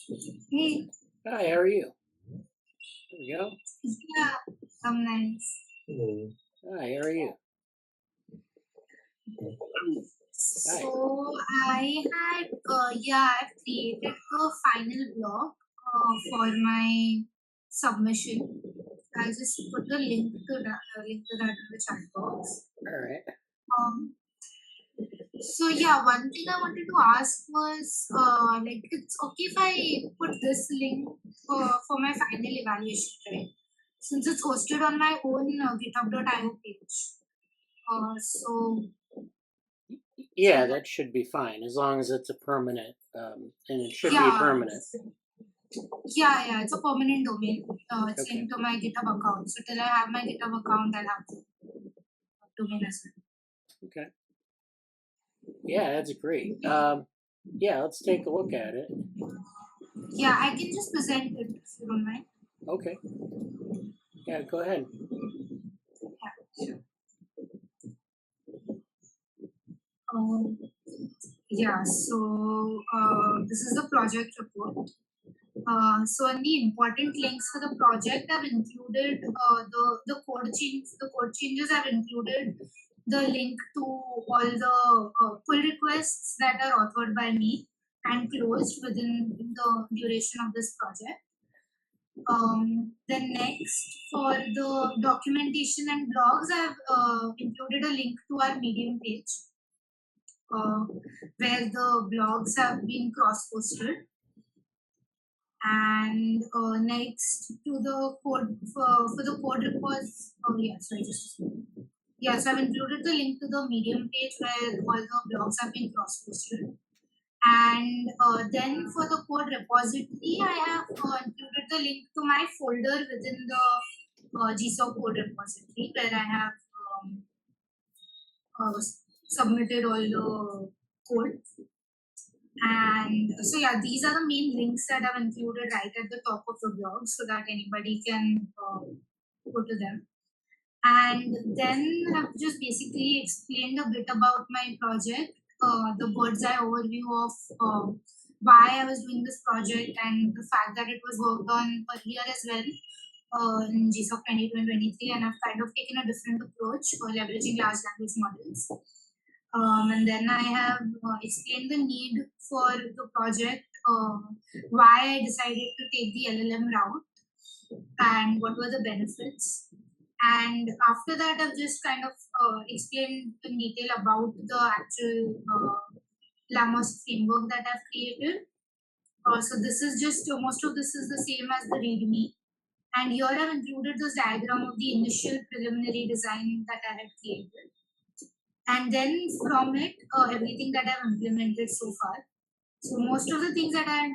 Hey, Hi, how are you? There we go. yeah, I'm nice. Hi, how are you? Hi. So I had, I've created the final blog for my submission. I just put the link to that in the chat box. All right. Um, so yeah, one thing I wanted to ask was, like, it's okay if I put this link for my final evaluation, right? Since it's hosted on my own GitHub.io page. So Yeah, that should be fine as long as it's a permanent, and it should be yeah, permanent. yeah, it's a permanent domain. It's Okay. linked to my GitHub account. So till I have my GitHub account, I'll have the domain as well. Okay. Yeah, that's great. Yeah, let's take a look at it. Yeah, I can just present it if you don't mind. Okay. Yeah, go ahead. Yeah, sure. Yeah, so this is the project report. So in the important links for the project, I've included the code changes. The code changes I've included the link to all the pull requests that are authored by me and closed within the duration of this project. Then next, for the documentation and blogs, I've included a link to our Medium page where the blogs have been cross-posted. And next to the code for the code reports. So I've included the link to the Medium page where all the blogs have been cross-posted. And then for the code repository, I have included the link to my folder within the GSOC code repository where I have submitted all the code. And so yeah, these are the main links that I've included right at the top of the blog so that anybody can go to them. And then I've just basically explained a bit about my project, the bird's eye overview of why I was doing this project and the fact that it was worked on earlier as well in GSOC 2023, and I've kind of taken a different approach for leveraging large language models. And then I have explained the need for the project, why I decided to take the LLM route, and what were the benefits. And after that, I've just kind of explained in detail about the actual LLMOSC framework that I've created. So this is just, most of this is the same as the README. And here I've included this diagram of the initial preliminary design that I had created. And then from it, everything that I've implemented so far. So most of the things that I had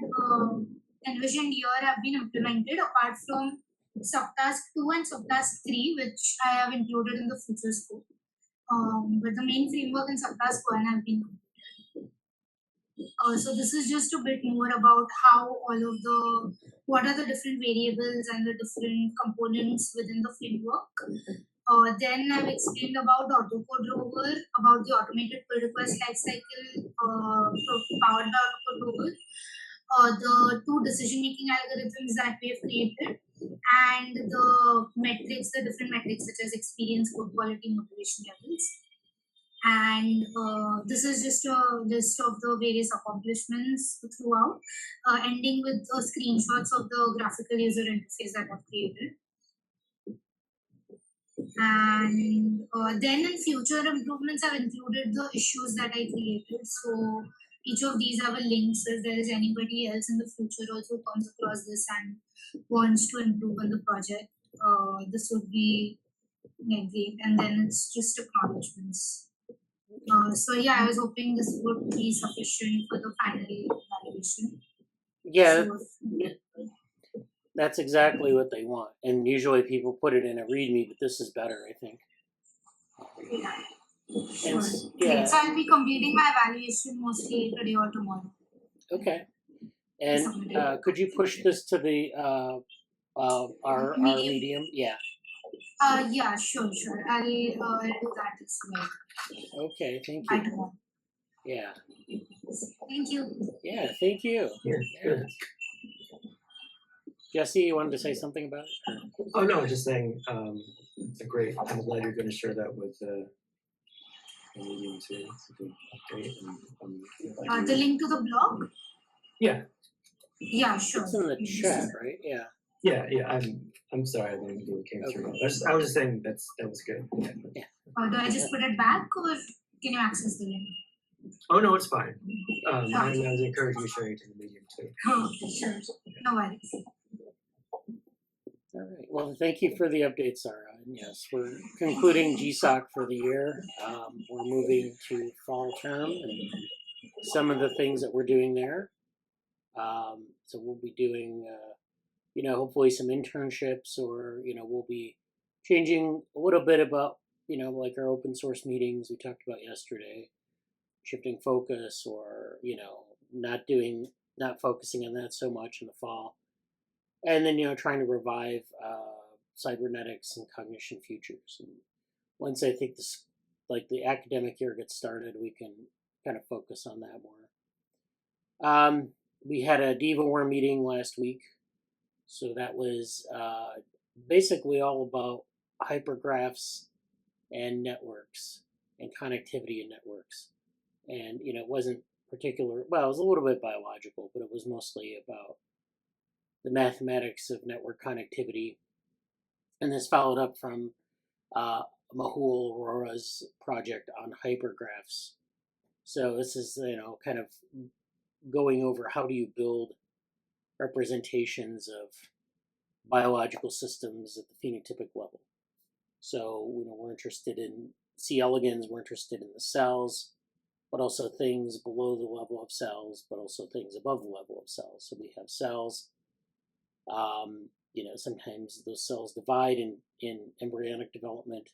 envisioned here have been implemented apart from subtask 2 and subtask 3, which I have included in the future scope. But the main framework in subtask 1 have been completed. So this is just a bit more about how what are the different variables and the different components within the framework. Then I've explained about autocode rover, about the automated pull request lifecycle powered by autocode rover, the two decision-making algorithms that we have created, and the metrics, the different metrics such as experience, code quality, motivation levels. And this is just a list of the various accomplishments throughout, ending with screenshots of the graphical user interface that I've created. And then in future improvements, I've included the issues that I created. So each of these have a link. So if there is anybody else in the future also comes across this and wants to improve on the project, this would be great. And then it's just acknowledgements. So yeah, I was hoping this would be sufficient for the final evaluation. Yeah, So, that's exactly what they want. And usually people put it in a README, but this is better, I think. yeah. And, Sure. yeah. Great. So I'll be completing my evaluation mostly today or tomorrow. Okay. And could you push this to the our medium? Yeah. Yeah, sure. I'll do that as well. Okay, thank By you. tomorrow. Yeah. Thank you. Yeah, thank you. Yes, Yeah. good. Jesse, you wanted to say something about it? Oh no, just saying it's a great. I'm glad you're going to share that with the medium too. Update and, the link to the blog? Yeah. Yeah, sure. It's in the chat, right? Yeah. Yeah. I'm sorry, I didn't know it came through. I was just saying that was good. Yeah. Do I just put it back, or can you access the link? Oh no, it's fine. I was encouraging you sharing it to the medium too. Oh, sure. No worries. All right. Well, thank you for the update, Sarrah. And yes, we're concluding GSOC for the year. We're moving to fall term and some of the things that we're doing there. So we'll be doing, hopefully some internships, or, we'll be changing a little bit about, like our open source meetings we talked about yesterday, shifting focus, or, not focusing on that so much in the fall. And then, trying to revive cybernetics and cognition futures. And once I think the academic year gets started, we can kind of focus on that more. We had a DivaWorm meeting last week. So that was basically all about hypergraphs and networks and connectivity in networks. And, it wasn't particular, well, it was a little bit biological, but it was mostly about the mathematics of network connectivity. And this followed up from Mehul Arora's project on hypergraphs. So this is, kind of going over how do you build representations of biological systems at the phenotypic level. So, we're interested in C. elegans, we're interested in the cells, but also things below the level of cells, but also things above the level of cells. So we have cells. Sometimes those cells divide in embryonic development.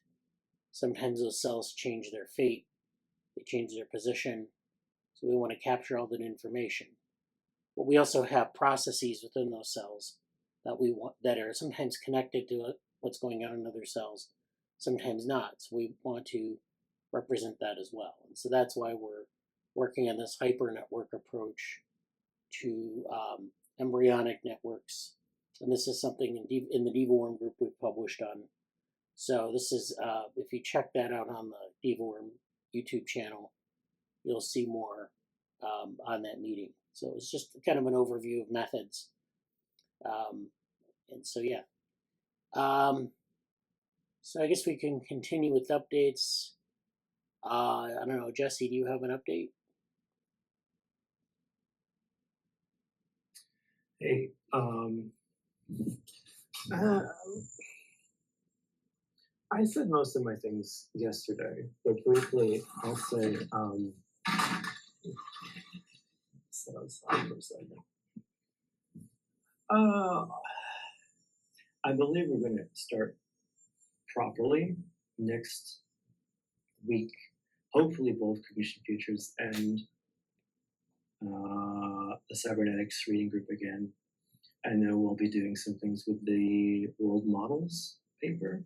Sometimes those cells change their fate. They change their position. So we want to capture all that information. But we also have processes within those cells that are sometimes connected to what's going on in other cells, sometimes not. So we want to represent that as well. And so that's why we're working on this hyper network approach to embryonic networks. And this is something in the DivaWorm group we've published on. So this is, if you check that out on the DivaWorm YouTube channel, you'll see more on that meeting. So it's just kind of an overview of methods. And so, yeah. So I guess we can continue with updates. I don't know, Jesse, do you have an update? Hey, I said most of my things yesterday, but briefly, I'll say, set aside for a second. I believe we're going to start properly next week. Hopefully both cognition futures and the cybernetics reading group again. I know we'll be doing some things with the world models paper.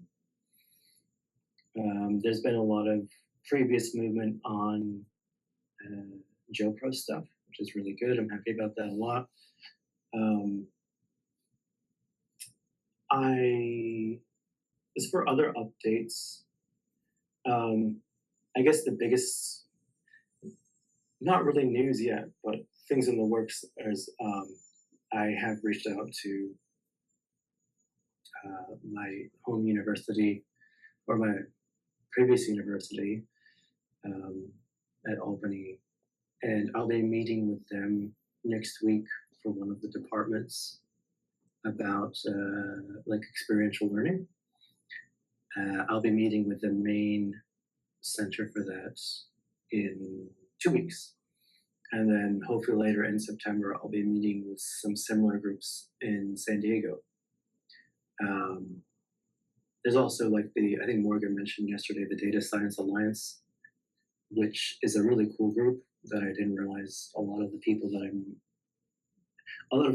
There's been a lot of previous movement on JoPro stuff, which is really good. I'm happy about that a lot. As for other updates, I guess the biggest, not really news yet, but things in the works is I have reached out to my home university, or my previous university at Albany, and I'll be meeting with them next week for one of the departments about like experiential learning. I'll be meeting with the main center for that in 2 weeks. And then hopefully later in September, I'll be meeting with some similar groups in San Diego. There's also like I think Morgan mentioned yesterday, the Data Science Alliance, which is a really cool group that I didn't realize a lot of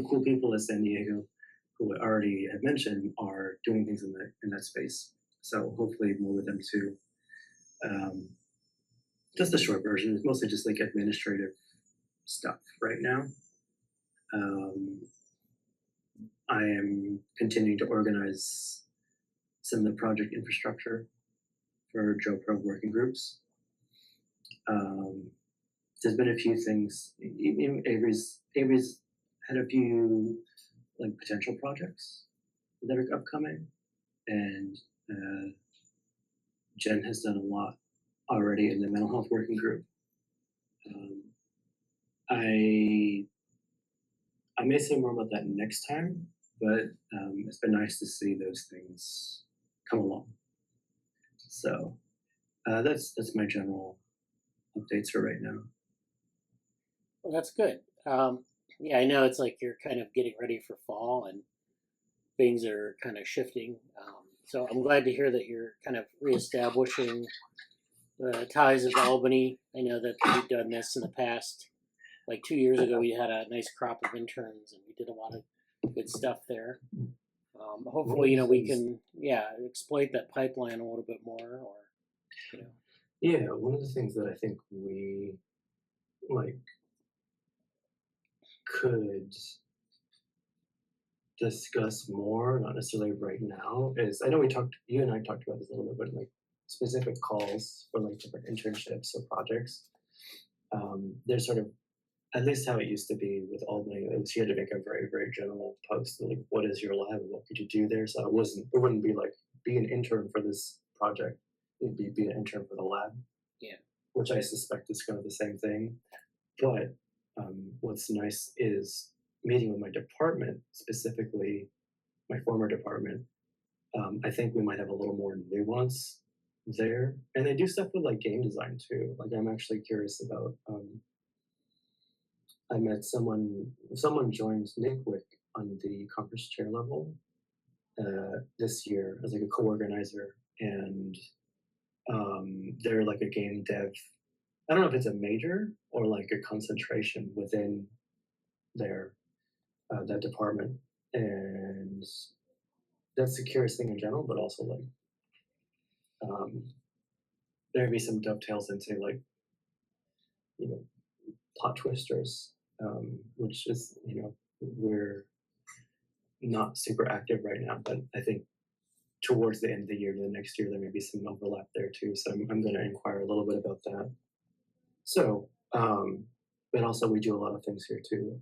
cool people at San Diego who I already had mentioned are doing things in that space. So hopefully more with them too. Just the short version is mostly just like administrative stuff right now. I am continuing to organize some of the project infrastructure for JoPro working groups. There's been a few things. Avery's had a few like potential projects that are upcoming, and Jen has done a lot already in the mental health working group. I may say more about that next time, but it's been nice to see those things come along. So that's my general updates for right now. Well, that's good. Yeah, I know it's like you're kind of getting ready for fall and things are kind of shifting. So I'm glad to hear that you're kind of reestablishing the ties of Albany. I know that we've done this in the past. Like 2 years ago, we had a nice crop of interns and we did a lot of good stuff there. Hopefully, we can, exploit that pipeline a little bit more, or, Yeah, one of the things that I think we could discuss more, not necessarily right now, is I know you and I talked about this a little bit, but like specific calls for like different internships or projects. There's sort of, at least how it used to be with Albany, it was you had to make a very, very general post, like what is your lab and what could you do there? So it wouldn't be like be an intern for this project. It'd be an intern for the lab. Yeah. Which I suspect is kind of the same thing. But what's nice is meeting with my department, specifically my former department. I think we might have a little more nuance there, and they do stuff with like game design too. Like I'm actually curious about. I met someone joined NICWIC on the conference chair level this year as like a co-organizer, and they're like a game dev. I don't know if it's a major or like a concentration within their that department, and that's a curious thing in general, but also like there'd be some dovetails into like plot twisters, which is we're not super active right now, but I think towards the end of the year to the next year there may be some overlap there too. So I'm going to inquire a little bit about that. So, but also we do a lot of things here too.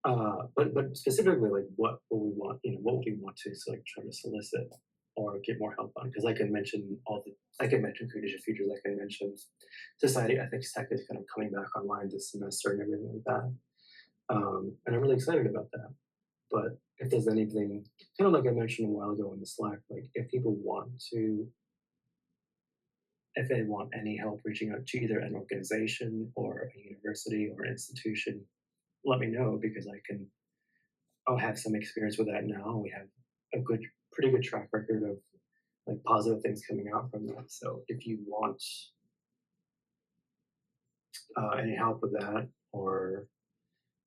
But specifically, like what we want, what would we want to like try to solicit or get more help on? Because I can mention cognition features, I can mention society ethics tech is kind of coming back online this semester and everything like that. And I'm really excited about that. But if there's anything, kind of like I mentioned a while ago in the Slack, like if they want any help reaching out to either an organization or a university or institution, let me know, because I'll have some experience with that now. We have a pretty good track record of like positive things coming out from that. So if you want any help with that, or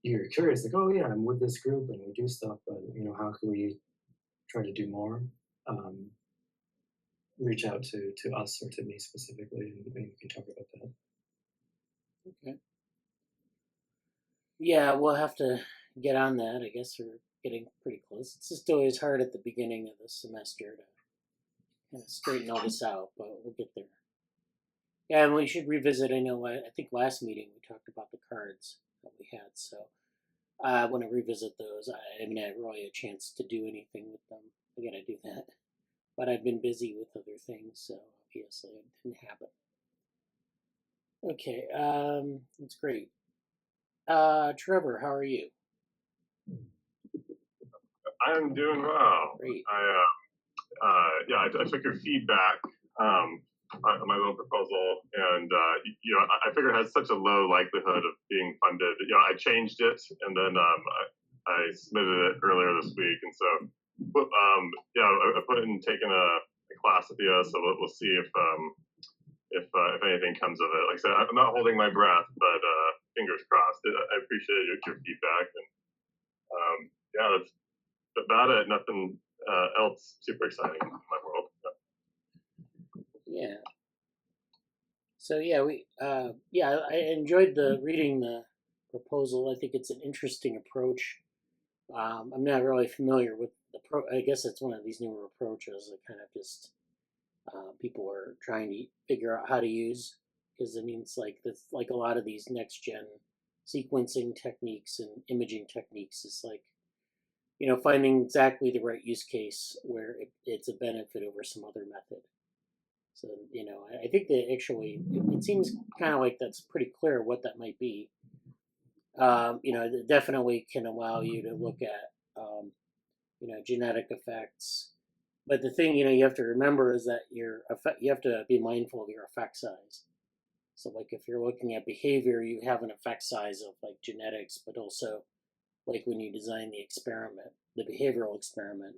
you're curious, like, oh yeah, I'm with this group and we do stuff, but how can we try to do more? Reach out to us or to me specifically, and we can talk about that. Okay. Yeah, we'll have to get on that. I guess we're getting pretty close. It's just always hard at the beginning of the semester to kind of straighten all this out, but we'll get there. Yeah, and we should revisit. I think last meeting we talked about the cards that we had, so I want to revisit those. I didn't really have a chance to do anything with them. I gotta do that, but I've been busy with other things, so obviously it didn't happen. Okay, that's great. Trevor, how are you? I'm doing well. Great. I took your feedback on my little proposal, and I figured it has such a low likelihood of being funded. I changed it, and then I submitted it earlier this week, and so I put in taking a class at the so we'll see if anything comes of it. Like I said, I'm not holding my breath, but fingers crossed. I appreciate your feedback, and that's about it. Nothing else super exciting in my world. Yeah. So I enjoyed reading the proposal. I think it's an interesting approach. I'm not really familiar with I guess it's one of these newer approaches that kind of just people are trying to figure out how to use, because I mean it's like a lot of these next gen sequencing techniques and imaging techniques is like, finding exactly the right use case where it's a benefit over some other method. So I think that actually it seems kind of like that's pretty clear what that might be. It definitely can allow you to look at genetic effects. But the thing you have to remember is that you have to be mindful of your effect size. So like if you're looking at behavior, you have an effect size of like genetics, but also like when you design the experiment, the behavioral experiment,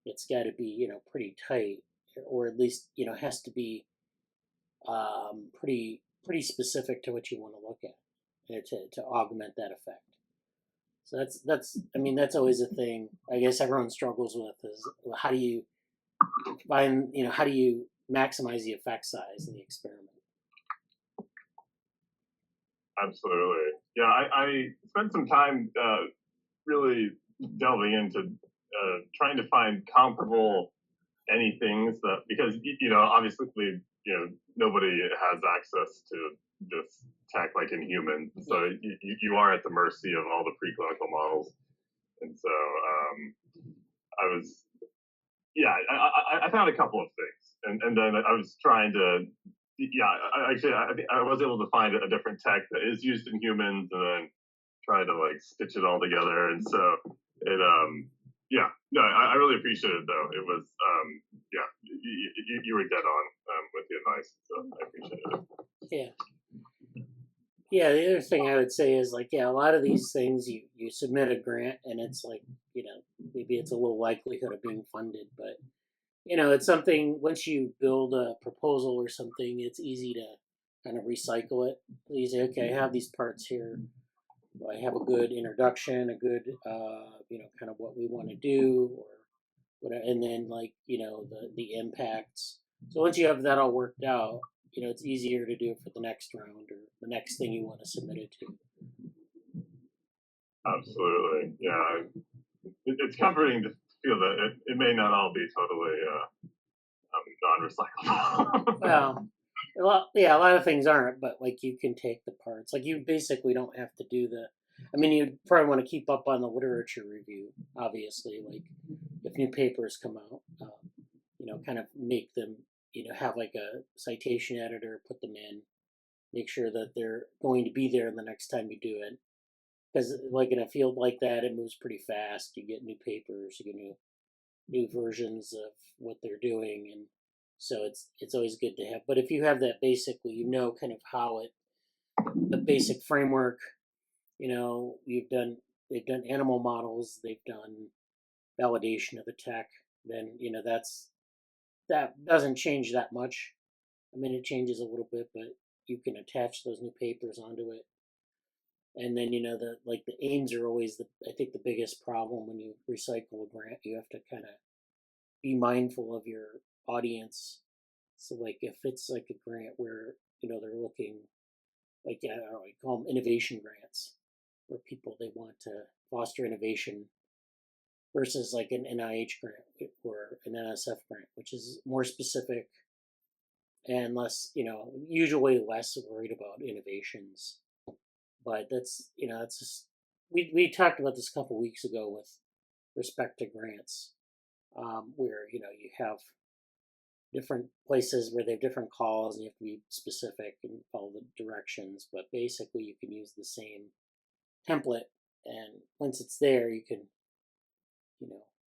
it's got to be pretty tight, or at least has to be pretty specific to what you want to look at, to augment that effect. So that's always a thing. I guess everyone struggles with is how do you find how do you maximize the effect size in the experiment. Absolutely. Yeah, I spent some time really delving into trying to find comparable anythings that, because obviously nobody has access to this tech like in humans, so you are at the mercy of all the preclinical models. And so I was I found a couple of things, and then I was trying to I was able to find a different tech that is used in humans, and then try to like stitch it all together. And so it I really appreciate it though. It was you were dead on with the advice, so I appreciate it. Yeah, the other thing I would say is like, a lot of these things you submit a grant and it's like, maybe it's a little likelihood of being funded, but it's something, once you build a proposal or something, it's easy to kind of recycle it. You say, okay, I have these parts here. I have a good introduction, a good, kind of what we want to do, or whatever, and then like, the impacts. So once you have that all worked out, it's easier to do it for the next round or the next thing you want to submit it to. Absolutely, yeah. It's comforting to feel that it may not all be totally non-recyclable. Well, a lot of things aren't, but like you can take the parts. Like you basically don't have to do you'd probably want to keep up on the literature review, obviously. Like if new papers come out, kind of make them, have like a citation editor, put them in, make sure that they're going to be there the next time you do it. Because like in a field like that, it moves pretty fast. You get new papers, you get new versions of what they're doing, and so it's always good to have. But if you have that, basically, kind of how the basic framework. They've done animal models, they've done validation of the tech. Then that doesn't change that much. I mean, it changes a little bit, but you can attach those new papers onto it. And then the aims are always I think the biggest problem when you recycle a grant. You have to kind of be mindful of your audience. So like if it's like a grant where they're looking, like I don't know, I call them innovation grants, where people they want to foster innovation, versus like an NIH grant or an NSF grant, which is more specific and less, usually less worried about innovations. But that's just, we talked about this a couple weeks ago with respect to grants, where you have different places where they have different calls and you have to be specific and follow the directions. But basically, you can use the same template, and once it's there, you can,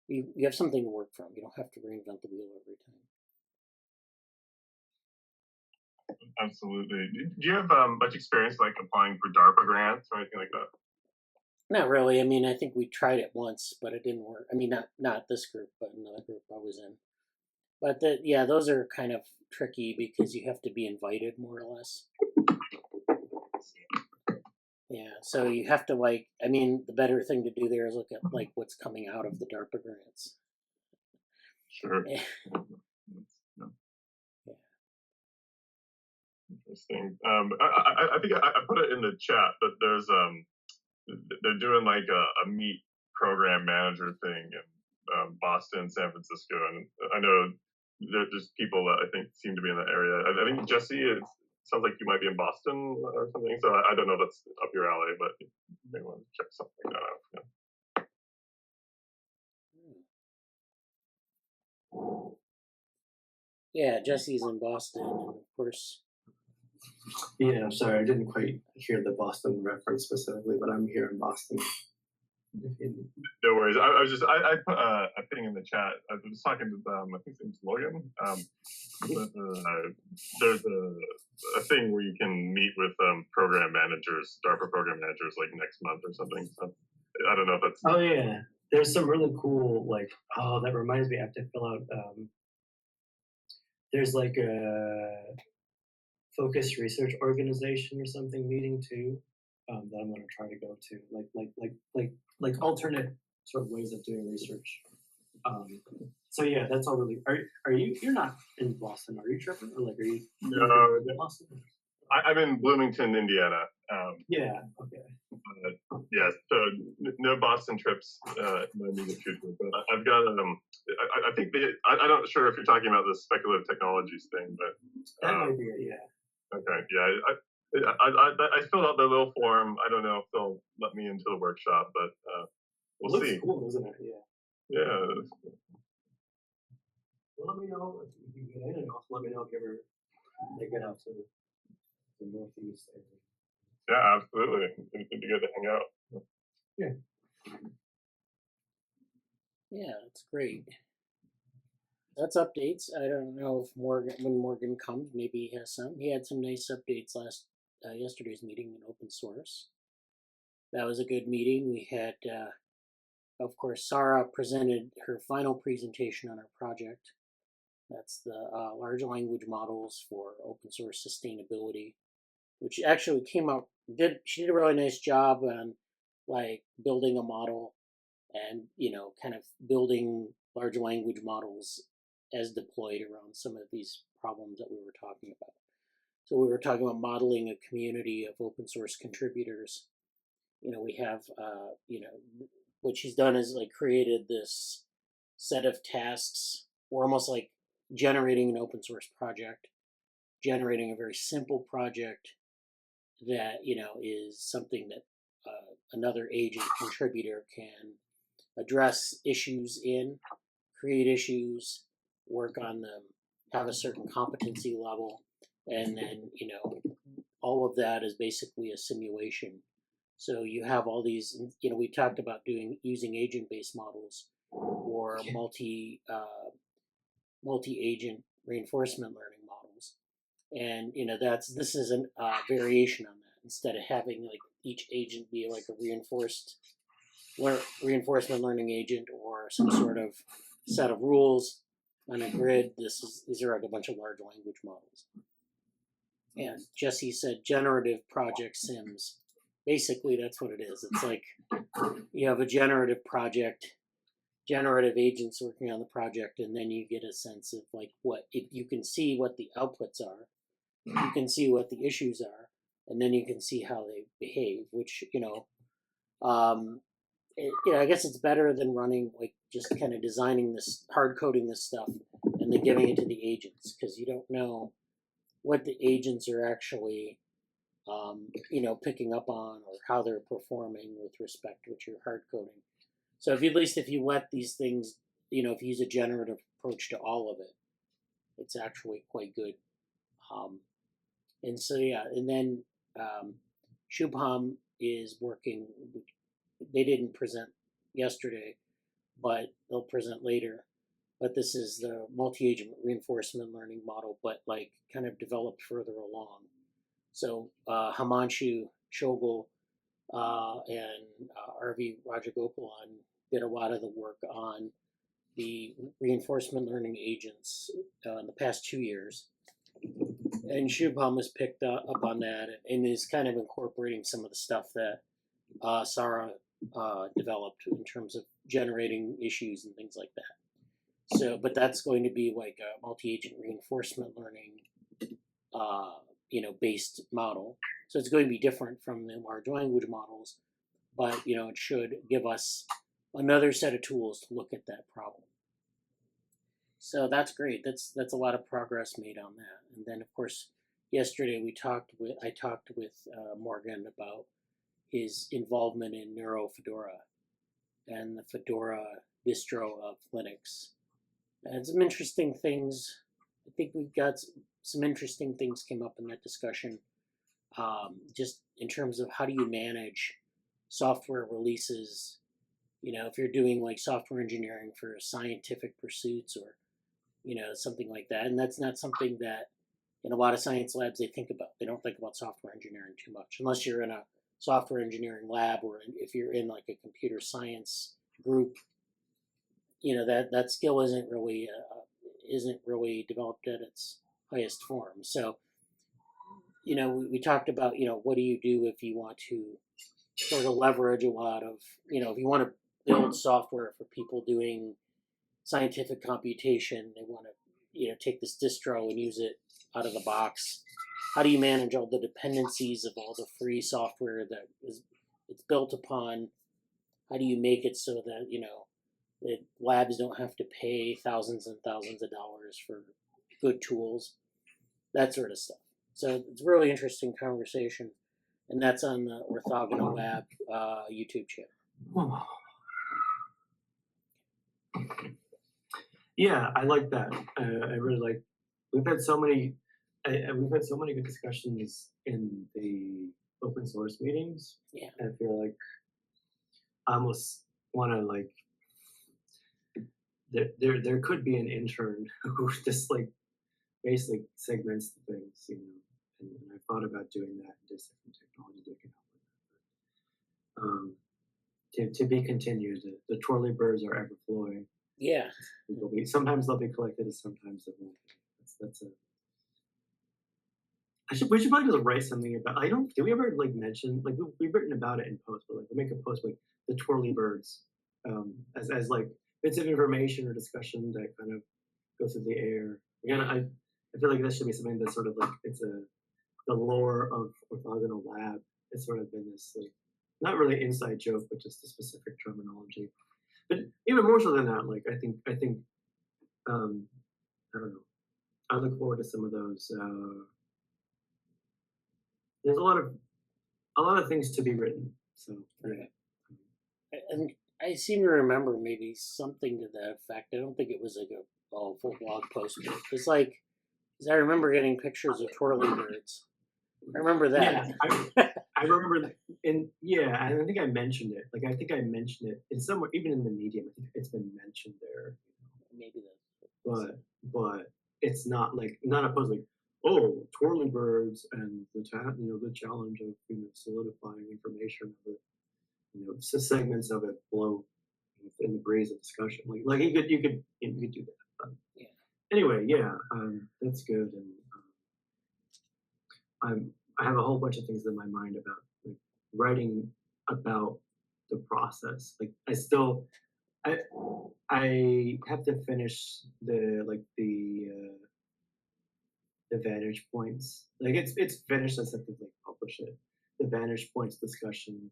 you have something to work from. You don't have to reinvent the wheel every time. Absolutely. Do you have much experience like applying for DARPA grants or anything like that? Not really. I mean, I think we tried it once, but it didn't work. I mean, not this group, but another group I was in. But those are kind of tricky because you have to be invited more or less. Yeah, so you have to the better thing to do there is look at like what's coming out of the DARPA grants. Sure. Yeah. Interesting. I think I put it in the chat, but there's they're doing like a meat program manager thing in Boston, San Francisco, and I know there's people that I think seem to be in that area. I think Jesse, it sounds like you might be in Boston or something. So I don't know if that's up your alley, but you may want to check something like that out. Yeah, Jesse's in Boston, and of course. Yeah, I'm sorry, I didn't quite hear the Boston reference specifically, but I'm here in Boston. No worries. I was just I put a thing in the chat. I was talking to I think his name's Logan. There's a thing where you can meet with program managers, DARPA program managers, like next month or something. So I don't know if that's. Oh yeah, there's some really cool that reminds me. I have to fill out. There's like a focused research organization or something meeting too. That I'm going to try to go to, like alternate sort of ways of doing research. So yeah, that's all really. Are you? You're not in Boston, are you, Trevor? Or are you? No, in Boston? I'm in Bloomington, Indiana. Yeah. Okay. Yes. So no Boston trips in the immediate future. But I've got I think I'm not sure if you're talking about the speculative technologies thing, but that might be it. Yeah. Okay. Yeah. I filled out the little form. I don't know if they'll let me into the workshop, but we'll see. Cool, isn't it? Yeah. Yeah. Well, let me know if you get in, and also let me know if you ever get out to the Northeast area. Yeah, absolutely. It'd be good to hang out. Yeah. Yeah, that's great. That's updates. I don't know if when Morgan comes, maybe he has some. He had some nice updates yesterday's meeting in open source. That was a good meeting. We had, of course, Sarrah presented her final presentation on our project. That's the large language models for open source sustainability, which actually came out. She did a really nice job on building a model and kind of building large language models as deployed around some of these problems that we were talking about. So we were talking about modeling a community of open source contributors. We have, what she's done is created this set of tasks. We're almost like generating an open source project, generating a very simple project that, is something that another agent contributor can address issues in, create issues, work on them, have a certain competency level, and then, all of that is basically a simulation. So you have all these, we talked about using agent-based models or multi-agent reinforcement learning models. And, this is a variation on that. Instead of having each agent be a reinforcement learning agent or some sort of set of rules on a grid, these are a bunch of large language models. And Jesse said generative project sims. Basically, that's what it is. It's like you have a generative project, generative agents working on the project, and then you get a sense of you can see what the outputs are, you can see what the issues are, and then you can see how they behave, which, I guess it's better than running, just kind of designing this, hard coding this stuff, and then giving it to the agents, because you don't know what the agents are actually, picking up on or how they're performing with respect to what you're hard coding. So if you let these things, if you use a generative approach to all of it, it's actually quite good. And so, yeah, and then Shubham is working. They didn't present yesterday, but they'll present later. But this is the multi-agent reinforcement learning model, but kind of developed further along. So Himanshu Shogul and R.V. Rajagopalan did a lot of the work on the reinforcement learning agents in the past 2 years. And Shubham has picked up on that and is kind of incorporating some of the stuff that Sarrah developed in terms of generating issues and things like that. So, but that's going to be a multi-agent reinforcement learning, based model. So it's going to be different from the large language models, but it should give us another set of tools to look at that problem. So that's great. That's a lot of progress made on that. And then of course, yesterday I talked with Morgan about his involvement in NeuroFedora and the Fedora distro of Linux. And some interesting things. I think we've got some interesting things came up in that discussion. Just in terms of how do you manage software releases, if you're doing like software engineering for scientific pursuits or, something like that. And that's not something that in a lot of science labs they think about. They don't think about software engineering too much, unless you're in a software engineering lab or if you're in like a computer science group, that skill isn't really developed at its highest form. So, we talked about, what do you do if you want to sort of leverage a lot of, if you want to build software for people doing scientific computation, they want to, take this distro and use it out of the box. How do you manage all the dependencies of all the free software that it's built upon? How do you make it so that, that labs don't have to pay thousands and thousands of dollars for good tools, that sort of stuff. So it's a really interesting conversation, and that's on the Orthogonal Lab YouTube channel. Yeah, I like that. I really like. We've had so many good discussions in the open source meetings. Yeah, I feel like I almost want to like. There could be an intern who just like basically segments the things, and I thought about doing that in just different technologies that can help with that. To be continued. The twirly birds are ever flowing. yeah. Sometimes they'll be collected, and sometimes they won't. We should probably just write something about. Did we ever like mention like we've written about it in post, but like we'll make a post like the twirly birds, as like bits of information or discussion that kind of go through the air. Again, I feel like this should be something that's sort of like the lore of Orthogonal Lab. It's sort of been this like not really inside joke, but just a specific terminology. But even more so than that, like I think I don't know. I look forward to some of those. There's a lot of things to be written. So right. And I seem to remember maybe something to that effect. I don't think it was like a full blog post, but it's like, because I remember getting pictures of twirly birds. I remember that. Yeah, I remember that. And I think I mentioned it. Like I think I mentioned it in somewhere, even in the medium. I think it's been mentioned there. Maybe that. But it's not opposed like, oh, twirly birds and the challenge of solidifying information of segments of it blow in the breeze of discussion. Like you could do that. But yeah. Anyway, that's good, and I have a whole bunch of things in my mind about like writing about the process. Like I have to finish the vantage points. Like it's finished. I just have to like publish it. The vantage points discussion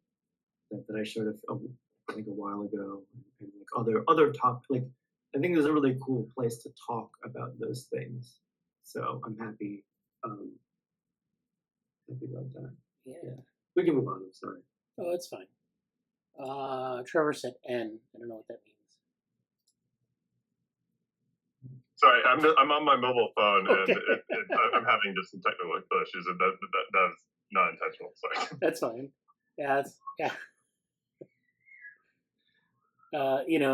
that I showed I think a while ago, and like other top like I think there's a really cool place to talk about those things. So I'm happy about that. Yeah. We can move on. I'm sorry. Oh, it's fine. Trevor said N. I don't know what that means. Sorry, I'm on my mobile phone, Okay. and I'm having just some technical issues, and that's not intentional. Sorry. That's fine. Yeah.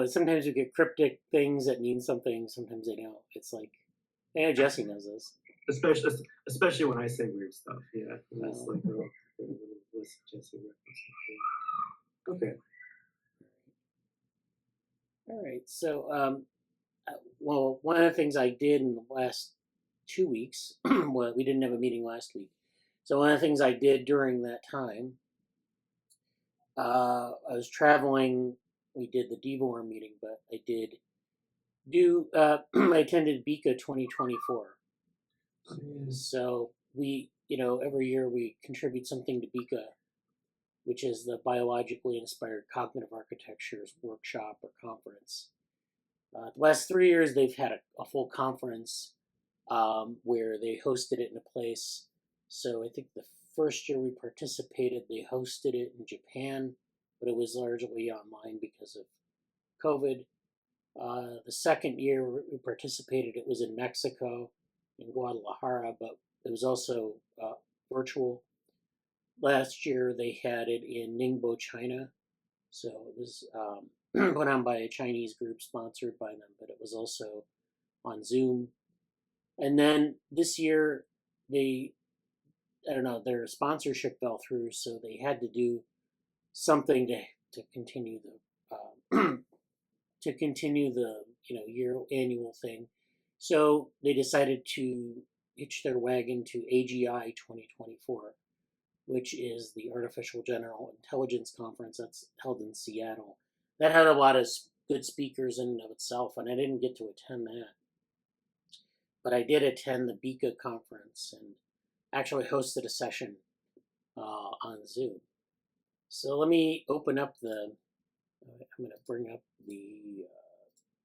Sometimes you get cryptic things that mean something. Sometimes they don't. It's like, Jesse knows this. Especially when I say weird stuff. Yeah. It's like, what's Jesse referencing? Okay. All right. So, well, one of the things I did in the last 2 weeks, well, we didn't have a meeting last week. So one of the things I did during that time, I was traveling. We did the DVOR meeting, but I did I attended BICA 2024. So we, every year we contribute something to BICA. which is the Biologically Inspired Cognitive Architectures Workshop or Conference. The last 3 years, they've had a full conference where they hosted it in a place. So I think the first year we participated, they hosted it in Japan, but it was largely online because of COVID. The second year we participated, it was in Mexico, in Guadalajara, but it was also virtual. Last year they had it in Ningbo, China. So it was put on by a Chinese group sponsored by them, but it was also on Zoom. And then this year their sponsorship fell through, so they had to do something to continue the year annual thing. So they decided to hitch their wagon to AGI 2024, which is the Artificial General Intelligence Conference that's held in Seattle. That had a lot of good speakers in and of itself, and I didn't get to attend that. But I did attend the BICA conference and actually hosted a session on Zoom. So let me open up I'm going to bring up the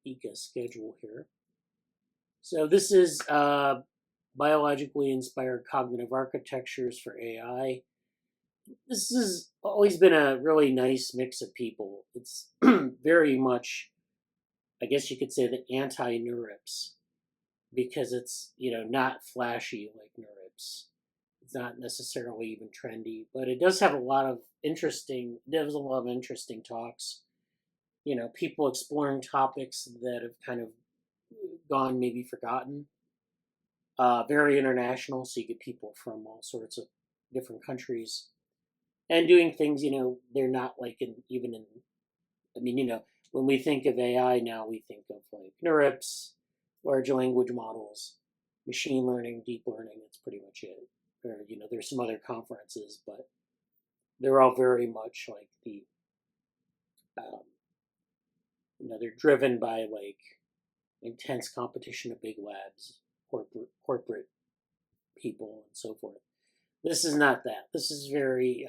BICA schedule here. So this is Biologically Inspired Cognitive Architectures for AI. This has always been a really nice mix of people. It's very much, I guess you could say, the anti-NeurIPS, because it's not flashy like NeurIPS. It's not necessarily even trendy, but it does have a lot of interesting talks. People exploring topics that have kind of gone maybe forgotten. Very international, so you get people from all sorts of different countries and doing things, they're not like when we think of AI now, we think of like NeurIPS, large language models, machine learning, deep learning. That's pretty much it. Or, there's some other conferences, but they're all very much like they're driven by like intense competition of big labs, corporate people, and so forth. This is not that. This is very,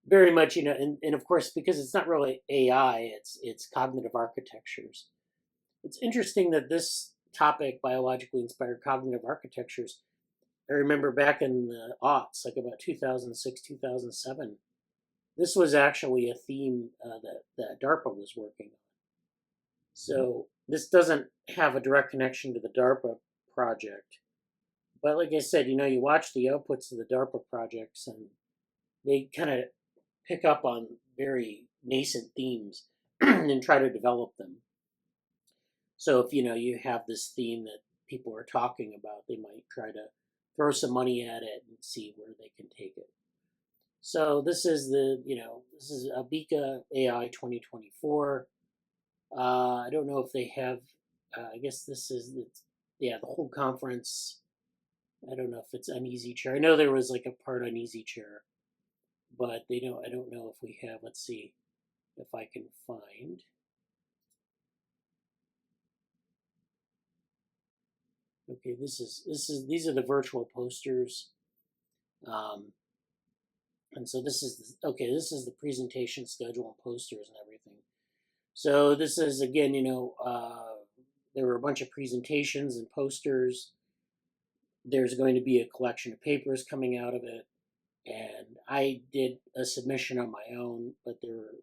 very much, and of course, because it's not really AI, it's cognitive architectures. It's interesting that this topic, biologically inspired cognitive architectures, I remember back in the aughts, like about 2006, 2007, this was actually a theme that DARPA was working on. So this doesn't have a direct connection to the DARPA project. But like I said, you watch the outputs of the DARPA projects and they kind of pick up on very nascent themes and try to develop them. So if, you have this theme that people are talking about, they might try to throw some money at it and see where they can take it. So this is this is a BICA AI 2024. I don't know if they have, I guess this is, the whole conference. I don't know if it's on Easy Chair. I know there was like a part on Easy Chair, but I don't know if we have. Let's see if I can find. Okay, these are the virtual posters. And so this is the presentation schedule and posters and everything. So this is, again, there were a bunch of presentations and posters. There's going to be a collection of papers coming out of it. And I did a submission on my own, but there were,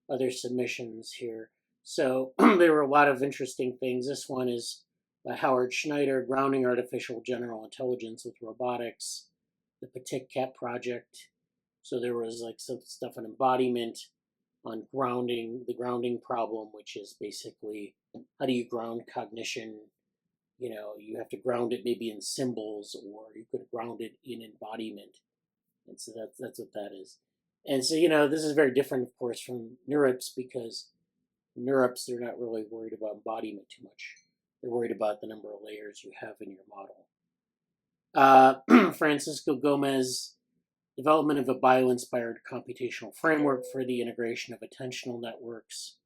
other submissions here. So there were a lot of interesting things. This one is by Howard Schneider, Grounding Artificial General Intelligence with Robotics, the Petit Cat Project. So there was like some stuff on embodiment, on grounding, the grounding problem, which is basically how do you ground cognition? You have to ground it maybe in symbols, or you could ground it in embodiment. And so that's what that is. And so, this is very different, of course, from NeurIPS, because NeurIPS, they're not really worried about embodiment too much. They're worried about the number of layers you have in your model. Francisco Gomez, development of a bio-inspired computational framework for the integration of attentional networks.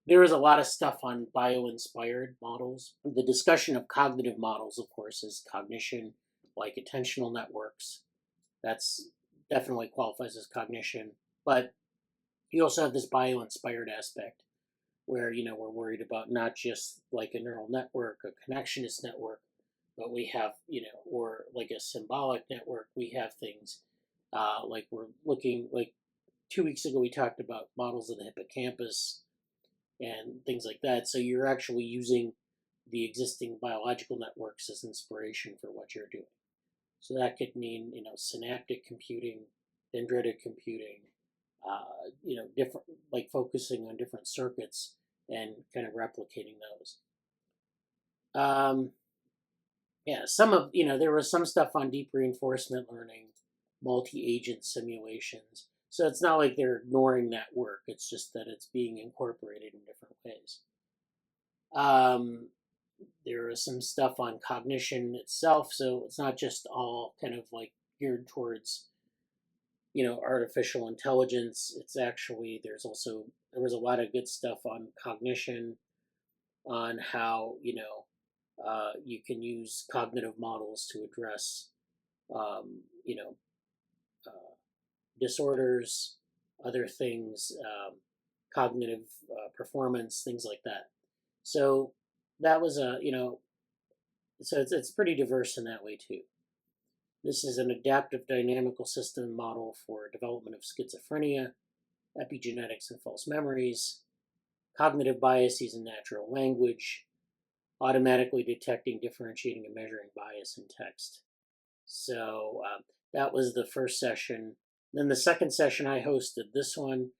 There is a lot of stuff on bio-inspired models. The discussion of cognitive models, of course, is cognition, like attentional networks. That's definitely qualifies as cognition. But you also have this bio-inspired aspect where, we're worried about not just like a neural network, a connectionist network, but we have, or like a symbolic network. We have things like we're looking, like 2 weeks ago, we talked about models of the hippocampus and things like that. So you're actually using the existing biological networks as inspiration for what you're doing. So that could mean, synaptic computing, dendritic computing, different, like focusing on different circuits and kind of replicating those. Some of, there was some stuff on deep reinforcement learning, multi-agent simulations. So it's not like they're ignoring that work. It's just that it's being incorporated in different ways. There is some stuff on cognition itself. So it's not just all kind of like geared towards, artificial intelligence. It's actually, there was a lot of good stuff on cognition, on how, you can use cognitive models to address, disorders, other things, cognitive performance, things like that. So that was so it's pretty diverse in that way too. This is an adaptive dynamical system model for development of schizophrenia, epigenetics and false memories, cognitive biases in natural language, automatically detecting, differentiating, and measuring bias in text. So that was the first session. Then the second session I hosted. This one,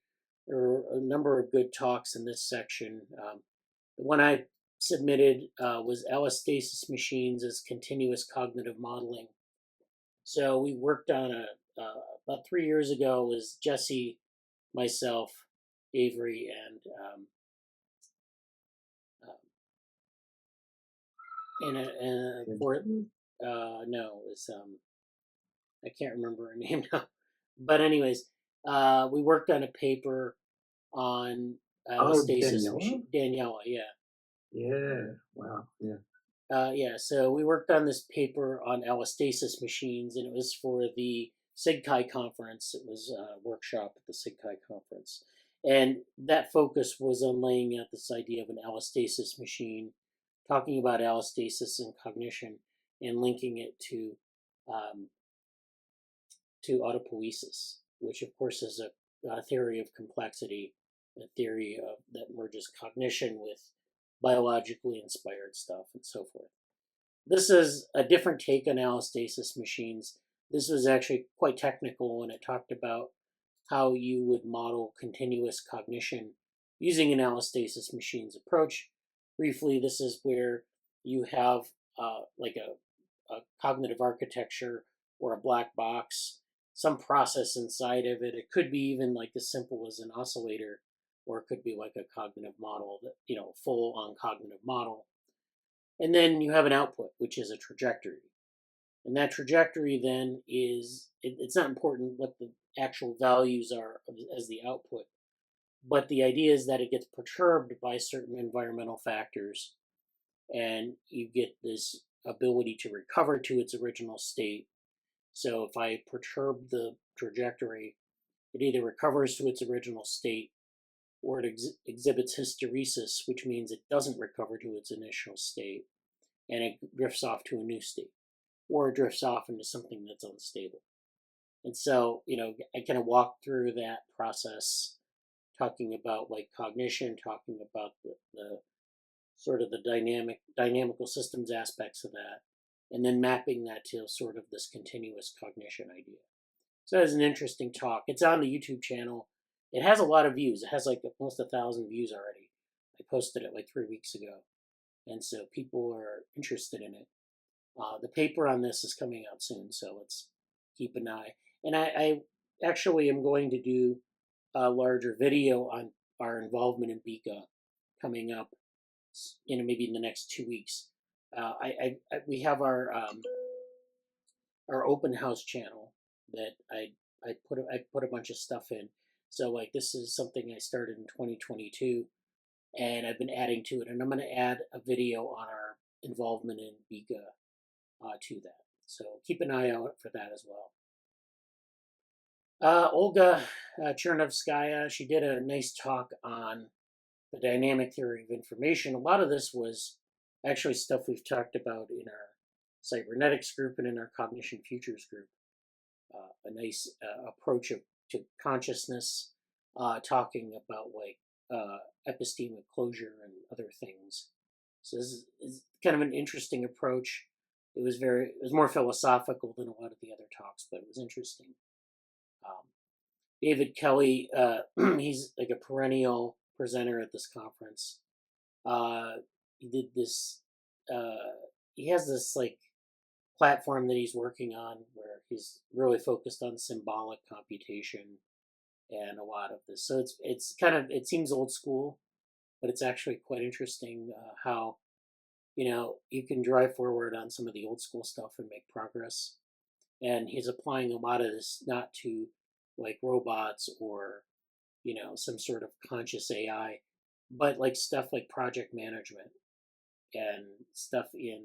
there were a number of good talks in this section. The one I submitted was allostasis machines as continuous cognitive modeling. So we worked on about 3 years ago, was Jesse, myself, Avery, and no, it was I can't remember her name now. But anyways, we worked on a paper on allostasis. Daniela, yeah. Yeah. Wow. Yeah. So we worked on this paper on allostasis machines, and it was for the SIGCHI conference. It was a workshop at the SIGCHI conference. And that focus was on laying out this idea of an allostasis machine, talking about allostasis and cognition, and linking it to autopoiesis, which of course is a theory of complexity, a theory that merges cognition with biologically inspired stuff and so forth. This is a different take on allostasis machines. This was actually quite technical, and it talked about how you would model continuous cognition using an allostasis machines approach. Briefly, this is where you have like a cognitive architecture or a black box, some process inside of it. It could be even like as simple as an oscillator, or it could be like a cognitive model, full on cognitive model. And then you have an output, which is a trajectory. And that trajectory then it's not important what the actual values are as the output, but the idea is that it gets perturbed by certain environmental factors, and you get this ability to recover to its original state. So if I perturb the trajectory, it either recovers to its original state, or it exhibits hysteresis, which means it doesn't recover to its initial state, and it drifts off to a new state, or it drifts off into something that's unstable. And so, I kind of walked through that process, talking about like cognition, talking about the sort of the dynamical systems aspects of that, and then mapping that to sort of this continuous cognition idea. So that's an interesting talk. It's on the YouTube channel. It has a lot of views. It has like almost 1,000 views already. I posted it like 3 weeks ago. And so people are interested in it. The paper on this is coming out soon, so let's keep an eye. And I actually am going to do a larger video on our involvement in BICA coming up, maybe in the next 2 weeks. We have our open house channel that I put a bunch of stuff in. So like this is something I started in 2022, and I've been adding to it, and I'm going to add a video on our involvement in BICA to that. So keep an eye out for that as well. Olga Chernovskaya, she did a nice talk on the dynamic theory of information. A lot of this was actually stuff we've talked about in our cybernetics group and in our cognition futures group. A nice approach to consciousness, talking about like epistemic closure and other things. So this is kind of an interesting approach. It was more philosophical than a lot of the other talks, but it was interesting. David Kelly, he's like a perennial presenter at this conference. He did this. He has this like platform that he's working on where he's really focused on symbolic computation and a lot of this. So it's kind of, it seems old school, but it's actually quite interesting how you can drive forward on some of the old school stuff and make progress. And he's applying a lot of this not to like robots or some sort of conscious AI, but like stuff like project management and stuff in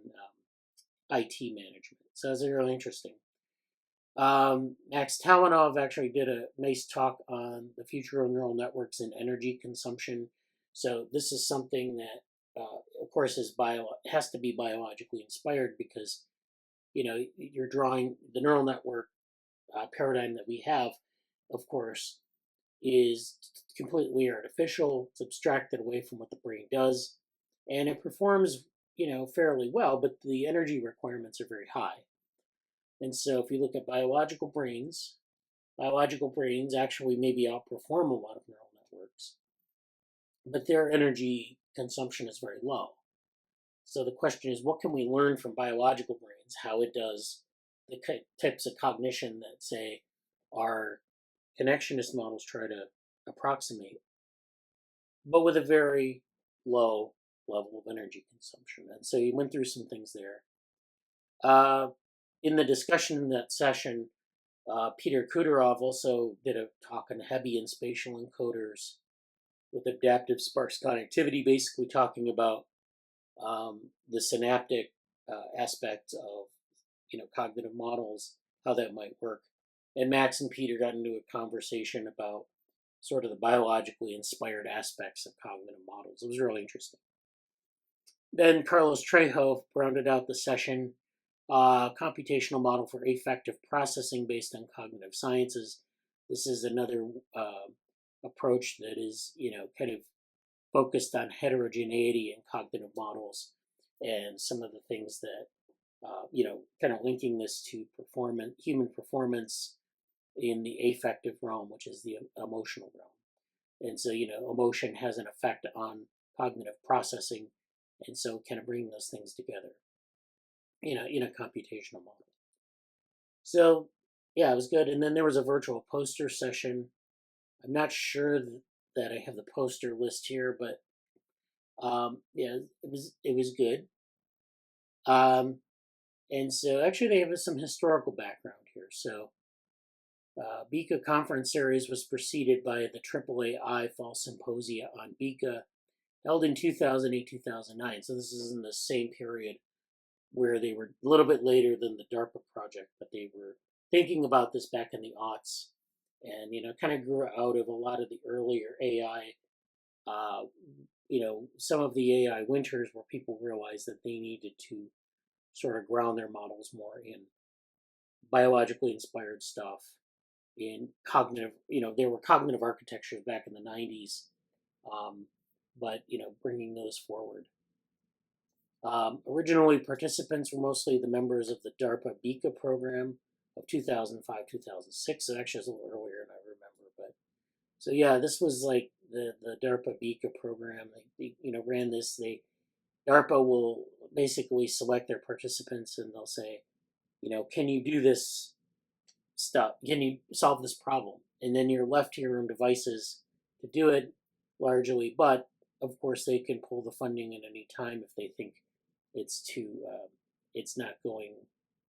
IT management. So it's really interesting. Max Talanov actually did a nice talk on the future of neural networks and energy consumption. So this is something that, of course, has to be biologically inspired because you're drawing the neural network paradigm that we have, of course, is completely artificial. It's abstracted away from what the brain does, and it performs, fairly well, but the energy requirements are very high. And so if you look at biological brains actually maybe outperform a lot of neural networks, but their energy consumption is very low. So the question is, what can we learn from biological brains, how it does the types of cognition that, say, our connectionist models try to approximate, but with a very low level of energy consumption. And so he went through some things there. In the discussion in that session, Peter Kudorov also did a talk on Hebbian spatial encoders with adaptive sparse connectivity, basically talking about the synaptic aspect of cognitive models, how that might work. And Max and Peter got into a conversation about sort of the biologically inspired aspects of cognitive models. It was really interesting. Then Carlos Trejo rounded out the session. Computational model for affective processing based on cognitive sciences. This is another approach that is, kind of focused on heterogeneity in cognitive models and some of the things that, kind of linking this to human performance in the affective realm, which is the emotional realm. And so, emotion has an effect on cognitive processing, and so kind of bringing those things together, in a computational model. So, yeah, it was good. And then there was a virtual poster session. I'm not sure that I have the poster list here, but yeah, it was good. And so actually they have some historical background here. So BICA conference series was preceded by the AAAI Fall Symposia on BICA held in 2008-2009. So this is in the same period where they were a little bit later than the DARPA project, but they were thinking about this back in the aughts and, kind of grew out of a lot of the earlier AI, some of the AI winters where people realized that they needed to sort of ground their models more in biologically inspired stuff, in cognitive, there were cognitive architectures back in the 90s, but, bringing those forward. Originally, participants were mostly the members of the DARPA BICA program of 2005-2006. So actually, it was a little earlier than I remember. But so yeah, this was like the DARPA BICA program. They ran this. DARPA will basically select their participants and they'll say, can you do this stuff? Can you solve this problem? And then you're left to your own devices to do it largely. But of course, they can pull the funding at any time if they think it's not going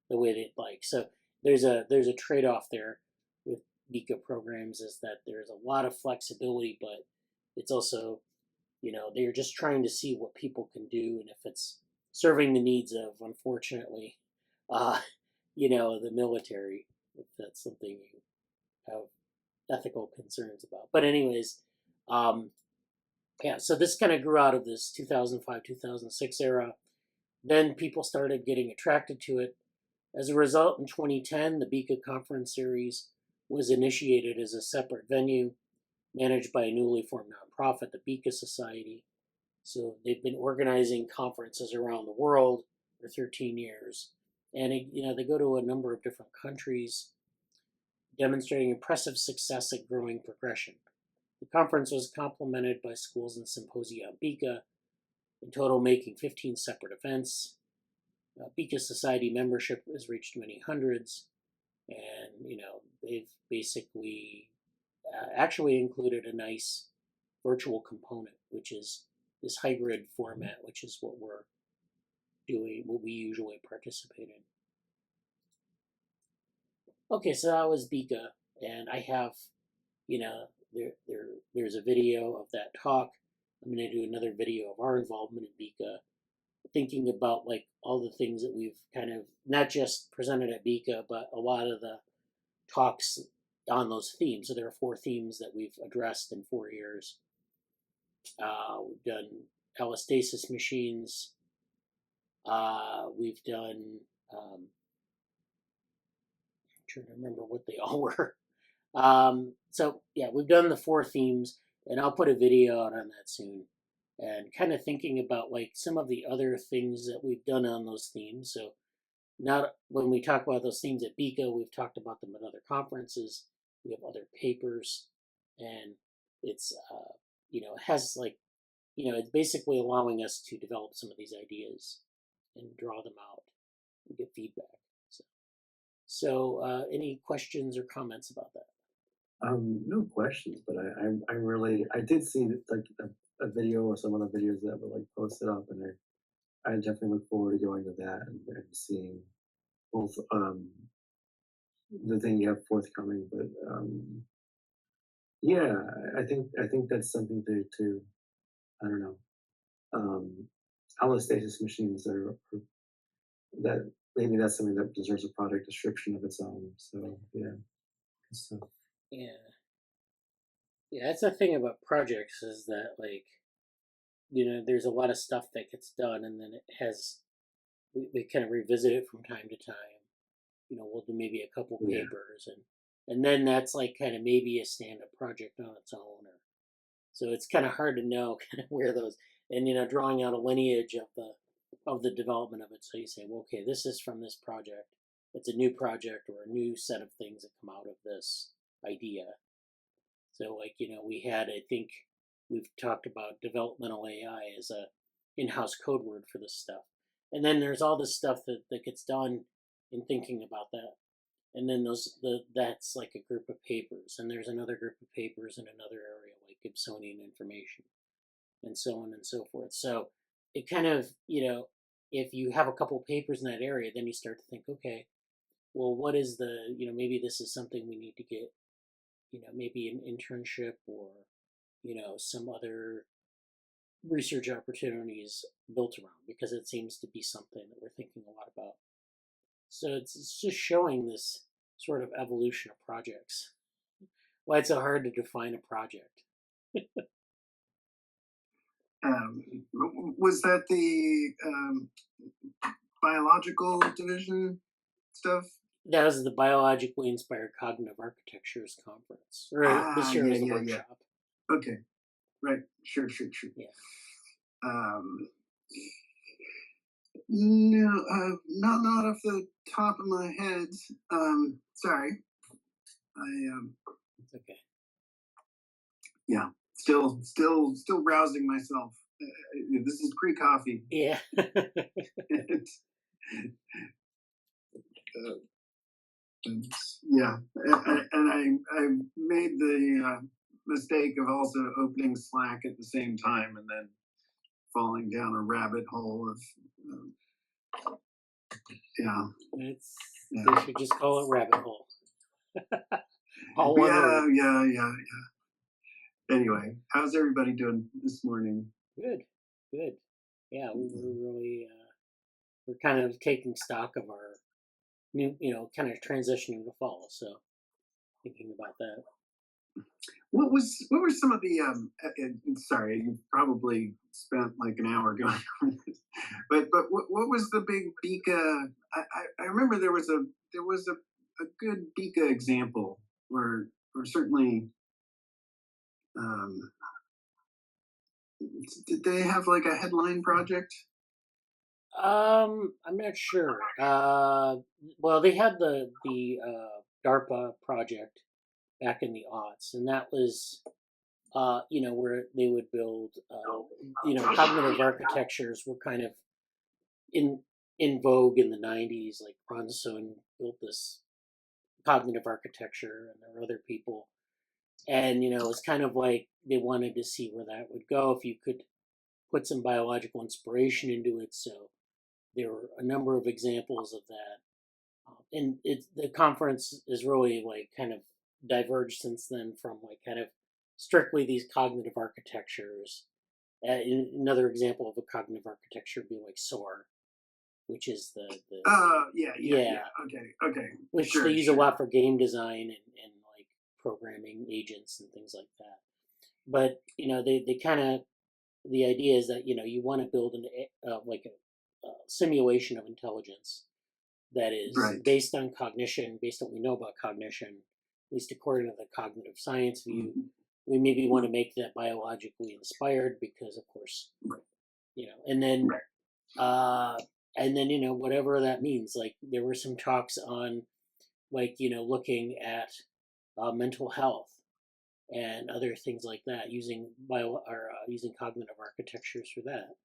the way they'd like. So there's a trade-off there with BICA programs, is that there's a lot of flexibility, but it's also, they're just trying to see what people can do, and if it's serving the needs of, unfortunately, the military, if that's something have ethical concerns about. But anyways, yeah, so this kind of grew out of this 2005, 2006 era. Then people started getting attracted to it. As a result, in 2010, the BICA conference series was initiated as a separate venue managed by a newly formed nonprofit, the BICA Society. So they've been organizing conferences around the world for 13 years. And they go to a number of different countries, demonstrating impressive success at growing progression. The conference was complemented by schools and symposia on BICA, in total making 15 separate events. BICA Society membership has reached many hundreds, and they've basically actually included a nice virtual component, which is this hybrid format, which is what we're doing, what we usually participate in. Okay, so that was BICA, and I have, there's a video of that talk. I'm going to do another video of our involvement in BICA, thinking about like all the things that we've kind of not just presented at BICA, but a lot of the talks on those themes. So there are 4 themes that we've addressed in 4 years. We've done allostasis machines. We've done, I'm trying to remember what they all were. So yeah, we've done the 4 themes, and I'll put a video out on that soon. And kind of thinking about like some of the other things that we've done on those themes. So not when we talk about those themes at BICA, we've talked about them at other conferences. We have other papers, and it's it has like it's basically allowing us to develop some of these ideas and draw them out and get feedback. So any questions or comments about that? No questions, but I did see like a video or some of the videos that were like posted up, and I definitely look forward to going to that and seeing both the thing you have forthcoming, but yeah, I think that's something to I don't know, allostasis machines that maybe that's something that deserves a project description of its own. So yeah, so Yeah, that's the thing about projects is that like there's a lot of stuff that gets done, and then we kind of revisit it from time to time. We'll do maybe a couple papers, and then that's like kind of maybe a stand-up project on its own. So it's kind of hard to know kind of where those, and drawing out a lineage of the development of it. So you say, well, okay, this is from this project. It's a new project or a new set of things that come out of this idea. So like I think we've talked about developmental AI as a in-house code word for this stuff. And then there's all this stuff that gets done in thinking about that. And then that's like a group of papers. And there's another group of papers in another area, like Gibsonian information, and so on and so forth. So it kind of, if you have a couple of papers in that area, then you start to think, okay, well, what is maybe this is something we need to get, maybe an internship or, some other research opportunities built around, because it seems to be something that we're thinking a lot about. So it's just showing this sort of evolution of projects. Why it's so hard to define a project. Was that the biological division stuff? That was the Biologically Inspired Cognitive Architectures Conference. Or this year was the workshop. Okay. Right. Sure. Yeah. No, not off the top of my head. Sorry. It's okay. Yeah. Still rousing myself. This is pre-coffee. Yeah. Yeah, and I made the mistake of also opening Slack at the same time and then falling down a rabbit hole of They should just call it rabbit hole. All one word. Yeah. Anyway, how's everybody doing this morning? Good. Yeah, we're really we're kind of taking stock of our new, kind of transitioning to fall. So thinking about that. What were some of the sorry, you probably spent like an hour going over this, but what was the big BICA? I remember there was a good BICA example where certainly did they have like a headline project? I'm not sure. Well, they had the DARPA project back in the aughts, and that was where they would build cognitive architectures were kind of in vogue in the 90s. Like Brunson built this cognitive architecture, and there were other people, and it's kind of like they wanted to see where that would go if you could put some biological inspiration into it. So there were a number of examples of that, and the conference is really like kind of diverged since then from like kind of strictly these cognitive architectures. Another example of a cognitive architecture would be like SOAR, which is the okay, which sure, they use a lot for game design and like programming agents and things like that. But they kind of, the idea is that you want to build like a simulation of intelligence that is based on cognition, based on what we know about cognition, at least according to the cognitive science view. Mm-hmm. We maybe want to make that biologically inspired because, of course, and then whatever that means. Like there were some talks on, like looking at mental health and other things like that, using using cognitive architectures for that.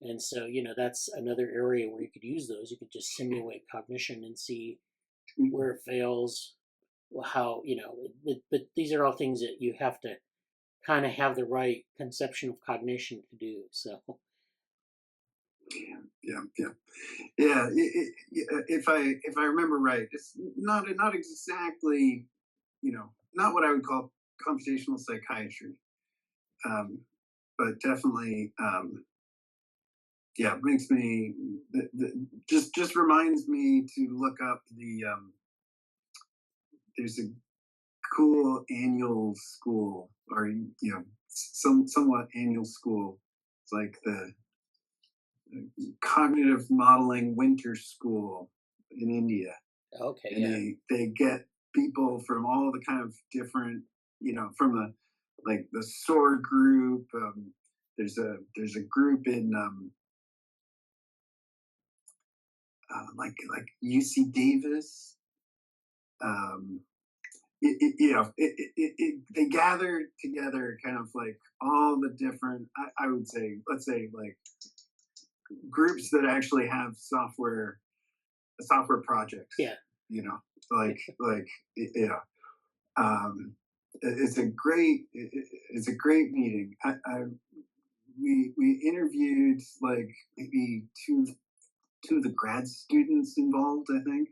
And so that's another area where you could use those. You could just simulate cognition and see where it fails, how but these are all things that you have to kind of have the right conception of cognition to do. So if I remember right, it's not exactly not what I would call computational psychiatry, but definitely makes me just reminds me to look up there's a cool annual school, or somewhat annual school. It's like the cognitive modeling winter school in India. Okay. And they get people from all the kind of different, from the SOAR group. There's a group in like UC Davis. They gather together kind of like all the different, I would say, let's say like groups that actually have software projects. Yeah. It's a great meeting. We interviewed like maybe two of the grad students involved, I think.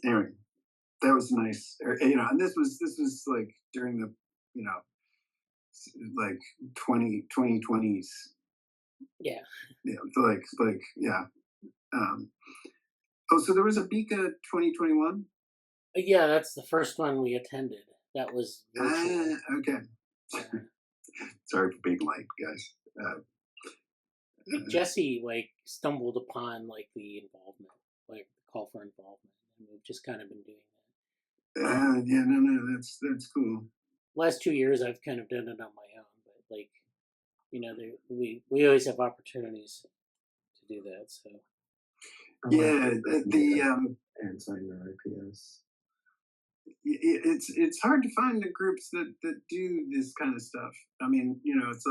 Anyway, that was nice. And this was like during the like 2020s. Yeah. So there was a BICA 2021. Yeah, that's the first one we attended. That was virtual. Okay. Sorry for being late, guys. I think Jesse like stumbled upon like the involvement, like the call for involvement, and we've just kind of been doing that. That's cool. Last 2 years, I've kind of done it on my own, but like, we always have opportunities to do that. So the IPS. It's hard to find the groups that do this kind of stuff. I mean, it's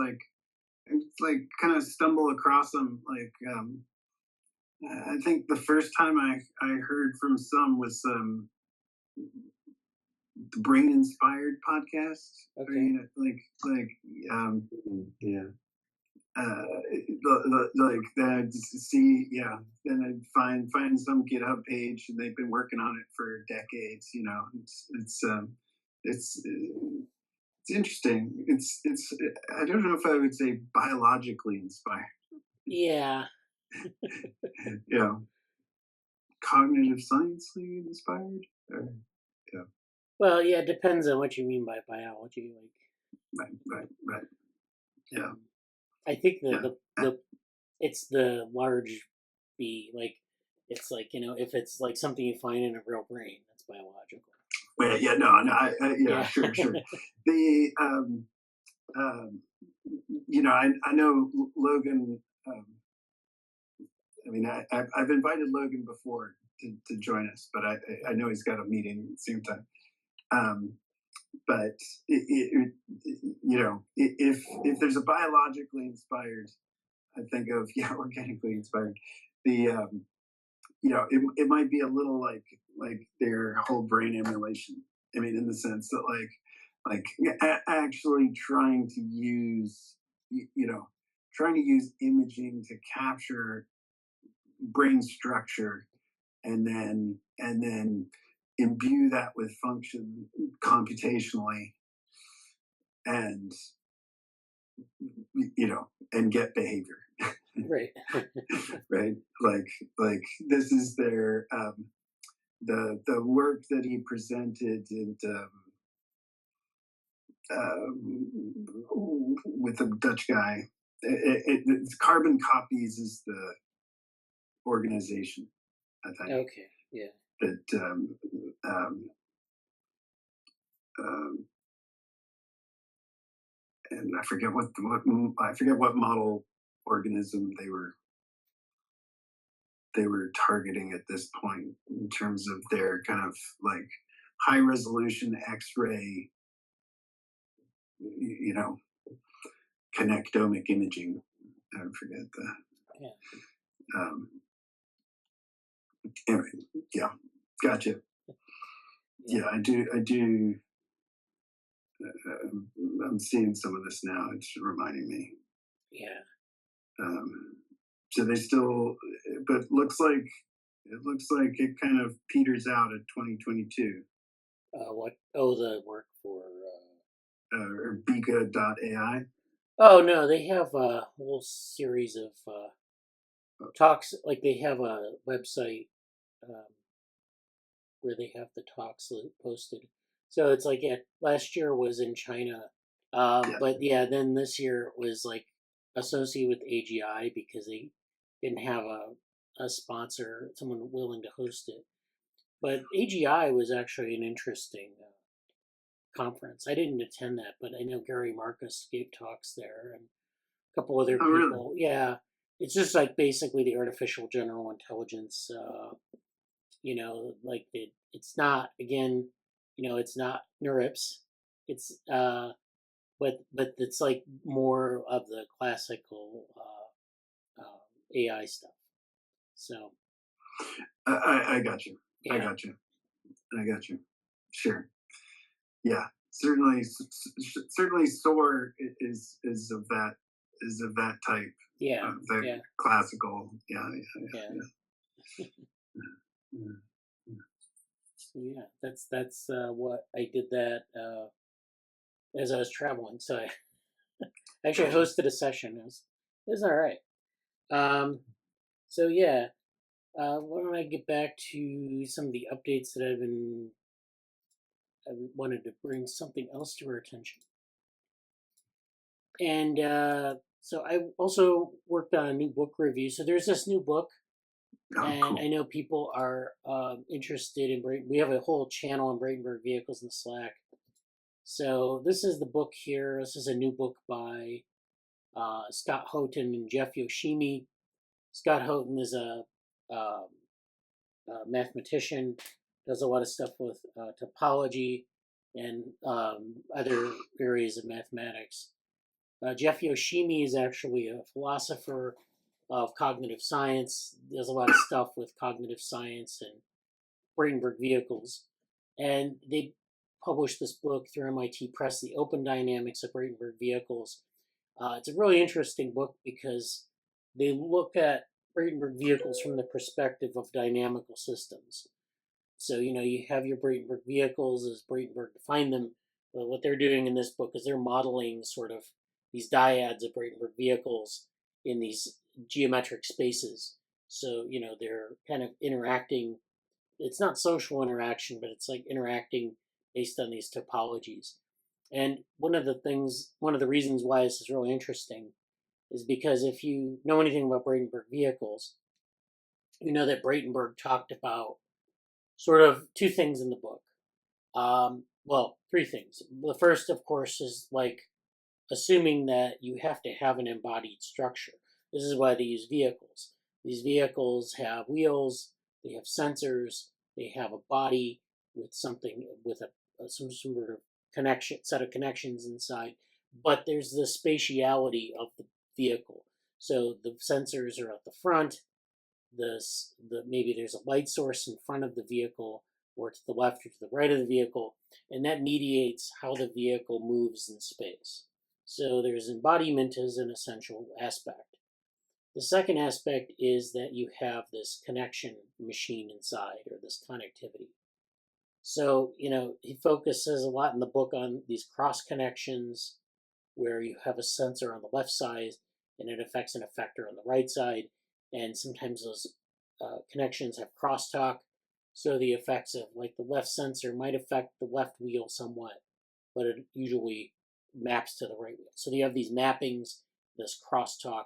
like kind of stumble across them. Like I think the first time I heard from some was the Brain Inspired podcast. Okay. Like that. See, then I'd find some GitHub page, and they've been working on it for decades. It's interesting. It's I don't know if I would say biologically inspired. Yeah. Cognitive sciencely inspired. Well, yeah, it depends on what you mean by biology. Like, Right. Yeah. I think Yeah. it's the large B. Like, it's like, if it's like something you find in a real brain, that's biological. Wait, yeah, no, yeah, sure. The I know Logan. I mean, I've invited Logan before to join us, but I know he's got a meeting at the same time. But if there's a biologically inspired, I think of organically inspired. The it might be a little like their whole brain emulation. I mean, in the sense that actually trying to use imaging to capture brain structure and then imbue that with function computationally and and get behavior. Right. Right, like this is their the work that he presented with the Dutch guy. It's Carbon Copies is the organization, I think. Okay. Yeah. That and I forget what model organism they were targeting at this point in terms of their kind of like high resolution X-ray, connectomic imaging. I forget the. Yeah. Anyway, yeah, gotcha. Yeah, I do. I'm seeing some of this now. It's reminding me. Yeah. So they still, but it looks like it kind of peters out at 2022. What? Oh, the work for. Or BICA AI. Oh no, they have a whole series of talks. Like they have a website where they have the talks posted. So it's like last year was in China, but then this year was like associated with AGI because they didn't have a sponsor, someone willing to host it. But AGI was actually an interesting conference. I didn't attend that, but I know Gary Marcus gave talks there and a couple other people. Really? Yeah, it's just like basically the artificial general intelligence. Like it's not again, it's not NeurIPS. It's but it's like more of the classical AI stuff. So I got you. Yeah. I got you. Sure. Yeah. Certainly SOAR is of that type. Yeah. The classical. Yeah. Yeah, that's what I did that as I was traveling. So I actually hosted a session. It was all right. So yeah, why don't I get back to some of the updates that I wanted to bring something else to our attention. And so I also worked on a new book review. So there's this new book. And cool. I know people are interested in we have a whole channel on Braitenberg Vehicles in Slack. So this is the book here. This is a new book by Scott Hotton and Jeff Yoshimi. Scott Hotton is a mathematician, does a lot of stuff with topology and other areas of mathematics. Jeff Yoshimi is actually a philosopher of cognitive science, does a lot of stuff with cognitive science and Braitenberg Vehicles. And they published this book through MIT Press, The Open Dynamics of Braitenberg Vehicles. It's a really interesting book because they look at Braitenberg Vehicles from the perspective of dynamical systems. So, you have your Braitenberg Vehicles as Braitenberg defined them, but what they're doing in this book is they're modeling sort of these dyads of Braitenberg Vehicles in these geometric spaces. So, they're kind of interacting it's not social interaction, but it's like interacting based on these topologies. And one of the reasons why this is really interesting is because if you know anything about Braitenberg vehicles, you know that Braitenberg talked about sort of two things in the book. Well, three things. The first, of course, is like assuming that you have to have an embodied structure. This is why they use vehicles. These vehicles have wheels, they have sensors, they have a body with something, with some sort of set of connections inside. But there's the spatiality of the vehicle. So the sensors are at the front. Maybe there's a light source in front of the vehicle, or to the left or to the right of the vehicle, and that mediates how the vehicle moves in space. So there's embodiment as an essential aspect. The second aspect is that you have this connection machine inside, or this connectivity. So, he focuses a lot in the book on these cross connections where you have a sensor on the left side and it affects an effector on the right side. And sometimes those connections have crosstalk. So the effects of like the left sensor might affect the left wheel somewhat, but it usually maps to the right wheel. So you have these mappings, this crosstalk,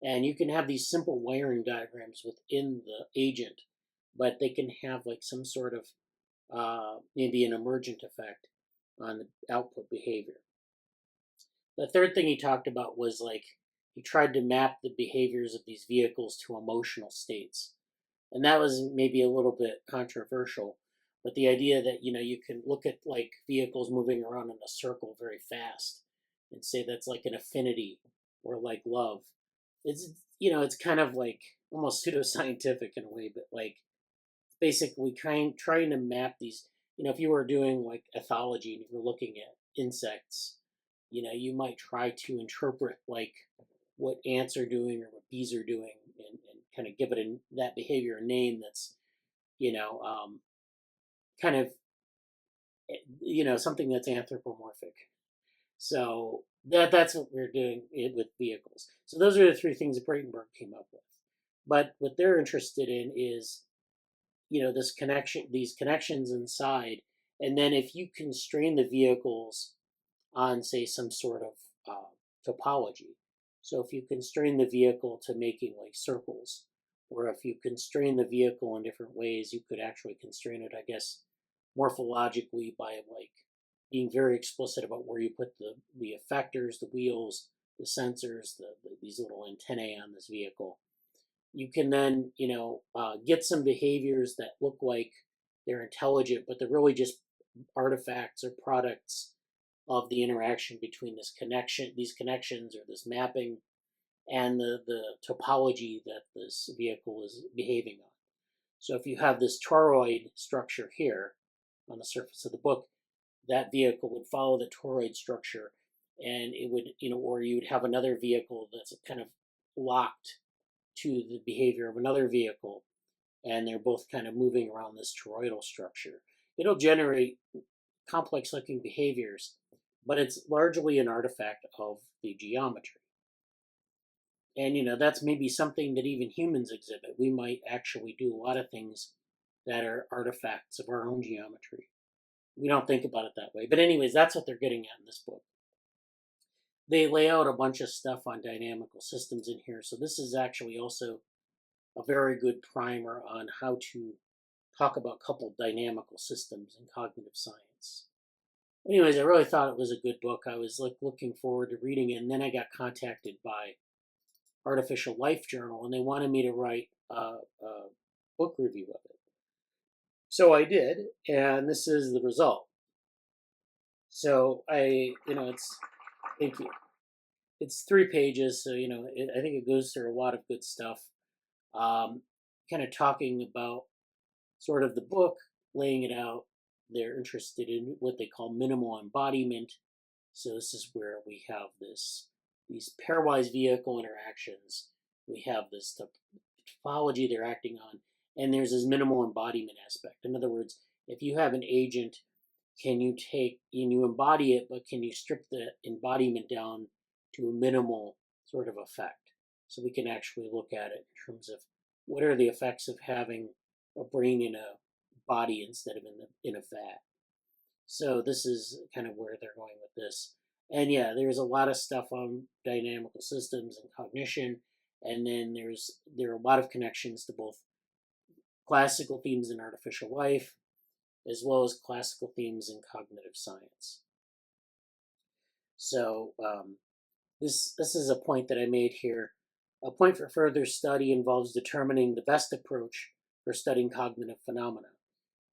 and you can have these simple wiring diagrams within the agent, but they can have like some sort of maybe an emergent effect on the output behavior. The third thing he talked about was like he tried to map the behaviors of these vehicles to emotional states. And that was maybe a little bit controversial, but the idea that, you can look at like vehicles moving around in a circle very fast and say that's like an affinity or like love. It's kind of like almost pseudoscientific in a way, but like basically trying to map these, if you were doing like ethology and you were looking at insects, you might try to interpret like what ants are doing or what bees are doing and kind of give it that behavior a name that's, kind of, something that's anthropomorphic. So that's what we're doing with vehicles. So those are the three things that Braitenberg came up with. But what they're interested in is, these connections inside. And then if you constrain the vehicles on, say, some sort of topology. So if you constrain the vehicle to making like circles, or if you constrain the vehicle in different ways, you could actually constrain it, I guess, morphologically by like being very explicit about where you put the effectors, the wheels, the sensors, these little antennae on this vehicle. You can then, get some behaviors that look like they're intelligent, but they're really just artifacts or products of the interaction between these connections or this mapping and the topology that this vehicle is behaving on. So if you have this toroid structure here on the surface of the book, that vehicle would follow the toroid structure, and it would, or you would have another vehicle that's kind of locked to the behavior of another vehicle, and they're both kind of moving around this toroidal structure. It'll generate complex looking behaviors, but it's largely an artifact of the geometry. And, that's maybe something that even humans exhibit. We might actually do a lot of things that are artifacts of our own geometry. We don't think about it that way. But anyways, that's what they're getting at in this book. They lay out a bunch of stuff on dynamical systems in here. So this is actually also a very good primer on how to talk about coupled dynamical systems in cognitive science. Anyways, I really thought it was a good book. I was like looking forward to reading it, and then I got contacted by Artificial Life Journal, and they wanted me to write a book review of it. So I did, and this is the result. So thank you. It's 3 pages, so I think it goes through a lot of good stuff. Kind of talking about sort of the book, laying it out. They're interested in what they call minimal embodiment. So this is where we have these pairwise vehicle interactions. We have this topology they're acting on, and there's this minimal embodiment aspect. In other words, if you have an agent, can you embody it, but can you strip the embodiment down to a minimal sort of effect? So we can actually look at it in terms of what are the effects of having a brain in a body instead of in a vat. So this is kind of where they're going with this. And yeah, there's a lot of stuff on dynamical systems and cognition, and then there are a lot of connections to both classical themes in artificial life as well as classical themes in cognitive science. So this is a point that I made here. A point for further study involves determining the best approach for studying cognitive phenomena.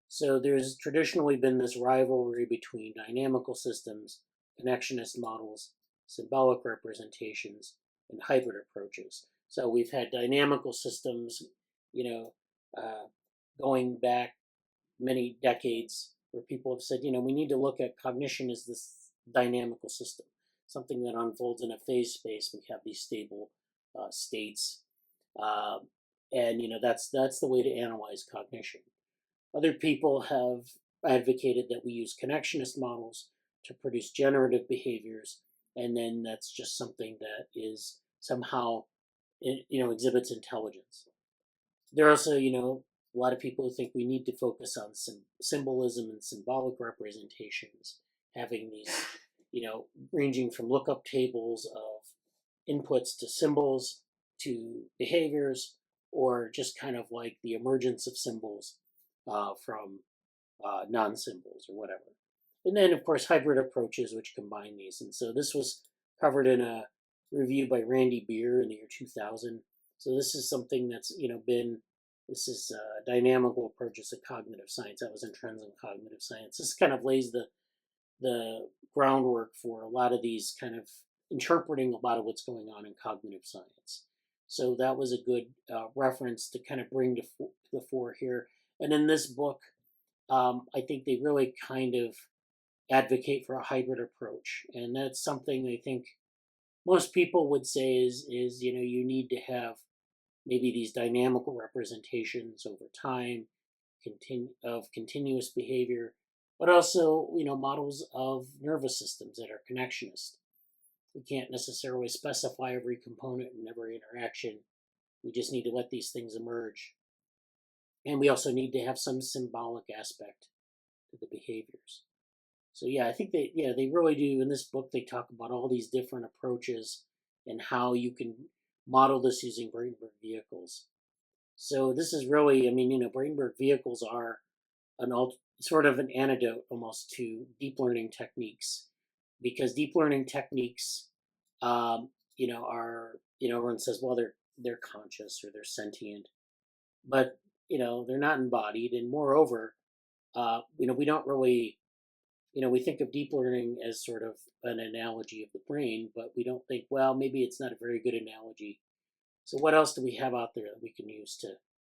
So there's traditionally been this rivalry between dynamical systems, connectionist models, symbolic representations, and hybrid approaches. So we've had dynamical systems, going back many decades, where people have said, we need to look at cognition as this dynamical system, something that unfolds in a phase space. We have these stable states, and that's the way to analyze cognition. Other people have advocated that we use connectionist models to produce generative behaviors, and then that's just something that is somehow, exhibits intelligence. There are also, a lot of people who think we need to focus on symbolism and symbolic representations, having these, ranging from lookup tables of inputs to symbols to behaviors, or just kind of like the emergence of symbols from non-symbols or whatever. And then, of course, hybrid approaches which combine these. And so this was covered in a review by Randy Beer in the year 2000. So this is something that's, this is dynamical approaches to cognitive science. That was in Trends in Cognitive Science. This kind of lays the groundwork for a lot of these kind of interpreting a lot of what's going on in cognitive science. So that was a good reference to kind of bring to the fore here. And in this book, I think they really kind of advocate for a hybrid approach. And that's something I think most people would say is you need to have maybe these dynamical representations over time, of continuous behavior, but also, models of nervous systems that are connectionist. We can't necessarily specify every component and every interaction. We just need to let these things emerge. And we also need to have some symbolic aspect to the behaviors. So yeah, I think they really do. In this book, they talk about all these different approaches and how you can model this using Braitenberg vehicles. So this is really, Braitenberg vehicles are sort of an antidote almost to deep learning techniques, because deep learning techniques, are, everyone says, well, they're conscious or they're sentient, but they're not embodied, and moreover, we don't really, we think of deep learning as sort of an analogy of the brain, but we don't think, well, maybe it's not a very good analogy. So what else do we have out there that we can use to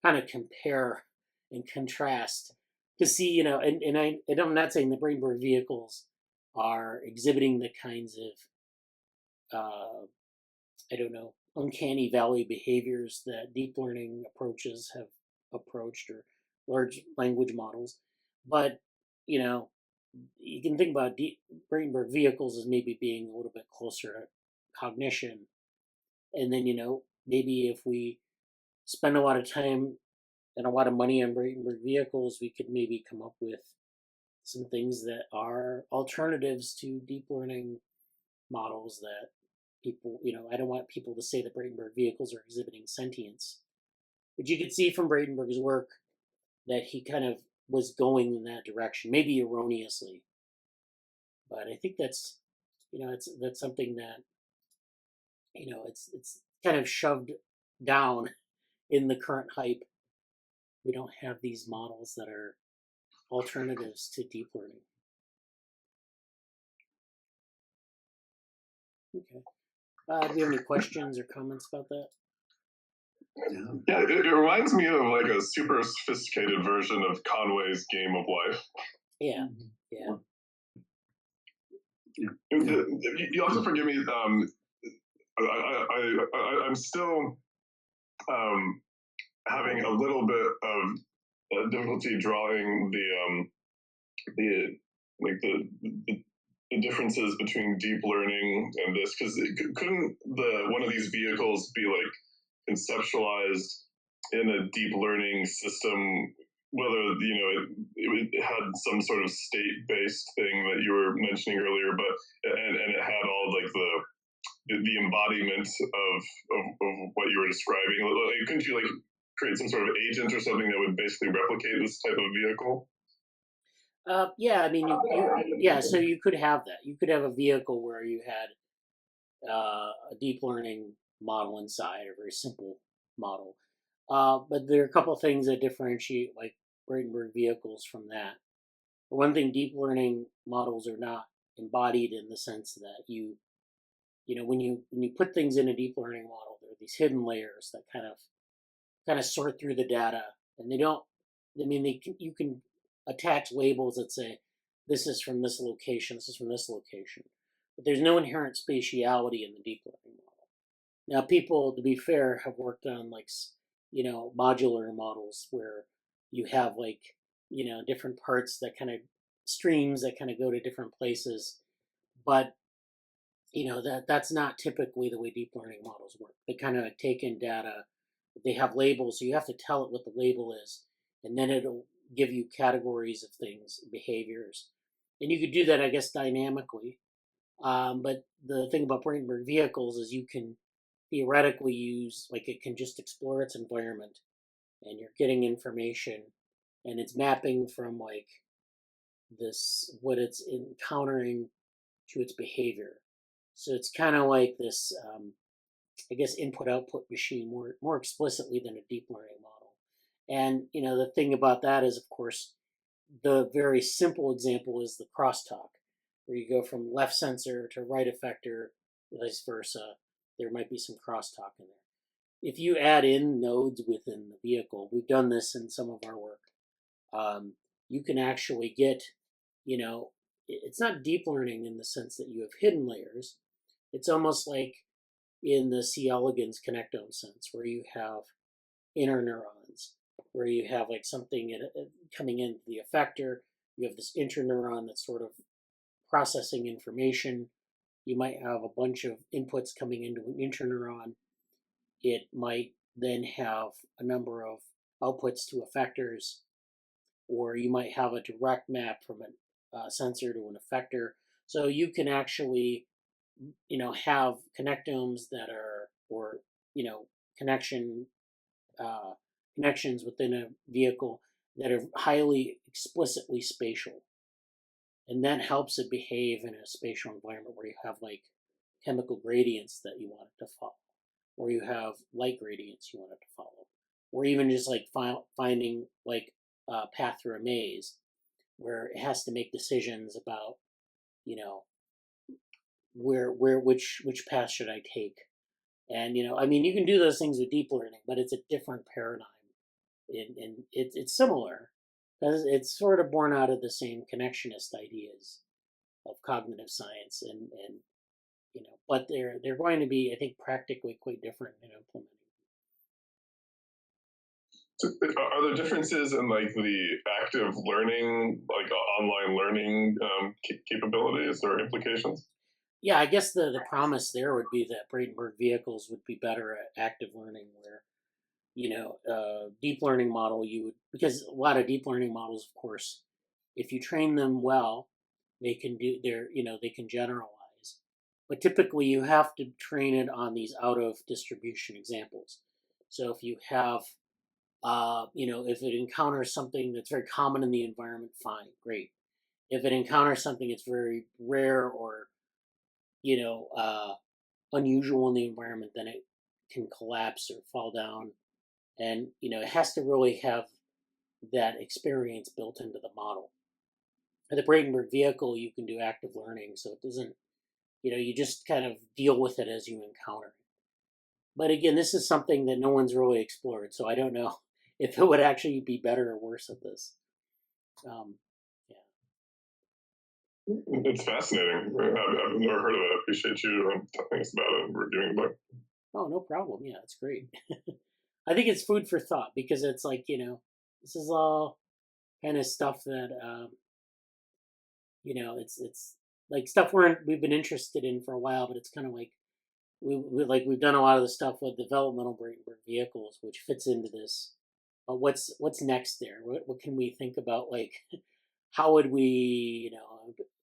kind of compare and contrast to see, and I'm not saying the Braitenberg vehicles are exhibiting the kinds of, uncanny valley behaviors that deep learning approaches have approached, or large language models. But, you can think about Braitenberg vehicles as maybe being a little bit closer to cognition. And then, maybe if we spend a lot of time and a lot of money on Braitenberg vehicles, we could maybe come up with some things that are alternatives to deep learning models that people, I don't want people to say that Braitenberg vehicles are exhibiting sentience. But you could see from Braitenberg's work that he kind of was going in that direction, maybe erroneously. But I think that's, that's something that, it's kind of shoved down in the current hype. We don't have these models that are alternatives to deep learning. Okay. Do we have any questions or comments about that? Yeah, it reminds me of like a super sophisticated version of Conway's Game of Life. Yeah, yeah. You also forgive me. I'm still having a little bit of difficulty drawing the differences between deep learning and this, because couldn't one of these vehicles be like conceptualized in a deep learning system whether it had some sort of state-based thing that you were mentioning earlier, but and it had all like the embodiment of what you were describing. Like, couldn't you like create some sort of agent or something that would basically replicate this type of vehicle? Yeah, I mean, so you could have that. You could have a vehicle where you had a deep learning model inside, a very simple model. But there are a couple of things that differentiate like Braitenberg vehicles from that. For one thing, deep learning models are not embodied in the sense that when you put things in a deep learning model, there are these hidden layers that kind of sort through the data, and they don't. I mean, you can attach labels that say this is from this location, this is from this location, but there's no inherent spatiality in the deep learning model. Now, people, to be fair, have worked on like modular models where you have like different parts that kind of streams that kind of go to different places, but that's not typically the way deep learning models work. They kind of take in data, they have labels, so you have to tell it what the label is, and then it'll give you categories of things, behaviors, and you could do that, I guess, dynamically. But the thing about Braitenberg vehicles is you can theoretically use, like, it can just explore its environment, and you're getting information, and it's mapping from like what it's encountering to its behavior. So it's kind of like this, I guess, input-output machine more explicitly than a deep learning model. And the thing about that is, of course, the very simple example is the crosstalk, where you go from left sensor to right effector, vice versa. There might be some crosstalk in there. If you add in nodes within the vehicle, we've done this in some of our work, you can actually get, it's not deep learning in the sense that you have hidden layers. It's almost like in the C. elegans connectome sense, where you have interneurons, where you have like something coming into the effector. You have this interneuron that's sort of processing information. You might have a bunch of inputs coming into an interneuron. It might then have a number of outputs to effectors, or you might have a direct map from a sensor to an effector. So you can actually, have connectomes that are, or connections within a vehicle that are highly explicitly spatial, and that helps it behave in a spatial environment where you have like chemical gradients that you want it to follow, or you have light gradients you want it to follow, or even just like finding like a path through a maze where it has to make decisions about which path should I take. And I mean, you can do those things with deep learning, but it's a different paradigm, and it's similar because it's sort of born out of the same connectionist ideas of cognitive science, and but they're going to be, I think, practically quite different in implementing. So are there differences in like the active learning, like online learning capabilities or implications? Yeah, I guess the promise there would be that Braitenberg vehicles would be better at active learning, where deep learning model because a lot of deep learning models, of course, if you train them well, they can they can generalize, but typically you have to train it on these out of distribution examples. So if you have if it encounters something that's very common in the environment, fine, great. If it encounters something that's very rare or unusual in the environment, then it can collapse or fall down. And it has to really have that experience built into the model. For the Braitenberg vehicle, you can do active learning, so it doesn't, you just kind of deal with it as you encounter it. But again, this is something that no one's really explored, so I don't know if it would actually be better or worse at this. It's fascinating. I've never heard of it. I appreciate you telling us about it and reviewing the book. Oh, no problem. Yeah, it's great. I think it's food for thought, because it's like, this is all kind of stuff that, it's like stuff we've been interested in for a while, but it's kind of like, we've done a lot of the stuff with developmental Braitenberg vehicles, which fits into this what's next there? What can we think about? Like, how would we,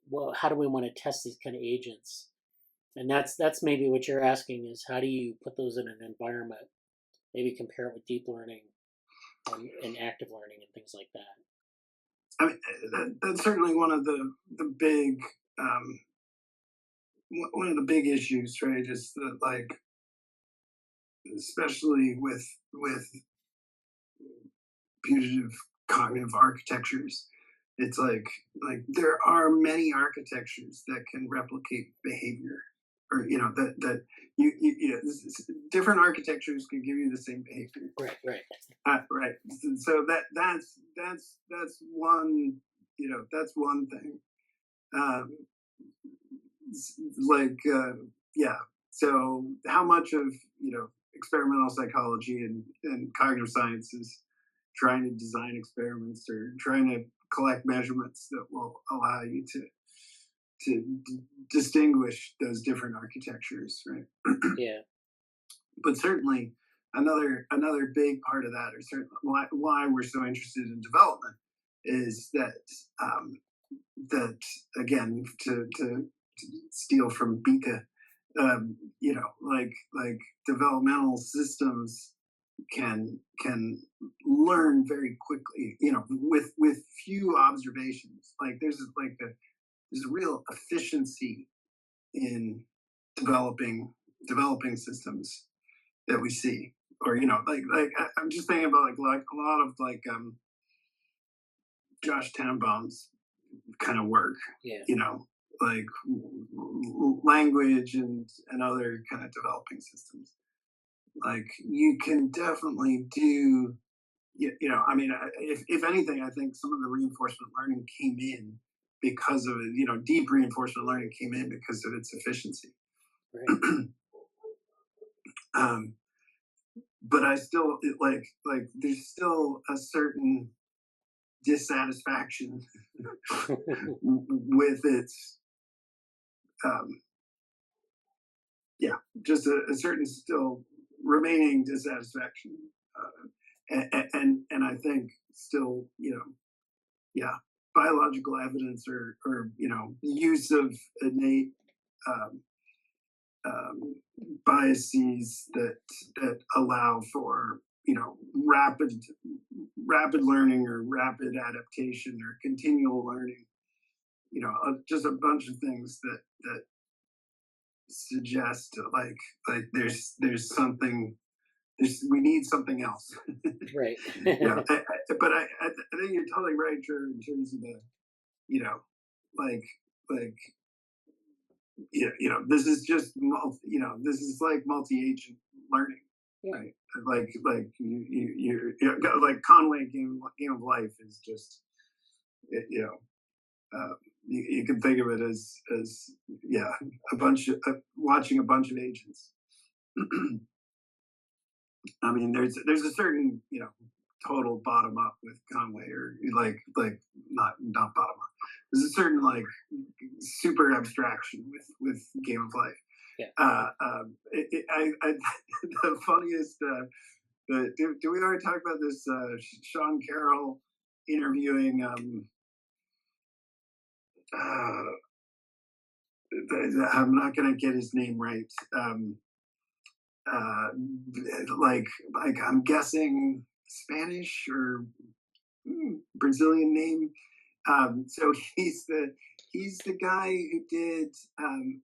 well, how do we want to test these kind of agents? And that's maybe what you're asking is how do you put those in an environment? Maybe compare it with deep learning and active learning and things like that. I mean, that's certainly one of the big one of the big issues, right? Is that, like, especially with putative cognitive architectures, it's like there are many architectures that can replicate behavior, or that different architectures can give you the same behavior. Right. Right. So that's one, that's one thing. Yeah. So how much of experimental psychology and cognitive science is trying to design experiments or trying to collect measurements that will allow you to distinguish those different architectures, right? Yeah. But certainly another big part of that, or certainly why we're so interested in development, is that that again, to steal from BICA, like developmental systems can learn very quickly, with few observations. Like there's a real efficiency in developing systems that we see, or I'm just thinking about like a lot of Josh Tannenbaum's kind of work. Yeah. Like language and other kind of developing systems. Like you can definitely do, I mean, if anything, I think some of the reinforcement learning came in because of it. Deep reinforcement learning came in because of its efficiency. Right. But I still like there's still a certain dissatisfaction with its just a certain still remaining dissatisfaction, and I think still biological evidence or use of innate biases that allow for rapid learning or rapid adaptation or continual learning, just a bunch of things that suggest like there's something, we need something else. Right. But I think you're totally right, Trevor, in terms of the this is just this is like multi-agent learning. Yeah. Right? Like you like Conway Game of Life is just you can think of it as a bunch of watching a bunch of agents. I mean, there's a certain total bottom up with Conway, or like not bottom up. There's a certain like super abstraction with Game of Life. Yeah. The funniest. Do we already talk about this? Sean Carroll interviewing. I'm not going to get his name right. Like I'm guessing Spanish or Brazilian name. So he's the guy who did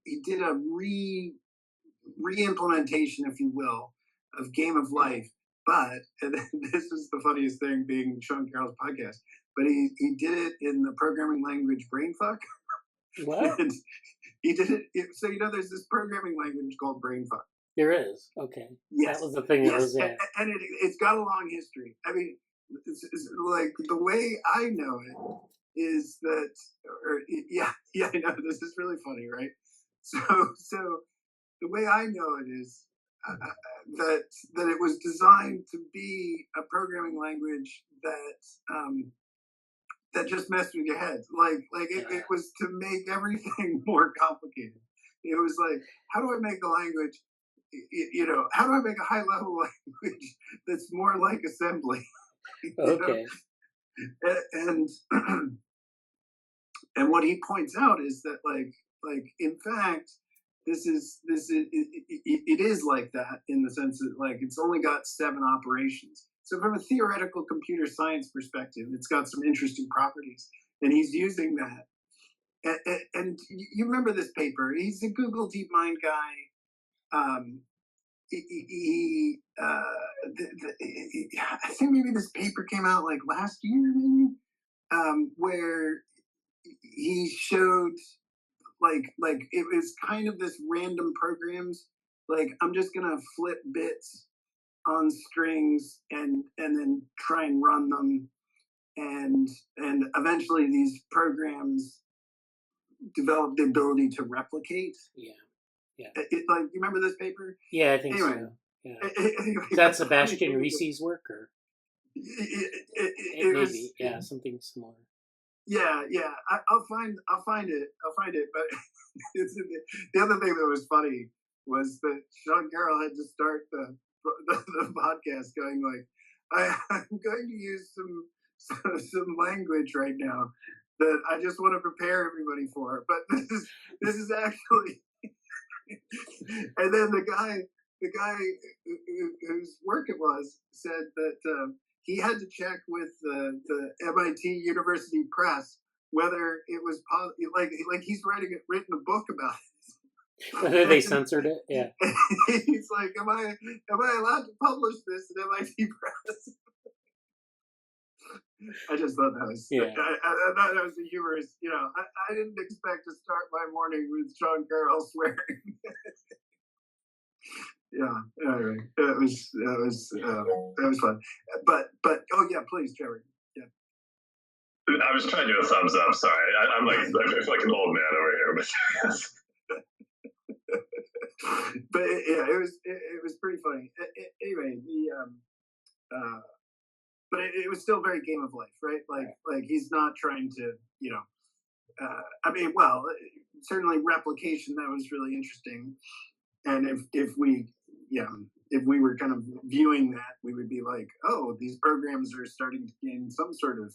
he did a re-implementation, if you will, of Game of Life. But and this is the funniest thing, being Sean Carroll's podcast. But he did it in the programming language Brainfuck. What? And he did it. So there's this programming language called Brainfuck. There is. Okay. Yes. That was the thing that was there. And it's got a long history. I mean, it's like the way I know it is that, I know this is really funny, right? So the way I know it is that it was designed to be a programming language that just messed with your head. It was to make everything more complicated. It was like, how do I make a language? How do I make a high level language that's more like assembly? Okay. And and what he points out is that in fact it is like that, in the sense that it's only got 7 operations. So from a theoretical computer science perspective, it's got some interesting properties, and he's using that. And you remember this paper? He's a Google DeepMind guy. I think maybe this paper came out last year, maybe, where he showed it was kind of this random programs. I'm just gonna flip bits on strings and then try and run them, and eventually these programs develop the ability to replicate. Yeah. You remember this paper? Yeah, I think Anyway, so. Yeah. Is that Sebastian Risi's work, or it maybe? was, Yeah, something similar. Yeah. I'll find it. But the other thing that was funny was that Sean Carroll had to start the podcast going I'm going to use some language right now that I just want to prepare everybody for. But this is actually. And then the guy whose work it was said that he had to check with the MIT University Press whether it was he's written a book about it. Whether they censored it, yeah. He's like, am I allowed to publish this in MIT Press? I just thought that was, I thought that was a humorous, I didn't expect to start my morning with Sean Carroll swearing. Yeah, anyway, that was fun. But oh yeah, please, Trevor. Yeah. I was trying to do a thumbs up. Sorry, I'm I feel like an old man over here. But yeah, it was pretty funny. Anyway, but it was still very game of life, right? Like he's not trying to, certainly replication, that was really interesting. And if we were kind of viewing that, we would be like, oh, these programs are starting to gain some sort of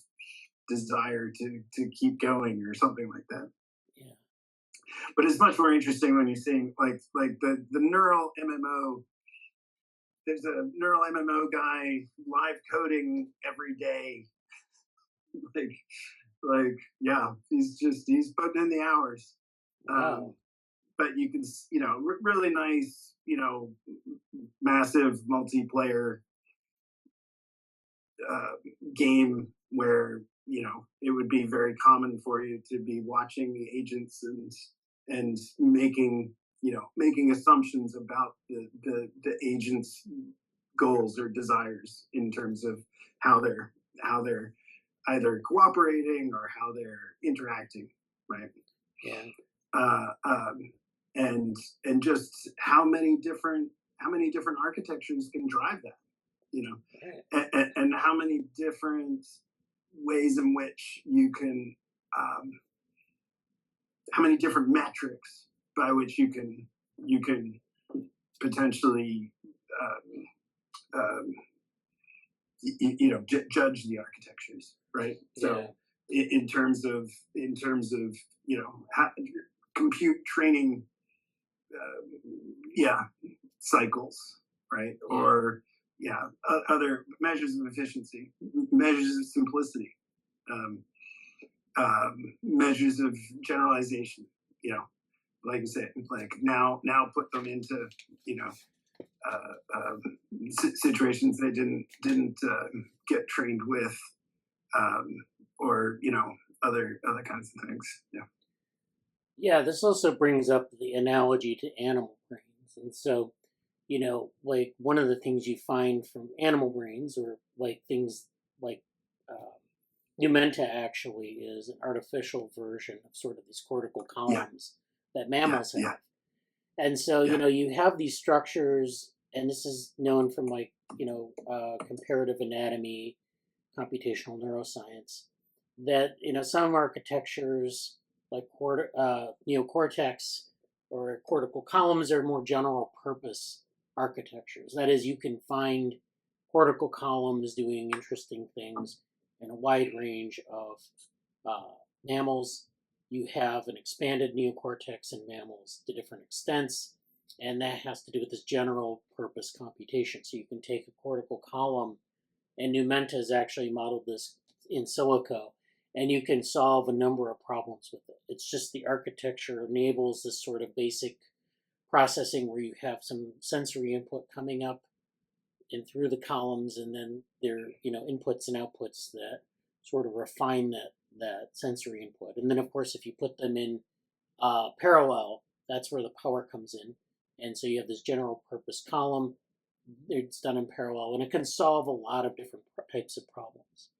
desire to keep going or something like that. Yeah. But it's much more interesting when you're seeing like the neural MMO. There's a neural MMO guy live coding every day. He's putting in the hours. Wow. But you can, really nice, massive multiplayer game where, it would be very common for you to be watching the agents and making assumptions about the agents' goals or desires in terms of how they're either cooperating or how they're interacting, right? Yeah. And just how many different architectures can drive that, and how many different ways in which you can, how many different metrics by which you can potentially judge the architectures, right? So in terms of compute training cycles, right? Or other measures of efficiency, measures of simplicity, measures of generalization, like I said, now put them into situations they didn't get trained with, or other kinds of things. Yeah, this also brings up the analogy to animal brains. And so, one of the things you find from animal brains, or things like Numenta actually is an artificial version of sort of these cortical columns that mammals have. And so, you have these structures, and this is known from comparative anatomy, computational neuroscience, that, some architectures like neocortex or cortical columns are more general purpose architectures. That is, you can find cortical columns doing interesting things in a wide range of mammals. You have an expanded neocortex in mammals to different extents, and that has to do with this general purpose computation. So you can take a cortical column, and Numenta has actually modeled this in silico, and you can solve a number of problems with it. It's just the architecture enables this sort of basic processing where you have some sensory input coming up and through the columns, and then there are, inputs and outputs that sort of refine that sensory input. And then, of course, if you put them in parallel, that's where the power comes in. And so you have this general purpose column. It's done in parallel, and it can solve a lot of different types of problems.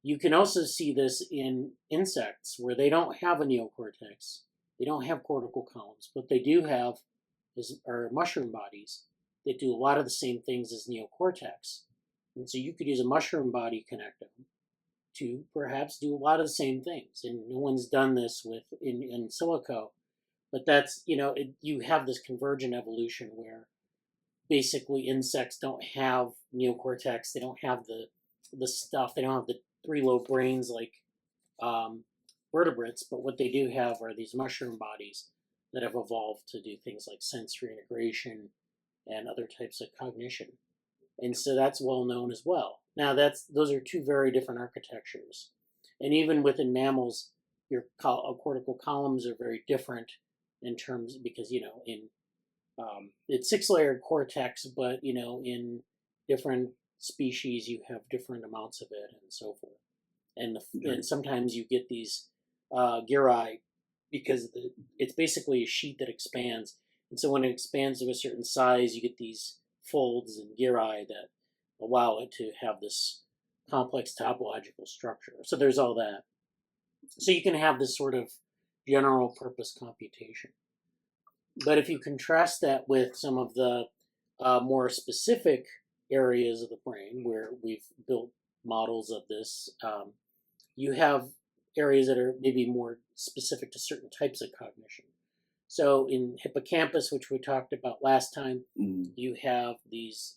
You can also see this in insects where they don't have a neocortex. They don't have cortical columns. What they do have are mushroom bodies that do a lot of the same things as neocortex. And so you could use a mushroom body connectome to perhaps do a lot of the same things. And no one's done this in silico, but that's, you have this convergent evolution where basically insects don't have neocortex. They don't have the stuff. They don't have the 3-lobe brains like vertebrates, but what they do have are these mushroom bodies that have evolved to do things like sensory integration and other types of cognition. And so that's well known as well. Now those are two very different architectures. And even within mammals, your cortical columns are very different in terms, because, it's 6-layered cortex, but, in different species, you have different amounts of it and so forth. And sometimes you get these gyri because it's basically a sheet that expands. And so when it expands to a certain size, you get these folds and gyri that allow it to have this complex topological structure. So there's all that. So you can have this sort of general purpose computation. But if you contrast that with some of the more specific areas of the brain where we've built models of this, you have areas that are maybe more specific to certain types of cognition. So in hippocampus, which we talked about last time, you have these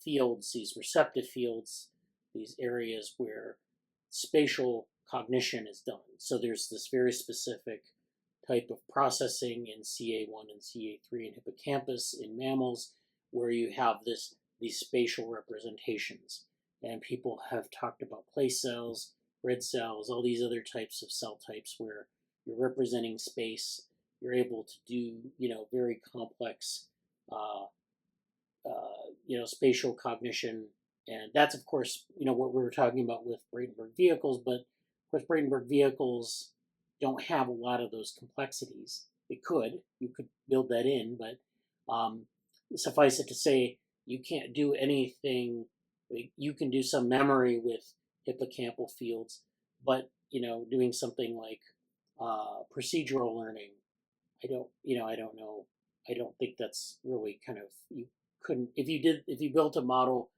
fields, these receptive fields, these areas where spatial cognition is done. So there's this very specific type of processing in CA1 and CA3 in hippocampus in mammals, where you have these spatial representations. And people have talked about place cells, grid cells, all these other types of cell types where you're representing space. You're able to do, very complex, spatial cognition. And that's, of course, what we were talking about with Braitenberg vehicles. But, of course, Braitenberg vehicles don't have a lot of those complexities. You could build that in, but suffice it to say, you can't do anything. You can do some memory with hippocampal fields, but doing something like procedural learning, I don't know. I don't think that's really you couldn't, if you built a model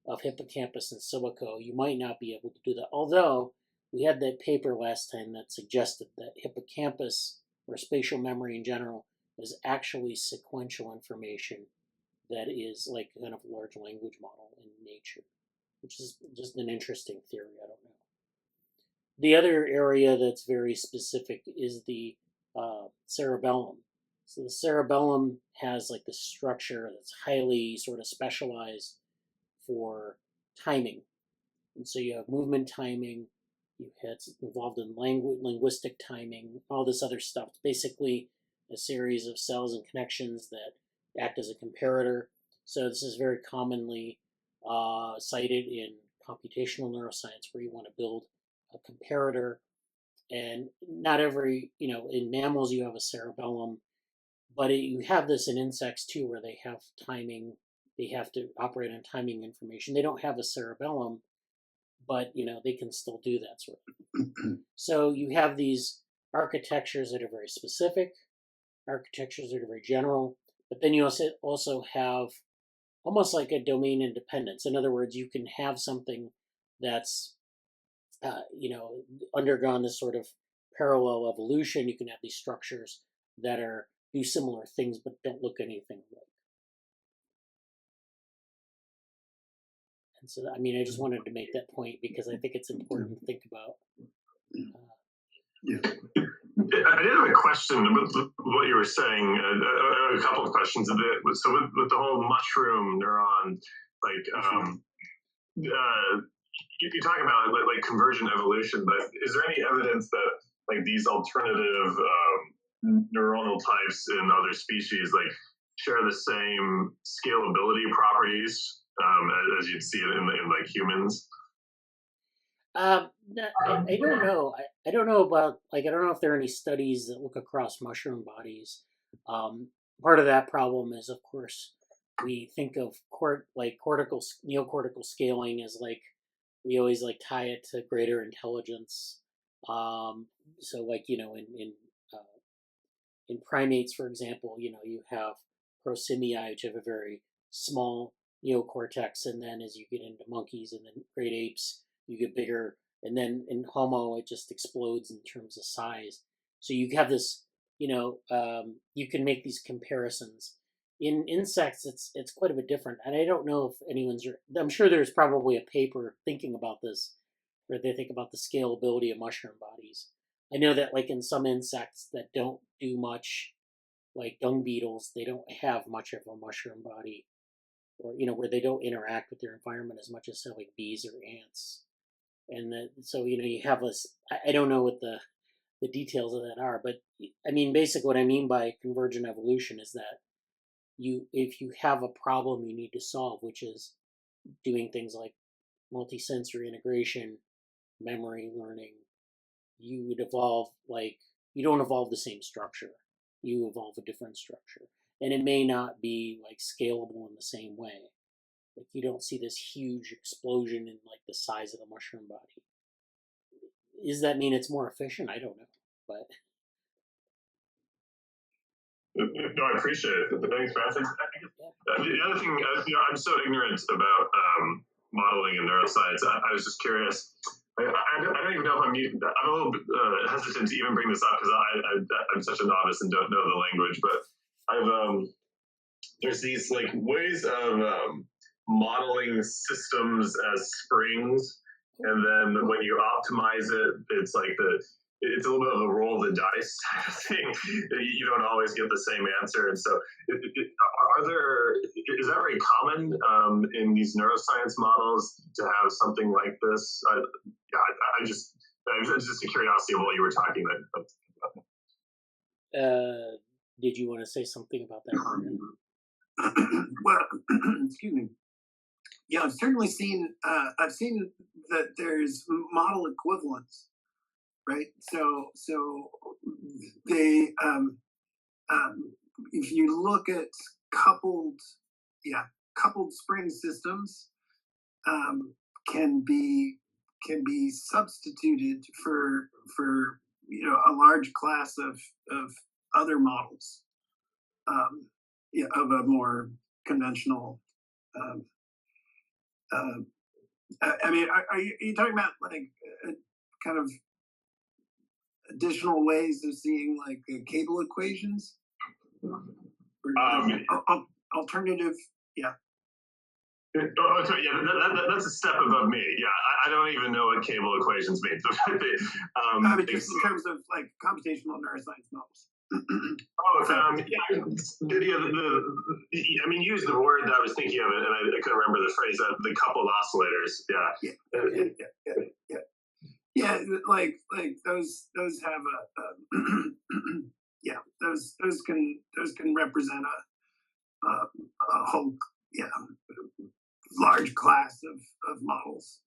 of hippocampus in silico, you might not be able to do that. Although we had that paper last time that suggested that hippocampus, or spatial memory in general, is actually sequential information that is like kind of a large language model in nature, which is just an interesting theory. I don't know. The other area that's very specific is the cerebellum. So the cerebellum has like the structure that's highly sort of specialized for timing. And so you have movement timing, it's involved in linguistic timing, all this other stuff. It's basically a series of cells and connections that act as a comparator. So this is very commonly cited in computational neuroscience, where you want to build a comparator. And not every, in mammals you have a cerebellum, but you have this in insects too, where they have timing. They have to operate on timing information. They don't have a cerebellum, but they can still do that sort of. So you have these architectures that are very specific, architectures that are very general, but then you also have almost like a domain independence. In other words, you can have something that's undergone this sort of parallel evolution. You can have these structures that do similar things but don't look anything like. And so, I mean, I just wanted to make that point because I think it's important to think about. I did have a question with what you were saying. A couple of questions. So with the whole mushroom neuron, like you talk about like convergent evolution, but is there any evidence that like these alternative neuronal types in other species like share the same scalability properties as you'd see it in like humans? I don't know. I don't know about, like, I don't know if there are any studies that look across mushroom bodies. Part of that problem is, of course, we think of neocortical scaling as like, we always like tie it to greater intelligence. So like, you know, in primates, for example, you know, you have prosimiae, which have a very small neocortex, and then as you get into monkeys and then great apes, you get bigger, and then in Homo, it just explodes in terms of size. So you have this, you know, you can make these comparisons. In insects, it's quite a bit different, and I don't know if anyone's. I'm sure there's probably a paper thinking about this, where they think about the scalability of mushroom bodies. I know that, like, in some insects that don't do much, like dung beetles, they don't have much of a mushroom body, or, you know, where they don't interact with their environment as much as, say, like bees or ants. And so, you know, you have this. I don't know what the details of that are, but I mean, basically, what I mean by convergent evolution is that if you have a problem you need to solve, which is doing things like multisensory integration, memory learning, you would evolve, like, you don't evolve the same structure, you evolve a different structure, and it may not be like scalable in the same way. Like, you don't see this huge explosion in like the size of the mushroom body. Does that mean it's more efficient? I don't know, but no, I appreciate it. Thanks, Matthew. The other thing, you know, I'm so ignorant about modeling in neuroscience. I was just curious. I don't even know if I'm a little bit hesitant to even bring this up because I'm such a novice and don't know the language. But there's these like ways of modeling systems as springs, and then when you optimize it, it's like it's a little bit of a roll of the dice thing. You don't always get the same answer, and so is that very common in these neuroscience models to have something like this? I'm just a curiosity of what you were talking about. Did you want to say something about that, Morgan? Well, excuse me. Yeah, I've certainly seen. I've seen that there's model equivalents, right? So they, if you look at coupled spring systems, can be substituted for you know a large class of other models, of a more conventional. I mean, are you talking about like kind of additional ways of seeing like cable equations? Alternative, yeah. Oh, sorry, yeah, that's a step above me. Yeah, I don't even know what cable equations mean. I mean, just in terms of like computational neuroscience models. I mean, use the word that I was thinking of it, and I couldn't remember the phrase. The coupled oscillators. Yeah. Like those have a those can represent a whole large class of models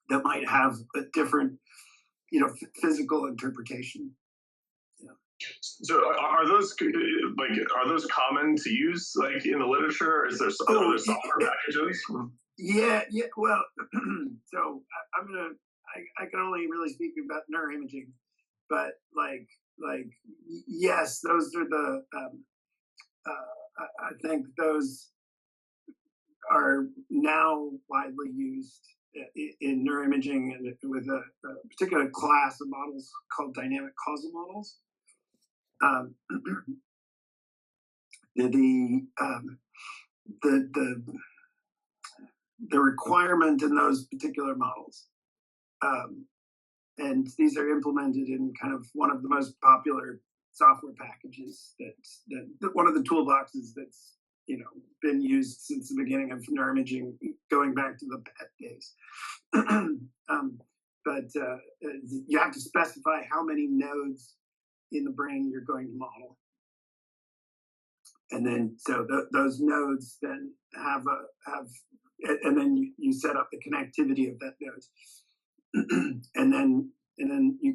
that might have a different physical interpretation. So are those common to use like in the literature? Or is there some other software packages? Yeah. Well, so I can only really speak about neuroimaging, but like yes, those are the I think those are now widely used in neuroimaging, and with a particular class of models called dynamic causal models. the requirement in those particular models. And these are implemented in kind of one of the most popular software packages that one of the toolboxes that's been used since the beginning of neuroimaging, going back to the PET days. But you have to specify how many nodes in the brain you're going to model, and then so those nodes then and then you set up the connectivity of that node, and then you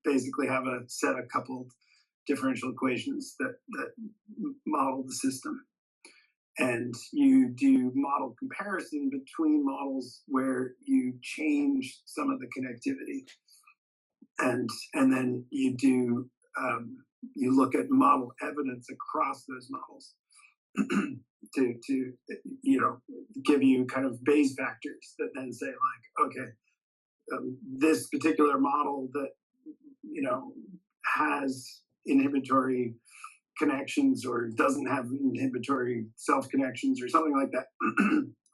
basically have a set of coupled differential equations that model the system. And you do model comparison between models where you change some of the connectivity, and then you do you look at model evidence across those models to give you kind of Bayes factors that then say like, okay, this particular model that has inhibitory connections or doesn't have inhibitory self connections or something like that.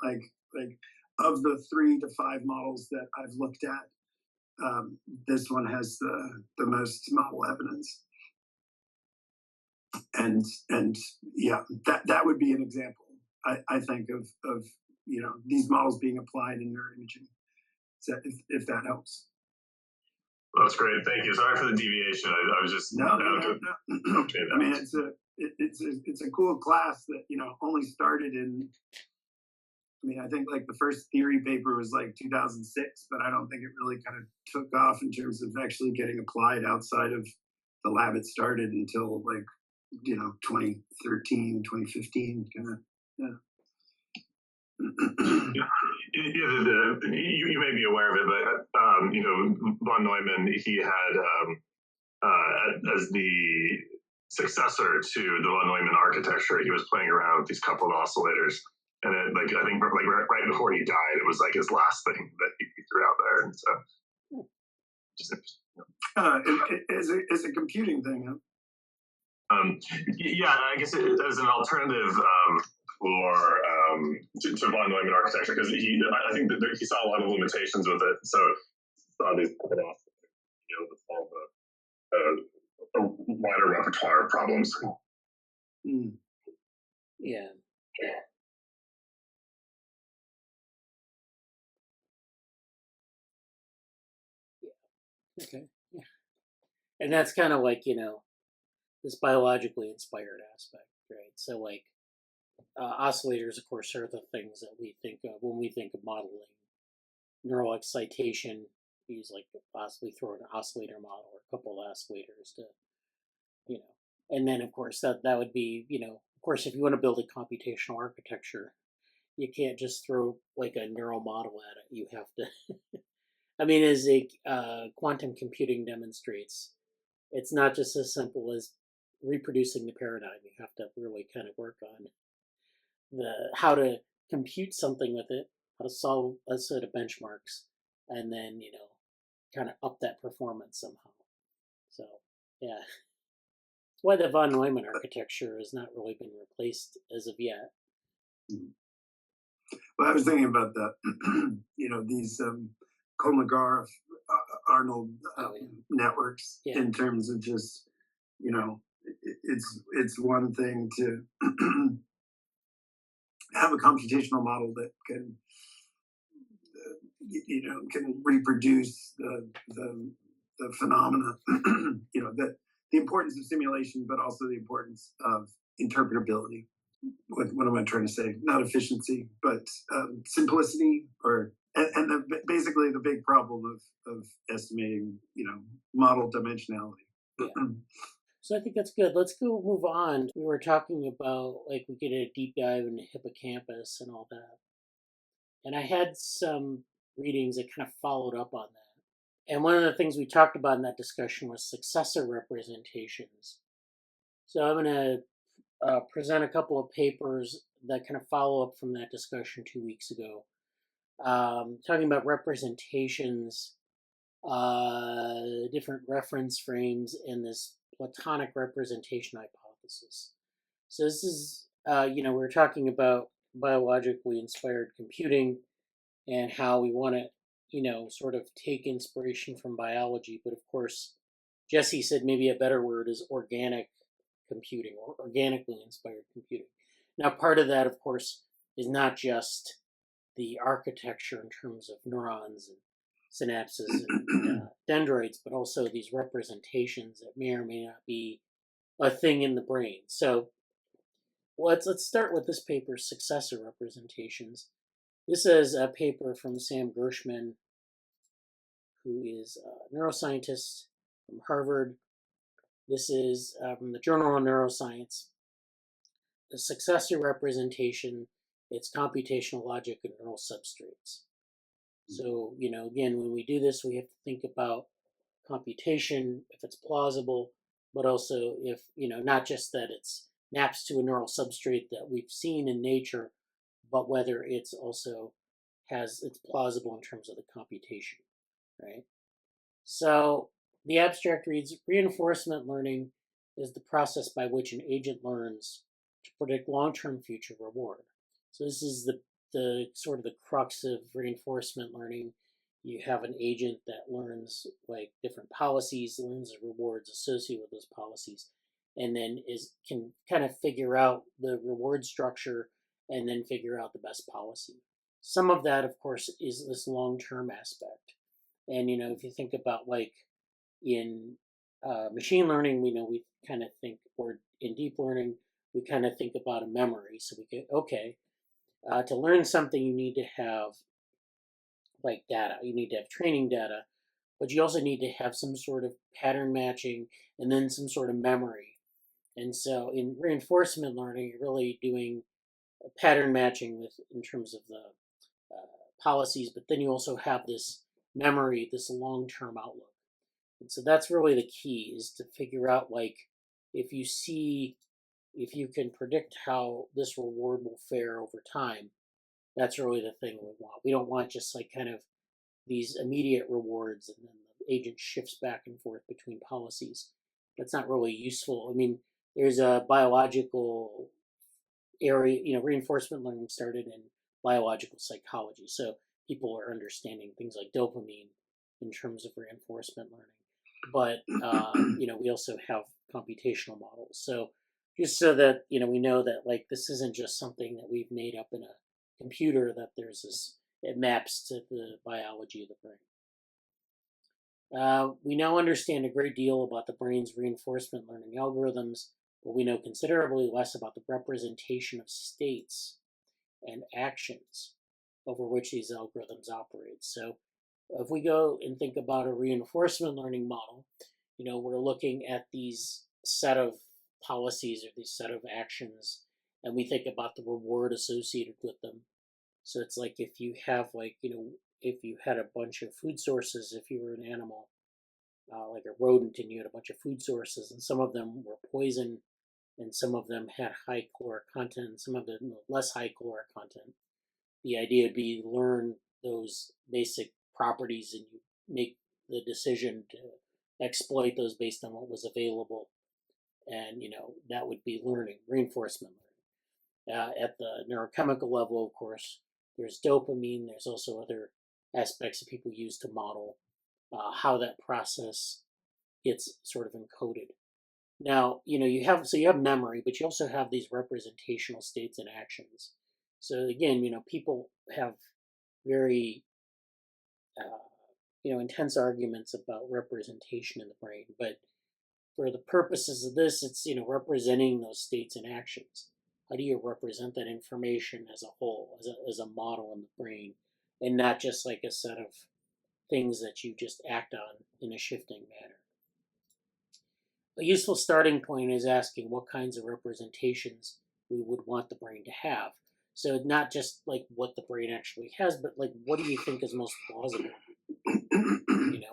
like of the 3 to 5 models that I've looked at, this one has the most model evidence. And yeah, that would be an example, I think, of these models being applied in neuroimaging. So if that helps. That's great. Thank you. Sorry for the deviation. I was just no. I mean, it's a cool class that only started in. I mean, I think like the first theory paper was like 2006, but I don't think it really kind of took off in terms of actually getting applied outside of the lab it started until like 2013, 2015 kind of. Yeah. You may be aware of it, but von Neumann, he had as the successor to the von Neumann architecture, he was playing around with these coupled oscillators, and it, I think right before he died, it was like his last thing that he threw out there, and so just interesting. It's a computing thing, huh? Yeah, I guess as an alternative for to von Neumann architecture, because I think that he saw a lot of limitations with it. So saw these to solve a wider repertoire of problems. Mm. Yeah. Okay. Yeah. And that's kind of like this biologically inspired aspect, right? So like oscillators, of course, are the things that we think of when we think of modeling neural excitation. We use like possibly throw an oscillator model or a couple of oscillators to, and then of course that would be, of course, if you want to build a computational architecture, you can't just throw like a neural model at it. You have to. I mean, as quantum computing demonstrates, it's not just as simple as reproducing the paradigm. You have to really kind of work on how to compute something with it, how to solve a set of benchmarks, and then kind of up that performance somehow. So yeah, that's why the von Neumann architecture has not really been replaced as of yet. Well, I was thinking about the these Kolmogorov Arnold networks in terms of just it's one thing to have a computational model that can can reproduce the phenomena, that the importance of simulation, but also the importance of interpretability. What am I trying to say? Not efficiency, but simplicity, and basically the big problem of estimating, model dimensionality. Yeah. So I think that's good. Let's go move on. We were talking about we get a deep dive into hippocampus and all that. And I had some readings that kind of followed up on that. And one of the things we talked about in that discussion was successor representations. So I'm going to present a couple of papers that kind of follow up from that discussion 2 weeks ago. Talking about representations, different reference frames in this Platonic representation hypothesis. So this is, we were talking about biologically inspired computing and how we want to, sort of take inspiration from biology. But of course, Jesse said maybe a better word is organic computing or organically inspired computing. Now, part of that, of course, is not just the architecture in terms of neurons and synapses and dendrites, but also these representations that may or may not be a thing in the brain. So let's start with this paper, Successor Representations. This is a paper from Sam Gershman, who is a neuroscientist from Harvard. This is from the Journal of Neuroscience. The successor representation, it's computational logic and neural substrates. So, again, when we do this, we have to think about computation, if it's plausible, but also if, not just that it's maps to a neural substrate that we've seen in nature, but whether it's also it's plausible in terms of the computation, right? So the abstract reads, reinforcement learning is the process by which an agent learns to predict long-term future reward. So this is the sort of the crux of reinforcement learning. You have an agent that learns like different policies, learns the rewards associated with those policies, and then can kind of figure out the reward structure and then figure out the best policy. Some of that, of course, is this long-term aspect. And, if you think about like in machine learning, we kind of think, or in deep learning, we kind of think about a memory. So we get, to learn something, you need to have like data. You need to have training data, but you also need to have some sort of pattern matching and then some sort of memory. And so in reinforcement learning, you're really doing pattern matching in terms of the policies, but then you also have this memory, this long-term outlook. And so that's really the key, is to figure out like if you can predict how this reward will fare over time. That's really the thing we want. We don't want just like kind of these immediate rewards and then the agent shifts back and forth between policies. That's not really useful. I mean, there's a biological area, reinforcement learning started in biological psychology. So people are understanding things like dopamine in terms of reinforcement learning. But, we also have computational models. So just so that, we know that like this isn't just something that we've made up in a computer, that it maps to the biology of the brain. We now understand a great deal about the brain's reinforcement learning algorithms, but we know considerably less about the representation of states and actions over which these algorithms operate. So if we go and think about a reinforcement learning model, we're looking at these set of policies or these set of actions, and we think about the reward associated with them. So it's like if you have if you had a bunch of food sources, if you were an animal, like a rodent, and you had a bunch of food sources, and some of them were poison, and some of them had high caloric content, and some of them less high caloric content. The idea would be learn those basic properties, and you make the decision to exploit those based on what was available. And, that would be learning, reinforcement learning. At the neurochemical level, of course, there's dopamine. There's also other aspects that people use to model how that process gets sort of encoded. Now, you have memory, but you also have these representational states and actions. So again, people have very, intense arguments about representation in the brain, but for the purposes of this, it's, representing those states and actions. How do you represent that information as a whole, as a model in the brain, and not just like a set of things that you just act on in a shifting manner? A useful starting point is asking what kinds of representations we would want the brain to have. So not just like what the brain actually has, but like what do you think is most plausible?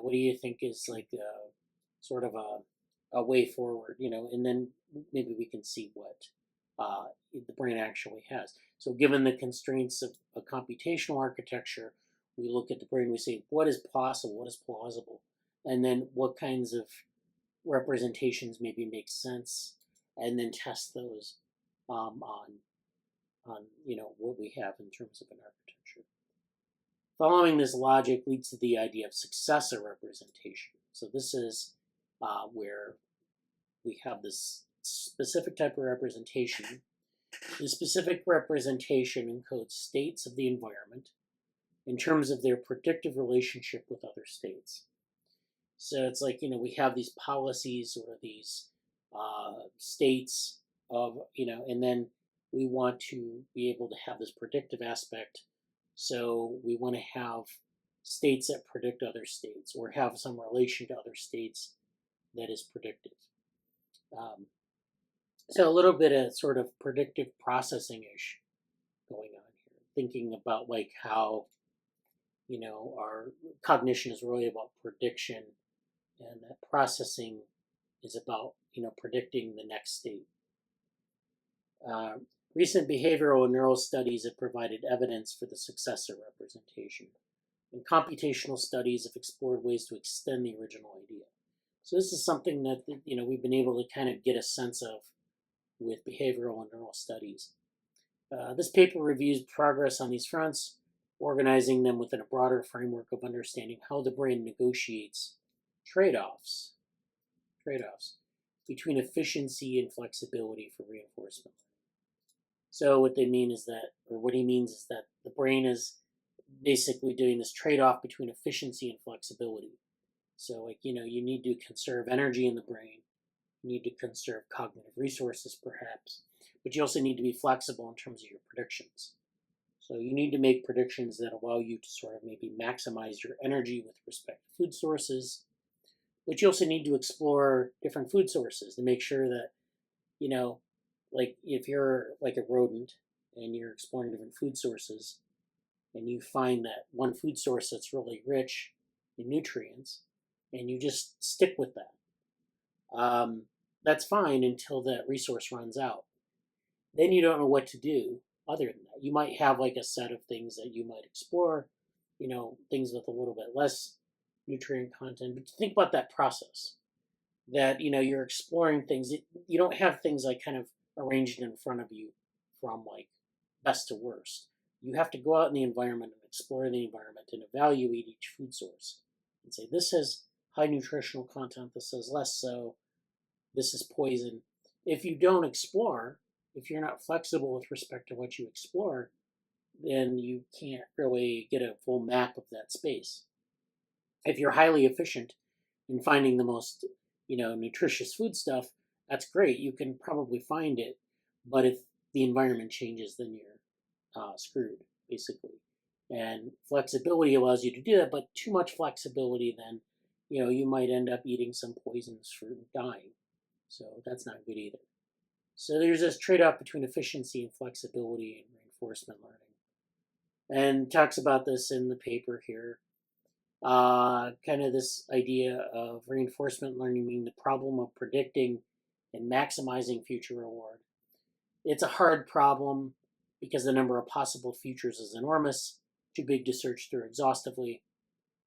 What do you think is like sort of a way forward? And then maybe we can see what the brain actually has. So given the constraints of a computational architecture, we look at the brain, we say, what is possible, what is plausible? And then what kinds of representations maybe make sense, and then test those on on what we have in terms of an architecture. Following this logic leads to the idea of successor representation. So this is where we have this specific type of representation. The specific representation encodes states of the environment in terms of their predictive relationship with other states. So it's like, we have these policies or these states of, and then we want to be able to have this predictive aspect. So we want to have states that predict other states or have some relation to other states that is predictive. So a little bit of sort of predictive processing-ish going on here, thinking about like how, our cognition is really about prediction, and that processing is about, predicting the next state. Recent behavioral and neural studies have provided evidence for the successor representation, and computational studies have explored ways to extend the original idea. So this is something that, we've been able to kind of get a sense of with behavioral and neural studies. This paper reviews progress on these fronts, organizing them within a broader framework of understanding how the brain negotiates trade-offs between efficiency and flexibility for reinforcement. So what he means is that the brain is basically doing this trade-off between efficiency and flexibility. So like, you need to conserve energy in the brain. You need to conserve cognitive resources perhaps, but you also need to be flexible in terms of your predictions. So you need to make predictions that allow you to sort of maybe maximize your energy with respect to food sources, but you also need to explore different food sources to make sure that, like if you're like a rodent and you're exploring different food sources and you find that one food source that's really rich in nutrients and you just stick with that. That's fine until that resource runs out. Then you don't know what to do other than that. You might have like a set of things that you might explore, things with a little bit less nutrient content. But think about that process that, you're exploring things. You don't have things like kind of arranged in front of you from like best to worst. You have to go out in the environment and explore the environment and evaluate each food source and say, this has high nutritional content, this has less so, this is poison. If you don't explore, if you're not flexible with respect to what you explore, then you can't really get a full map of that space. If you're highly efficient in finding the most, nutritious food stuff, that's great. You can probably find it, but if the environment changes, then you're screwed, basically. And flexibility allows you to do that, but too much flexibility, then, you might end up eating some poisonous fruit and dying. So that's not good either. So there's this trade-off between efficiency and flexibility in reinforcement learning. And talks about this in the paper here. Kind of this idea of reinforcement learning being the problem of predicting and maximizing future reward. It's a hard problem because the number of possible futures is enormous, too big to search through exhaustively.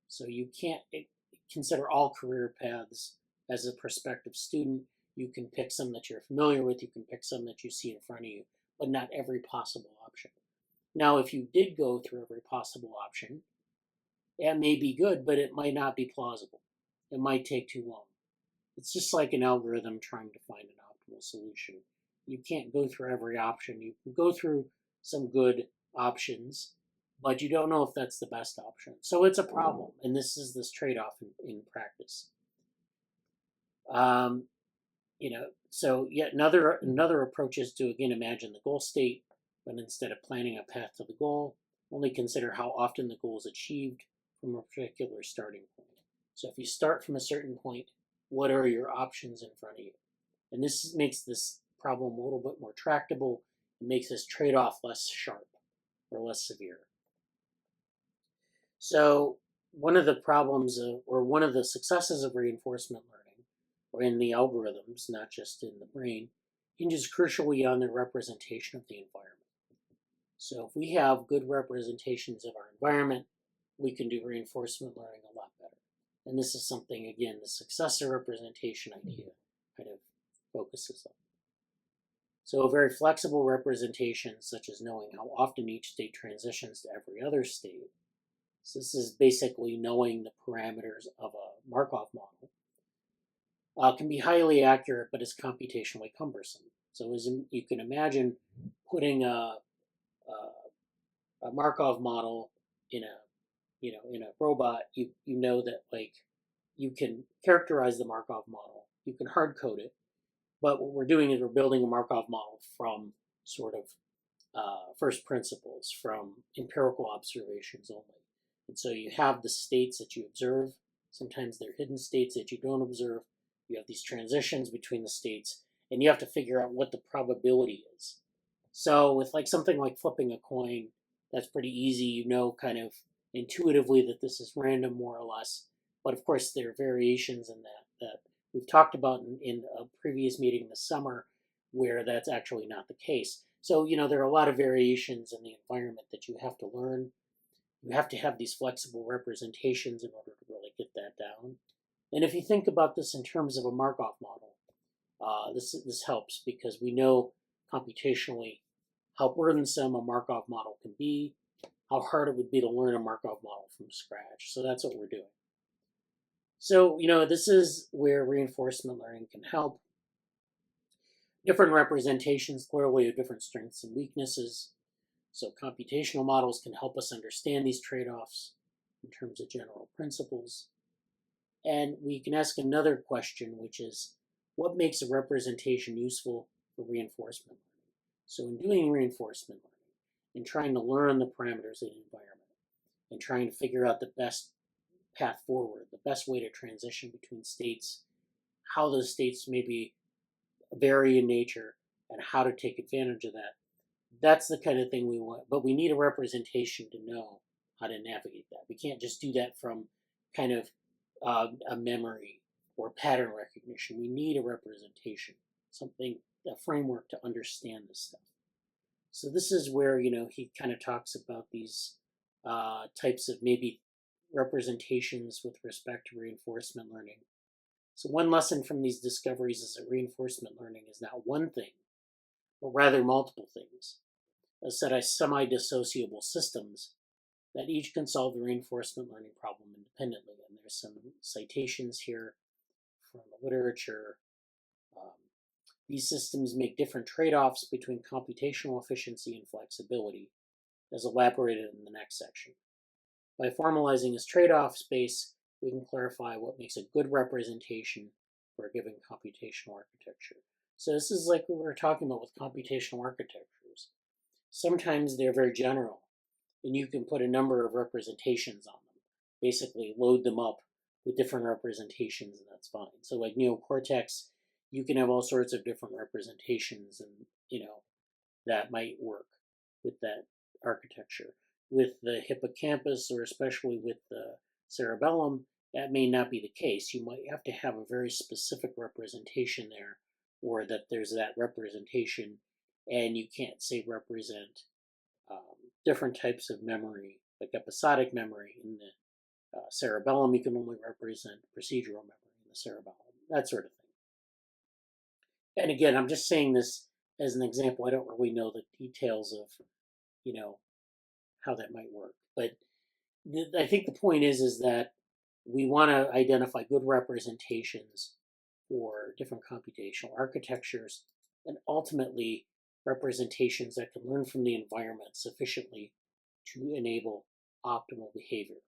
So you can't consider all career paths as a prospective student. You can pick some that you're familiar with, you can pick some that you see in front of you, but not every possible option. Now, if you did go through every possible option, it may be good, but it might not be plausible. It might take too long. It's just like an algorithm trying to find an optimal solution. You can't go through every option. You can go through some good options, but you don't know if that's the best option. So it's a problem, and this is this trade-off in practice. So yet another approach is to again imagine the goal state, but instead of planning a path to the goal, only consider how often the goal is achieved from a particular starting point. So if you start from a certain point, what are your options in front of you? And this makes this problem a little bit more tractable. It makes this trade-off less sharp or less severe. So one of the problems or one of the successes of reinforcement learning, or in the algorithms, not just in the brain, hinges crucially on the representation of the environment. So if we have good representations of our environment, we can do reinforcement learning a lot better. And this is something, again, the successor representation idea kind of focuses on. So a very flexible representation, such as knowing how often each state transitions to every other state. So this is basically knowing the parameters of a Markov model. Can be highly accurate, but is computationally cumbersome. So as you can imagine, putting a Markov model in a robot, you know that like you can characterize the Markov model, you can hard code it, but what we're doing is we're building a Markov model from sort of first principles, from empirical observations only. And so you have the states that you observe. Sometimes they're hidden states that you don't observe. You have these transitions between the states, and you have to figure out what the probability is. So with like something like flipping a coin, that's pretty easy. You know kind of intuitively that this is random more or less. But of course, there are variations in that we've talked about in a previous meeting this summer where that's actually not the case. So, there are a lot of variations in the environment that you have to learn. You have to have these flexible representations in order to really get that down. And if you think about this in terms of a Markov model, this helps because we know computationally how burdensome a Markov model can be, how hard it would be to learn a Markov model from scratch. So that's what we're doing. So, this is where reinforcement learning can help. Different representations clearly have different strengths and weaknesses. So computational models can help us understand these trade-offs in terms of general principles. And we can ask another question, which is, what makes a representation useful for reinforcement learning? So in doing reinforcement learning, in trying to learn the parameters of the environment, and trying to figure out the best path forward, the best way to transition between states, how those states maybe vary in nature, and how to take advantage of that. That's the kind of thing we want, but we need a representation to know how to navigate that. We can't just do that from kind of a memory or pattern recognition. We need a representation, a framework to understand this stuff. So this is where, he kind of talks about these types of maybe representations with respect to reinforcement learning. So one lesson from these discoveries is that reinforcement learning is not one thing, but rather multiple things, a set of semi-dissociable systems that each can solve the reinforcement learning problem independently. And there's some citations here from the literature. These systems make different trade-offs between computational efficiency and flexibility, as elaborated in the next section. By formalizing this trade-off space, we can clarify what makes a good representation for a given computational architecture. So this is like what we were talking about with computational architectures. Sometimes they're very general, and you can put a number of representations on them. Basically, load them up with different representations, and that's fine. So like neocortex, you can have all sorts of different representations, and that might work with that architecture. With the hippocampus, or especially with the cerebellum, that may not be the case. You might have to have a very specific representation there, or that there's that representation, and you can't say represent different types of memory, like episodic memory in the cerebellum. You can only represent procedural memory in the cerebellum, that sort of thing. And again, I'm just saying this as an example. I don't really know the details of, how that might work. But I think the point is that we want to identify good representations for different computational architectures, and ultimately representations that can learn from the environment sufficiently to enable optimal behavior.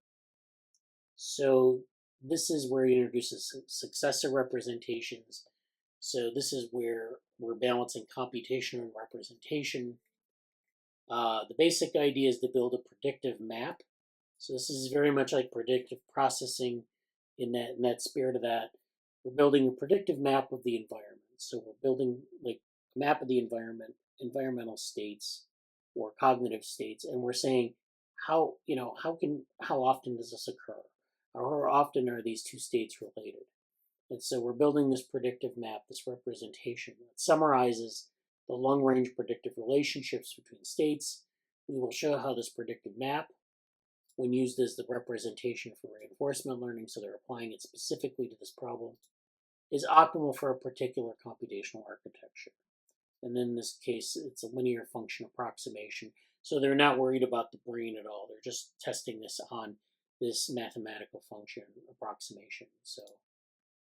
So this is where he introduces successor representations. So this is where we're balancing computation and representation. The basic idea is to build a predictive map. So this is very much like predictive processing in that spirit of that. We're building a predictive map of the environment. So we're building like a map of the environment, environmental states or cognitive states, and we're saying how often does this occur? Or how often are these two states related? And so we're building this predictive map, this representation that summarizes the long-range predictive relationships between states. We will show how this predictive map, when used as the representation for reinforcement learning, so they're applying it specifically to this problem, is optimal for a particular computational architecture. And in this case, it's a linear function approximation. So they're not worried about the brain at all. They're just testing this on this mathematical function approximation. So,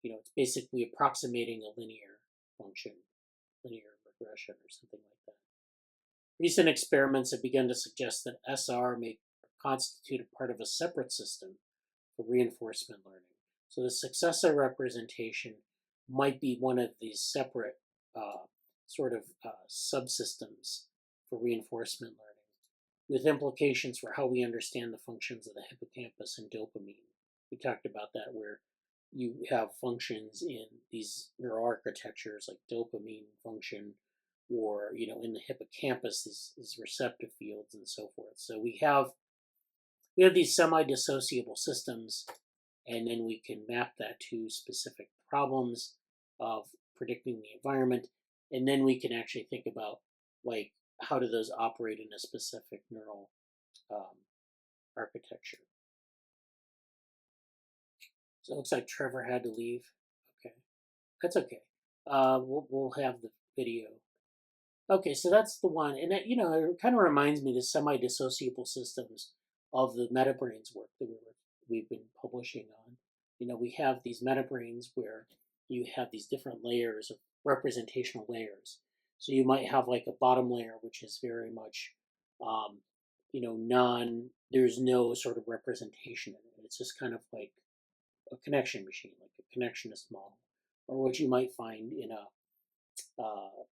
it's basically approximating a linear function, linear regression or something like that. Recent experiments have begun to suggest that SR may constitute a part of a separate system for reinforcement learning. So the successor representation might be one of these separate subsystems for reinforcement learning, with implications for how we understand the functions of the hippocampus and dopamine. We talked about that, where you have functions in these neuroarchitectures like dopamine function, or in the hippocampus, these receptive fields and so forth. So we have these semi-dissociable systems, and then we can map that to specific problems of predicting the environment, and then we can actually think about how do those operate in a specific neural architecture. So it looks like Trevor had to leave. Okay, that's okay. We'll have the video. Okay, so that's the one, and it kind of reminds me of the semi-dissociable systems of the MetaBrains work that we've been publishing on. We have these MetaBrains where you have these different layers of representational layers. So you might have like a bottom layer, which is very much, there's no sort of representation in it. It's just kind of like a connection machine, like a connectionist model, or what you might find in a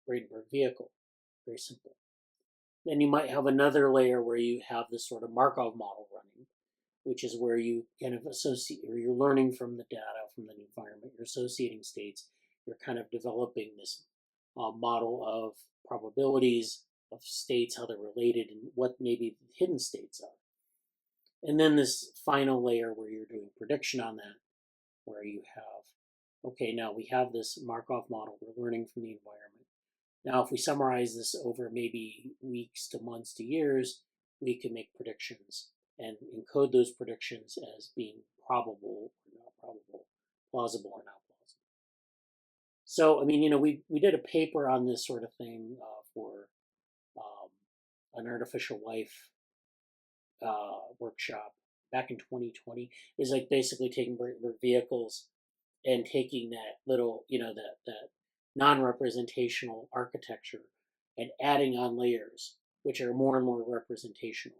Braitenberg vehicle. Very simple. Then you might have another layer where you have this sort of Markov model running, which is where you kind of associate, or you're learning from the data, from the environment, you're associating states, you're kind of developing this model of probabilities of states, how they're related, and what maybe the hidden states are. And then this final layer where you're doing prediction on that, where you have, okay, now we have this Markov model, we're learning from the environment. Now, if we summarize this over maybe weeks to months to years, we can make predictions and encode those predictions as being probable or not probable, plausible or not plausible. So, I mean, we did a paper on this sort of thing for an artificial life workshop back in 2020. Is like basically taking vehicles and taking that little, that non-representational architecture and adding on layers, which are more and more representational.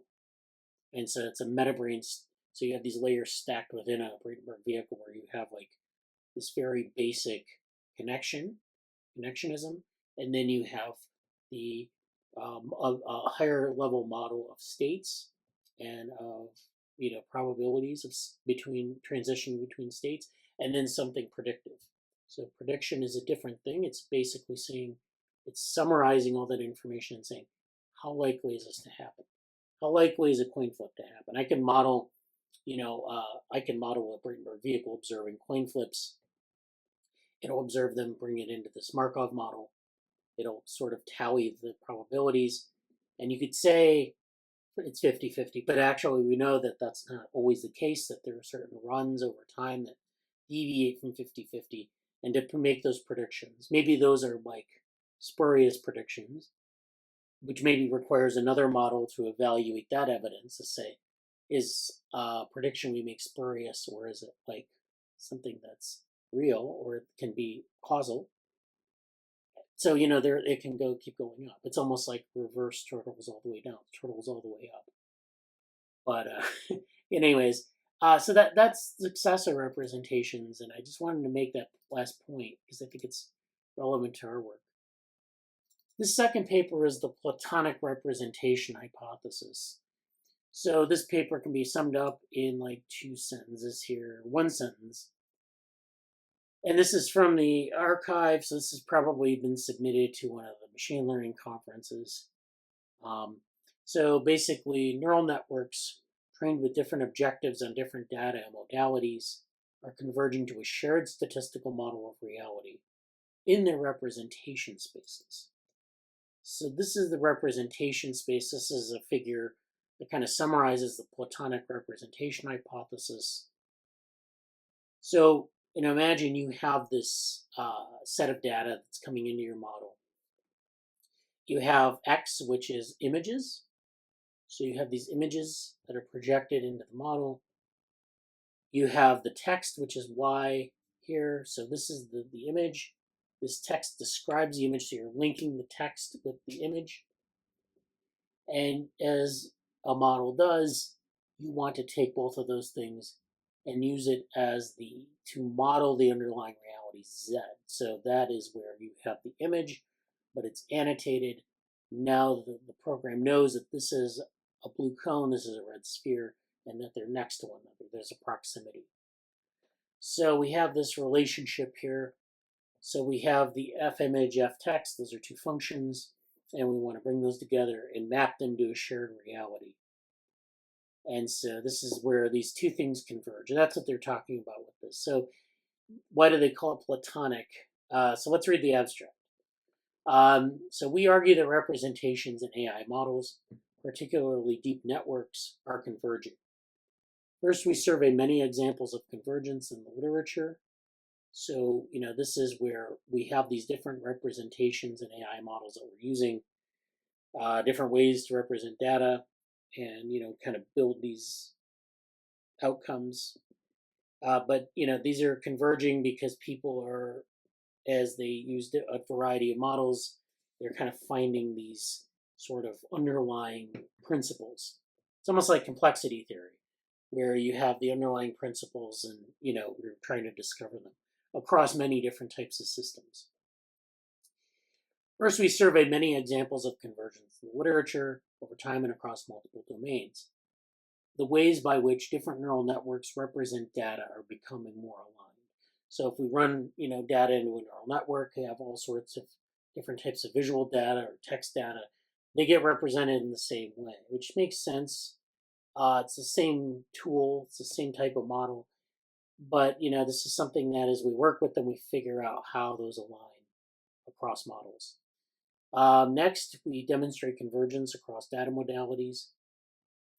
And so it's a MetaBrains. So you have these layers stacked within a Braitenberg vehicle where you have like this very basic connectionism, and then you have the a higher level model of states and of probabilities of transition between states, and then something predictive. So prediction is a different thing. It's basically saying, it's summarizing all that information and saying, how likely is this to happen? How likely is a coin flip to happen? I can model, a Braitenberg vehicle observing coin flips. It'll observe them, bring it into this Markov model. It'll sort of tally the probabilities. And you could say it's 50-50, but actually we know that that's not always the case, that there are certain runs over time that deviate from 50-50. And to make those predictions, maybe those are like spurious predictions, which maybe requires another model to evaluate that evidence to say, is a prediction we make spurious, or is it like something that's real, or it can be causal? So, it can keep going up. It's almost like reverse turtles all the way down, turtles all the way up. But anyways, so that's successor representations, and I just wanted to make that last point because I think it's relevant to our work. This second paper is the Platonic representation hypothesis. So this paper can be summed up in like two sentences here, one sentence. And this is from the archive, so this has probably been submitted to one of the machine learning conferences. So basically, neural networks trained with different objectives on different data and modalities are converging to a shared statistical model of reality in their representation spaces. So this is the representation space. This is a figure that kind of summarizes the Platonic representation hypothesis. So, imagine you have this set of data that's coming into your model. You have X, which is images. So you have these images that are projected into the model. You have the text, which is Y here. So this is the image. This text describes the image, so you're linking the text with the image. And as a model does, you want to take both of those things and use it as to model the underlying reality Z. So that is where you have the image, but it's annotated. Now the program knows that this is a blue cone, this is a red sphere, and that they're next to one another. There's a proximity. So we have this relationship here. So we have the F image, F text, those are two functions, and we want to bring those together and map them to a shared reality. And so this is where these two things converge. And that's what they're talking about with this. So why do they call it Platonic? So let's read the abstract. So we argue that representations in AI models, particularly deep networks, are convergent. First, we survey many examples of convergence in the literature. So, this is where we have these different representations in AI models that we're using, different ways to represent data and, kind of build these outcomes. But, these are converging because people are, as they use a variety of models, they're kind of finding these sort of underlying principles. It's almost like complexity theory, where you have the underlying principles and, we're trying to discover them across many different types of systems. First, we surveyed many examples of convergence in the literature over time and across multiple domains. The ways by which different neural networks represent data are becoming more aligned. So if we run, data into a neural network, they have all sorts of different types of visual data or text data. They get represented in the same way, which makes sense. It's the same tool, it's the same type of model. But, this is something that as we work with them, we figure out how those align across models. Next, we demonstrate convergence across data modalities.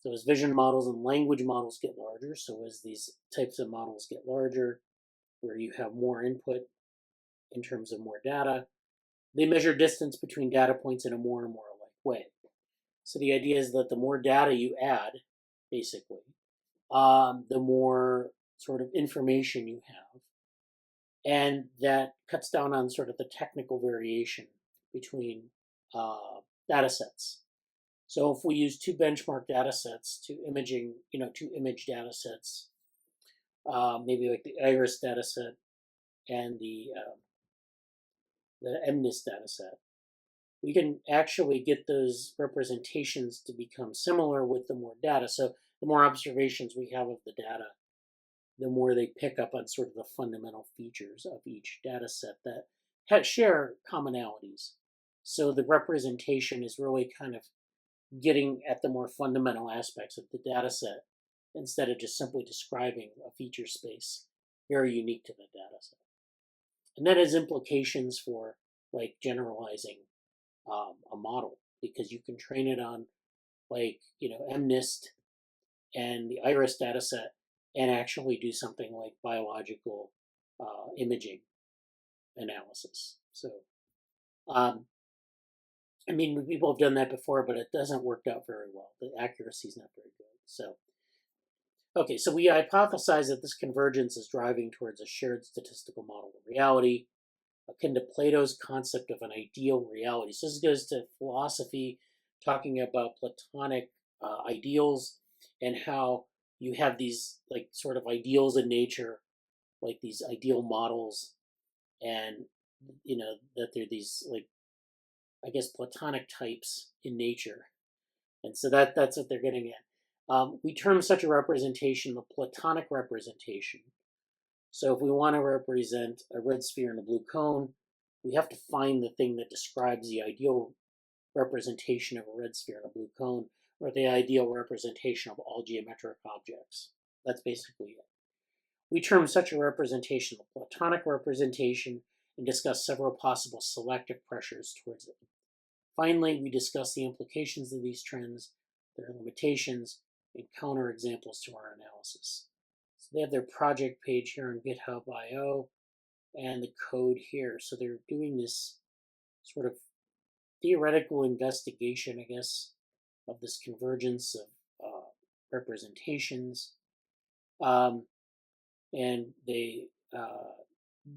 So as vision models and language models get larger, so as these types of models get larger, where you have more input in terms of more data, they measure distance between data points in a more and more alike way. So the idea is that the more data you add, basically, the more sort of information you have. And that cuts down on sort of the technical variation between data sets. So if we use two benchmark data sets to imaging, two image data sets, maybe like the iris data set and the MNIST data set, we can actually get those representations to become similar with the more data. So the more observations we have of the data, the more they pick up on sort of the fundamental features of each data set that share commonalities. So the representation is really kind of getting at the more fundamental aspects of the data set instead of just simply describing a feature space very unique to the data set. And that has implications for like generalizing a model, because you can train it on like, MNIST and the iris data set and actually do something like biological imaging analysis. So, people have done that before, but it doesn't work out very well. The accuracy is not very good. So, okay, so we hypothesize that this convergence is driving towards a shared statistical model of reality, akin to Plato's concept of an ideal reality. So this goes to philosophy, talking about Platonic ideals and how you have these like sort of ideals in nature, like these ideal models, and that they're these like, I guess, Platonic types in nature. And so that's what they're getting at. We term such a representation the Platonic representation. So if we want to represent a red sphere and a blue cone, we have to find the thing that describes the ideal representation of a red sphere and a blue cone, or the ideal representation of all geometric objects. That's basically it. We term such a representation the Platonic representation and discuss several possible selective pressures towards it. Finally, we discuss the implications of these trends, their limitations, and counterexamples to our analysis. So they have their project page here on GitHub.io and the code here. So they're doing this sort of theoretical investigation, I guess, of this convergence of representations. And they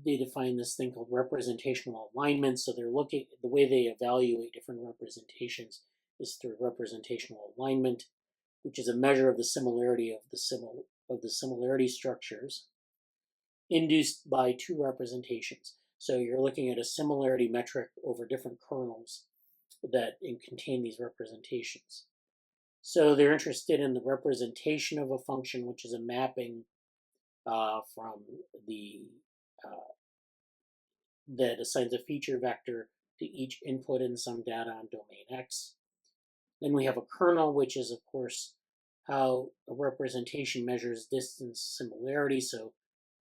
define this thing called representational alignment. So they're looking, the way they evaluate different representations is through representational alignment, which is a measure of the similarity of the similarity structures induced by two representations. So you're looking at a similarity metric over different kernels that contain these representations. So they're interested in the representation of a function, which is a mapping from the that assigns a feature vector to each input in some data on domain X. Then we have a kernel, which is, of course, how a representation measures distance similarity, so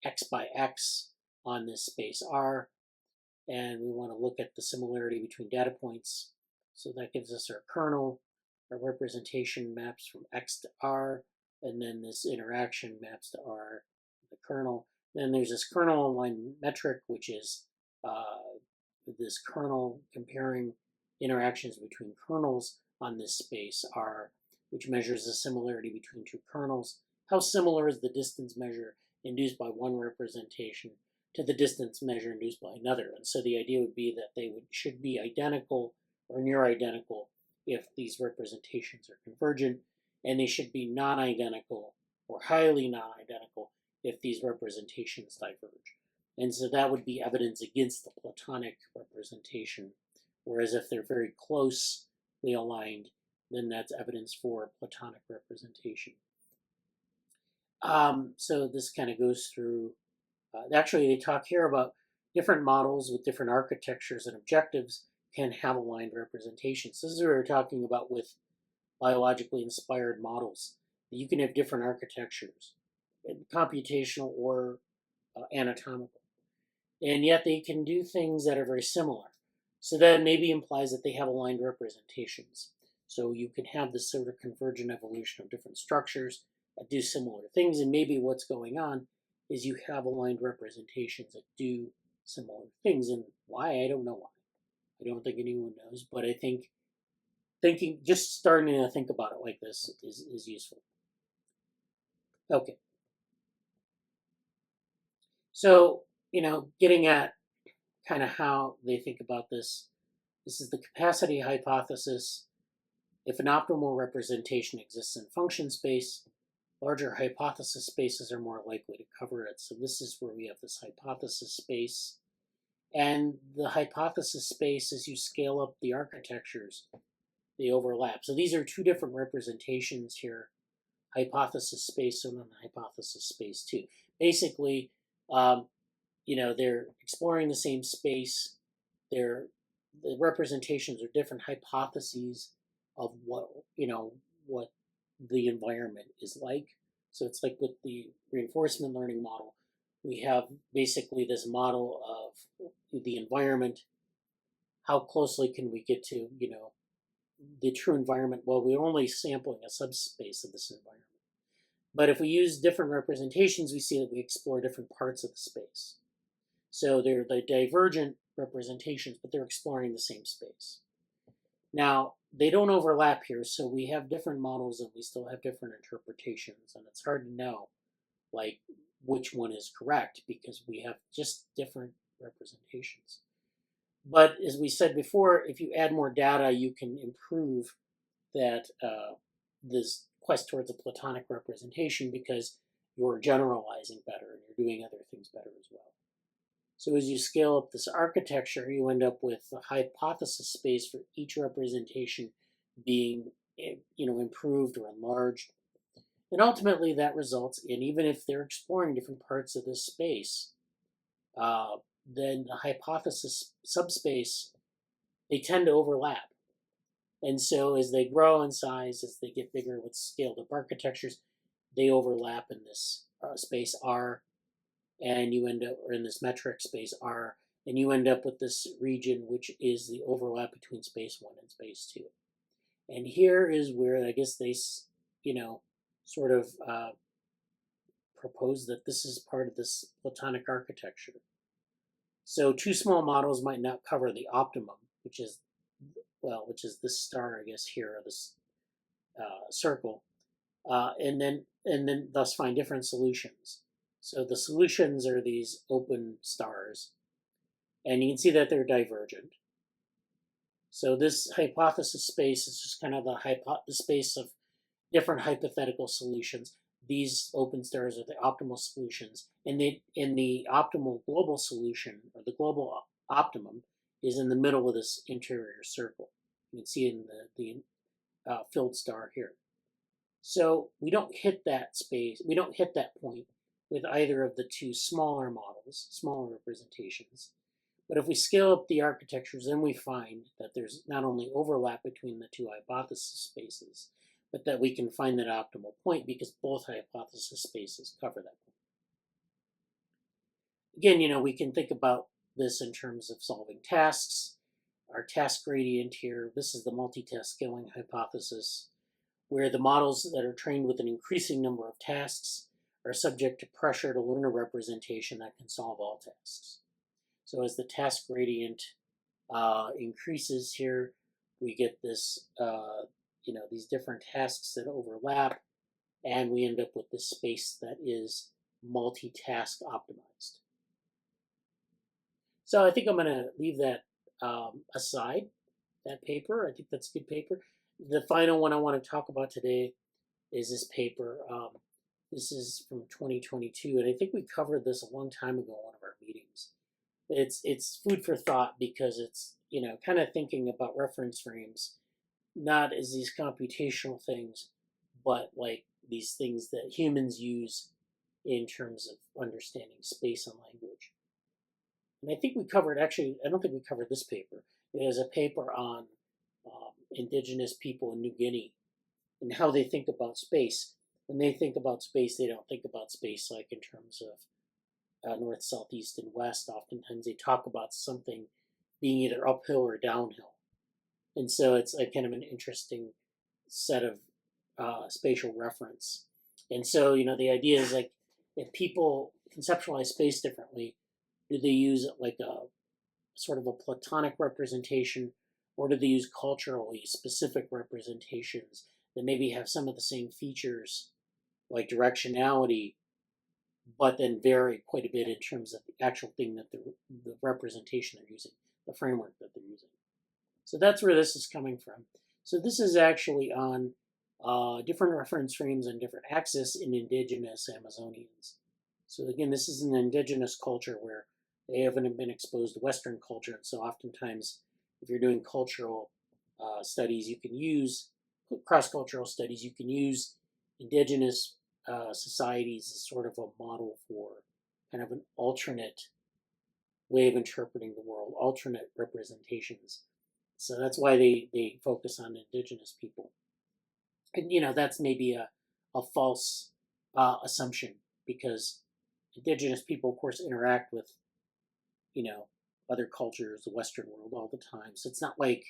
X by X on this space R. And we want to look at the similarity between data points. So that gives us our kernel. Our representation maps from X to R, and then this interaction maps to R, the kernel. Then there's this kernel alignment metric, which is this kernel comparing interactions between kernels on this space R, which measures the similarity between two kernels. How similar is the distance measure induced by one representation to the distance measure induced by another? And so the idea would be that they should be identical or near identical if these representations are convergent, and they should be non-identical or highly non-identical if these representations diverge. And so that would be evidence against the Platonic representation, whereas if they're very closely aligned, then that's evidence for Platonic representation. So this kind of goes through, actually they talk here about different models with different architectures and objectives can have aligned representations. This is what we're talking about with biologically inspired models. You can have different architectures, computational or anatomical, and yet they can do things that are very similar. So that maybe implies that they have aligned representations. So you can have this sort of convergent evolution of different structures that do similar things, and maybe what's going on is you have aligned representations that do similar things. And why? I don't know why. I don't think anyone knows, but I think just starting to think about it like this is useful. Okay. So, getting at kind of how they think about this, this is the capacity hypothesis. If an optimal representation exists in function space, larger hypothesis spaces are more likely to cover it. So this is where we have this hypothesis space. And the hypothesis space, as you scale up the architectures, they overlap. So these are two different representations here. Hypothesis space 1 and hypothesis space 2. Basically, they're exploring the same space. The representations are different hypotheses of what the environment is like. So it's like with the reinforcement learning model, we have basically this model of the environment. How closely can we get to, the true environment? Well, we're only sampling a subspace of this environment. But if we use different representations, we see that we explore different parts of the space. So they're the divergent representations, but they're exploring the same space. Now, they don't overlap here, so we have different models and we still have different interpretations, and it's hard to know, which one is correct because we have just different representations. But as we said before, if you add more data, you can improve that this quest towards a Platonic representation because you're generalizing better and you're doing other things better as well. So as you scale up this architecture, you end up with a hypothesis space for each representation being, improved or enlarged. And ultimately that results in, even if they're exploring different parts of this space, then the hypothesis subspace, they tend to overlap. And so as they grow in size, as they get bigger with scaled up architectures, they overlap in this space R, and you end up, or in this metric space R, and you end up with this region, which is the overlap between space 1 and space 2. And here is where I guess they, sort of propose that this is part of this Platonic architecture. So two small models might not cover the optimum, which is well, which is this star, I guess, here, or this circle, and then thus find different solutions. So the solutions are these open stars, and you can see that they're divergent. So this hypothesis space is just kind of the space of different hypothetical solutions. These open stars are the optimal solutions, and in the optimal global solution, or the global optimum, is in the middle of this interior circle. You can see in the filled star here. So we don't hit that space, we don't hit that point with either of the two smaller models, smaller representations. But if we scale up the architectures, then we find that there's not only overlap between the two hypothesis spaces, but that we can find that optimal point because both hypothesis spaces cover that point. Again, we can think about this in terms of solving tasks. Our task gradient here, this is the multitask scaling hypothesis, where the models that are trained with an increasing number of tasks are subject to pressure to learn a representation that can solve all tasks. So as the task gradient increases here, we get this, these different tasks that overlap, and we end up with this space that is multitask optimized. So I think I'm going to leave that aside, that paper. I think that's a good paper. The final one I want to talk about today is this paper. This is from 2022, and I think we covered this a long time ago in one of our meetings. It's food for thought because it's kind of thinking about reference frames, not as these computational things, but like these things that humans use in terms of understanding space and language. And I think we covered, actually, I don't think we covered this paper. There's a paper on indigenous people in New Guinea and how they think about space. When they think about space, they don't think about space like in terms of north, south, east, and west. Oftentimes they talk about something being either uphill or downhill. And so it's a kind of an interesting set of spatial reference. And so, the idea is like if people conceptualize space differently, do they use it like a sort of a Platonic representation, or do they use culturally specific representations that maybe have some of the same features like directionality, but then vary quite a bit in terms of the actual thing that the representation they're using, the framework that they're using. So that's where this is coming from. So this is actually on different reference frames on different axes in indigenous Amazonians. So again, this is an indigenous culture where they haven't been exposed to Western culture, and so oftentimes if you're doing cultural studies, you can use cross-cultural studies, you can use indigenous societies as sort of a model for kind of an alternate way of interpreting the world, alternate representations. So that's why they focus on indigenous people. And, that's maybe a false assumption because indigenous people, of course, interact with, other cultures, the Western world all the time. So it's not like,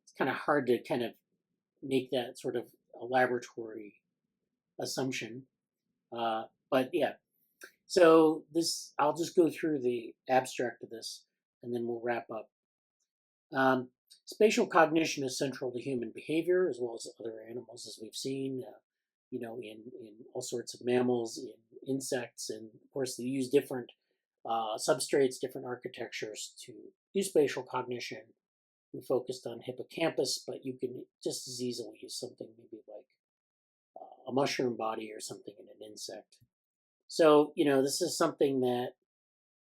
it's kind of hard to kind of make that sort of a laboratory assumption. But yeah, so this, I'll just go through the abstract of this and then we'll wrap up. Spatial cognition is central to human behavior as well as other animals, as we've seen, in all sorts of mammals, in insects, and of course they use different substrates, different architectures to do spatial cognition. We focused on hippocampus, but you can just as easily use something maybe like a mushroom body or something in an insect. So, this is something that,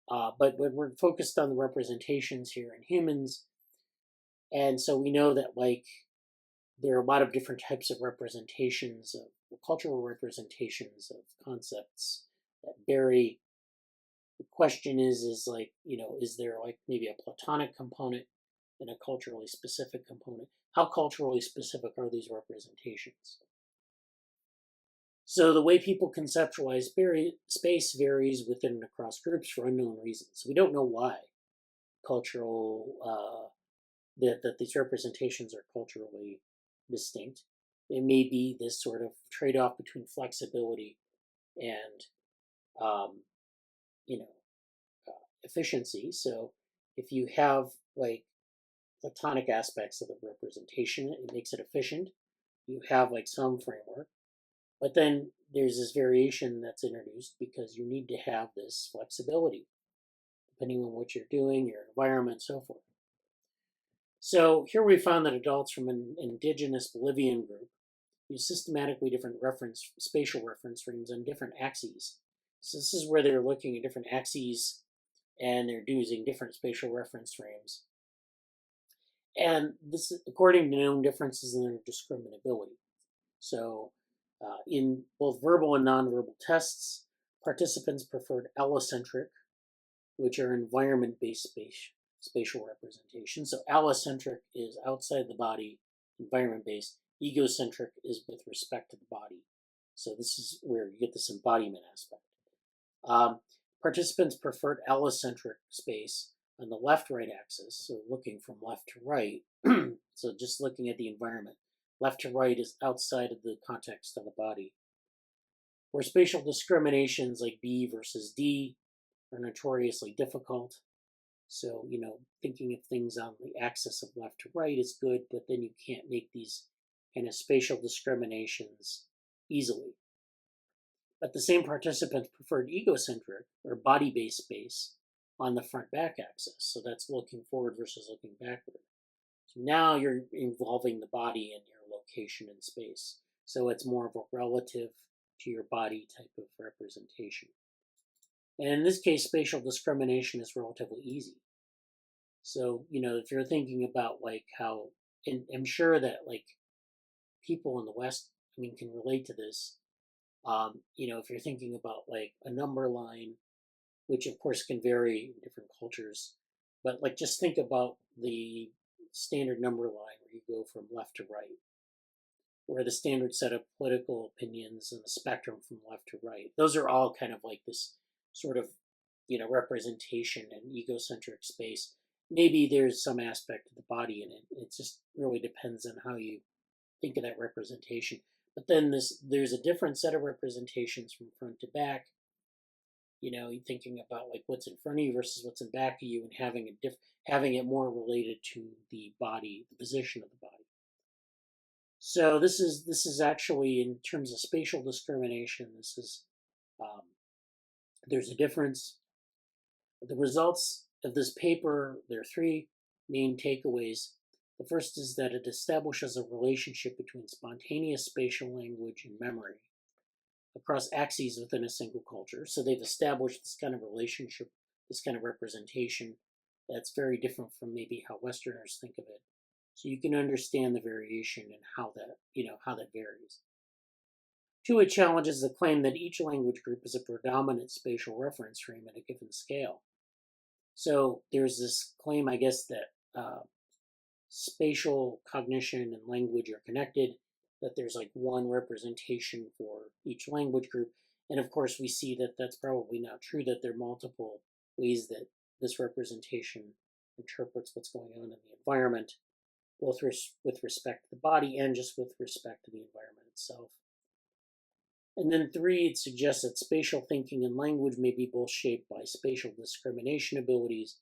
but we're focused on the representations here in humans. And so we know that there are a lot of different types of representations, of cultural representations of concepts that vary. The question is there maybe a Platonic component and a culturally specific component? How culturally specific are these representations? So the way people conceptualize space varies within and across groups for unknown reasons. We don't know why that these representations are culturally distinct. It may be this sort of trade-off between flexibility and efficiency. So if you have Platonic aspects of the representation. It makes it efficient. You have like some framework, but then there's this variation that's introduced because you need to have this flexibility depending on what you're doing, your environment, so forth. So here we found that adults from an indigenous Bolivian group use systematically different spatial reference frames on different axes. So this is where they're looking at different axes and they're using different spatial reference frames. And this is according to known differences in their discriminability. So in both verbal and nonverbal tests, participants preferred allocentric, which are environment-based spatial representations. So allocentric is outside the body, environment-based. Egocentric is with respect to the body. So this is where you get this embodiment aspect. Participants preferred allocentric space on the left-right axis, so looking from left to right. So just looking at the environment. Left to right is outside of the context of the body. Where spatial discriminations like B versus D are notoriously difficult. So, thinking of things on the axis of left to right is good, but then you can't make these kind of spatial discriminations easily. But the same participants preferred egocentric or body-based space on the front-back axis. So that's looking forward versus looking backward. So now you're involving the body in your location in space. So it's more of a relative to your body type of representation. And in this case, spatial discrimination is relatively easy. So, if you're thinking about like how, and I'm sure that like people in the West, can relate to this. If you're thinking about like a number line, which of course can vary in different cultures, but like just think about the standard number line where you go from left to right, or the standard set of political opinions and the spectrum from left to right. Those are all kind of like this sort of, representation in egocentric space. Maybe there's some aspect of the body in it. It just really depends on how you think of that representation. But then there's a different set of representations from front to back. You're thinking about like what's in front of you versus what's in back of you, and having it more related to the body, the position of the body. So this is actually, in terms of spatial discrimination, there's a difference. The results of this paper, there are three main takeaways. The first is that it establishes a relationship between spontaneous spatial language and memory across axes within a single culture. So they've established this kind of relationship, this kind of representation that's very different from maybe how Westerners think of it. So you can understand the variation and how that varies. Two, it challenges the claim that each language group is a predominant spatial reference frame at a given scale. So there's this claim, I guess, that spatial cognition and language are connected, that there's like one representation for each language group. And of course, we see that that's probably not true, that there are multiple ways that this representation interprets what's going on in the environment, both with respect to the body and just with respect to the environment itself. And then three, it suggests that spatial thinking and language may be both shaped by spatial discrimination abilities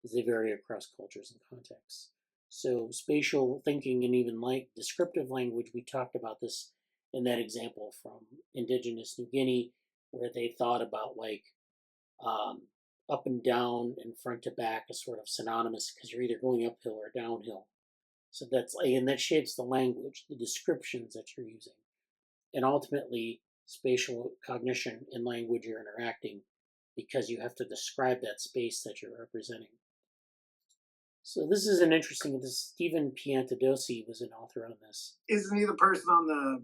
as they vary across cultures and contexts. So spatial thinking and even like descriptive language, we talked about this in that example from indigenous New Guinea, where they thought about like up and down and front to back as sort of synonymous because you're either going uphill or downhill. So and that shapes the language, the descriptions that you're using. And ultimately, spatial cognition and language are interacting because you have to describe that space that you're representing. So this is an interesting, Stephen Piantadosi was an author on this. Isn't he the person on the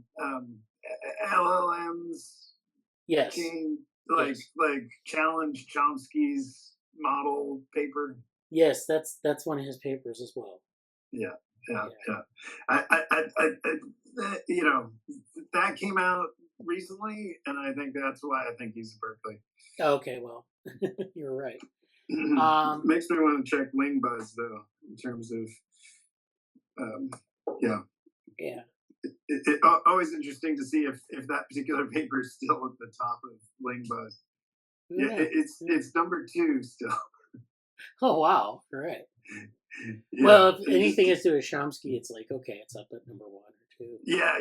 LLMs? Yes. Like challenge Chomsky's model paper? Yes, that's one of his papers as well. Yeah. That came out recently, and I think that's why I think he's at Berkeley. Okay, well, you're right. Makes me want to check LingBuzz though, in terms of, yeah. It's always interesting to see if that particular paper is still at the top of LingBuzz. Yeah, it's number 2 still. Oh wow! Right. Yeah, Well, if it anything just- is to a Chomsky, it's like, okay, it's up at number 1 or 2. yeah.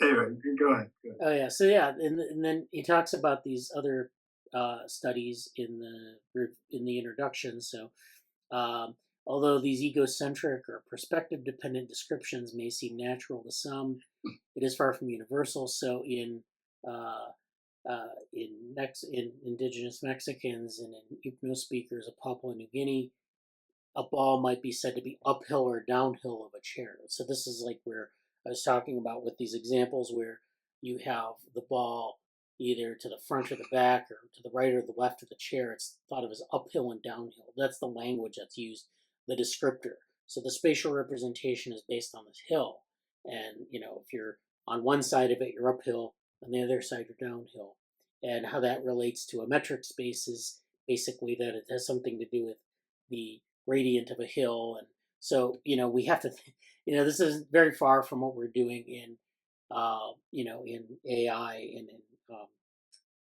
Anyway, go ahead. Oh yeah, so yeah, and then he talks about these other studies in the introduction. So, um, although these egocentric or perspective-dependent descriptions may seem natural to some, it is far from universal. So, uh, in indigenous Mexicans and in Upno speakers of Papua New Guinea, a ball might be said to be uphill or downhill of a chair. So this is like where I was talking about with these examples where you have the ball either to the front or the back or to the right or the left of the chair. It's thought of as uphill and downhill. That's the language that's used, the descriptor. So the spatial representation is based on this hill. And, if you're on one side of it, you're uphill, on the other side, you're downhill. And how that relates to a metric space is basically that it has something to do with the gradient of a hill. And so, we have to, this is very far from what we're doing in, in AI and in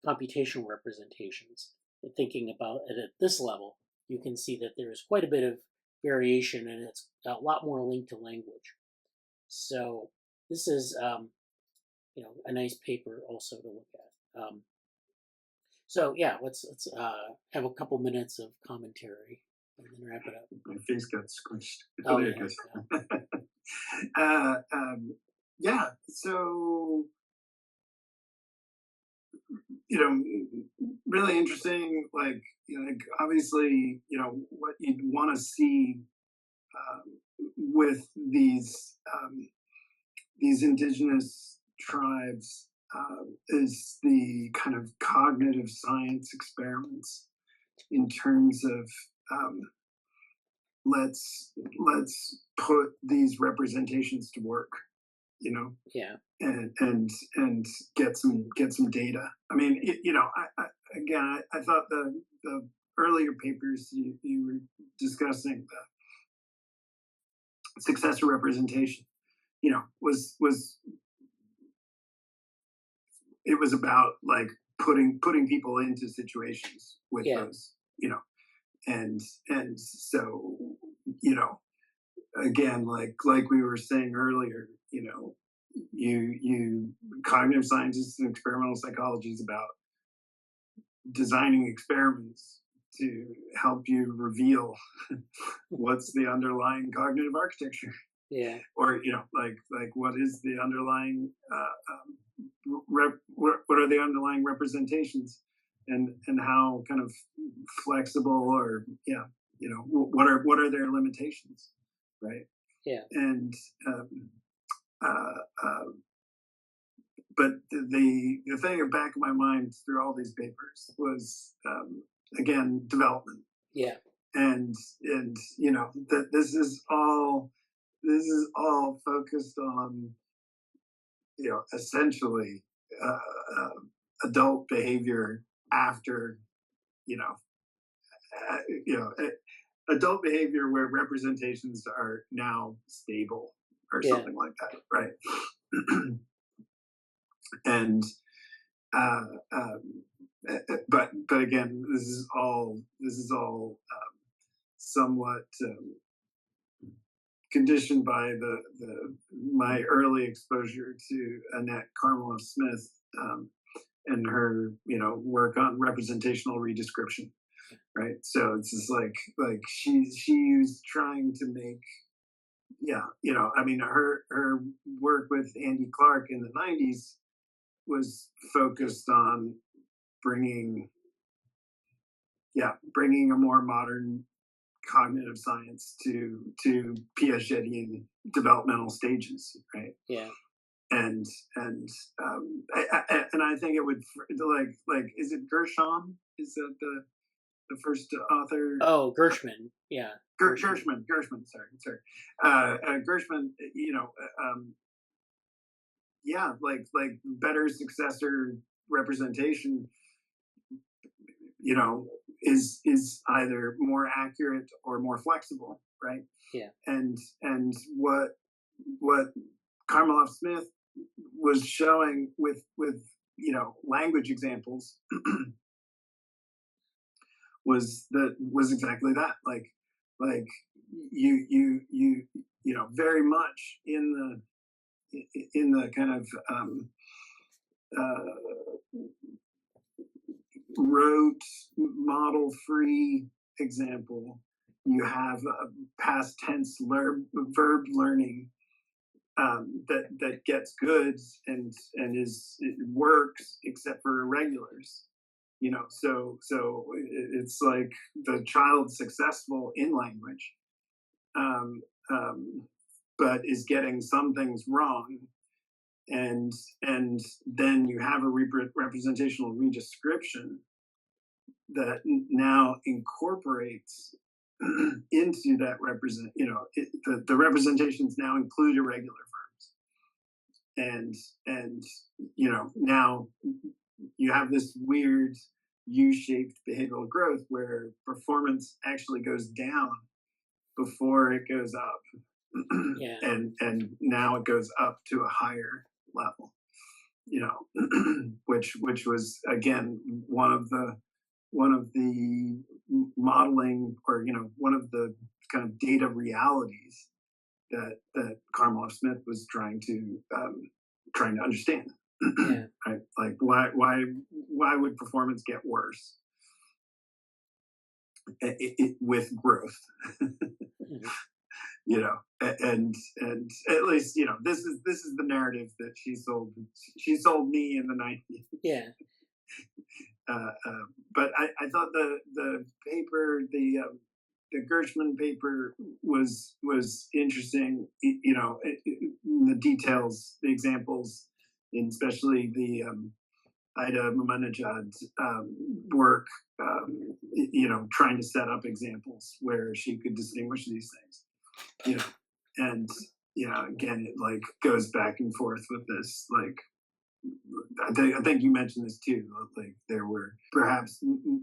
computational representations. And thinking about it at this level, you can see that there's quite a bit of variation and it's a lot more linked to language. So this is, a nice paper also to look at. So yeah, let's have a couple minutes of commentary and then wrap it up. My face got squished. Oh, There it yeah, goes. Yeah. So really interesting. Like, obviously, what you'd want to see with these indigenous tribes is the kind of cognitive science experiments in terms of let's put these representations to work, yeah, and get some data. I mean, I thought the earlier papers you were discussing, the successor representation, was it was about like putting people into situations with those, and so again, like we were saying earlier, you cognitive scientists and experimental psychology is about designing experiments to help you reveal what's the underlying cognitive architecture. Yeah. Or like what is the underlying what are the underlying representations, and how kind of flexible, or what are their limitations, right? Yeah. And but the thing in the back of my mind through all these papers was again development. Yeah. And that this is all focused on essentially adult behavior after adult behavior where representations are now stable or something like that, right? And but again, this is all somewhat conditioned by my early exposure to Annette Carmeloff-Smith and her work on representational redescription, right? So it's just like she's trying to make I mean her work with Andy Clark in the 90s was focused on bringing a more modern cognitive science to Piagetian developmental stages, right? Yeah. And I think it would like is it Gershon? Is that the first author? Oh, Gershman. Yeah. Gershman. Sorry. Gershman. Like better successor representation. Is either more accurate or more flexible, right? Yeah. And what Carmeloff-Smith was showing with language examples was exactly that. Like like you know, very much in the kind of rote model free example, you have past tense verb learning that gets good and it works except for irregulars. You know, so it's like the child's successful in language, but is getting some things wrong, and then you have a representational redescription that now incorporates into that the representations now include irregular verbs, and you know, now you have this weird U-shaped behavioral growth where performance actually goes down before it goes up. Yeah. And now it goes up to a higher level, you know, which was again one of the modeling, or you know, one of the kind of data realities that Carmel Smith was trying to understand. Yeah. Right? Like why would performance get worse with growth? Mm-hmm. You know, and at least, you know, this is the narrative that she sold me in the 90s. Yeah. But I thought the paper, the Gershman paper was interesting. You know, the details, the examples, and especially the Ida Mamanajad's work. You know, trying to set up examples where she could distinguish these things. You know, and yeah, again, it like goes back and forth with this, like, I think you mentioned this too. Like there were perhaps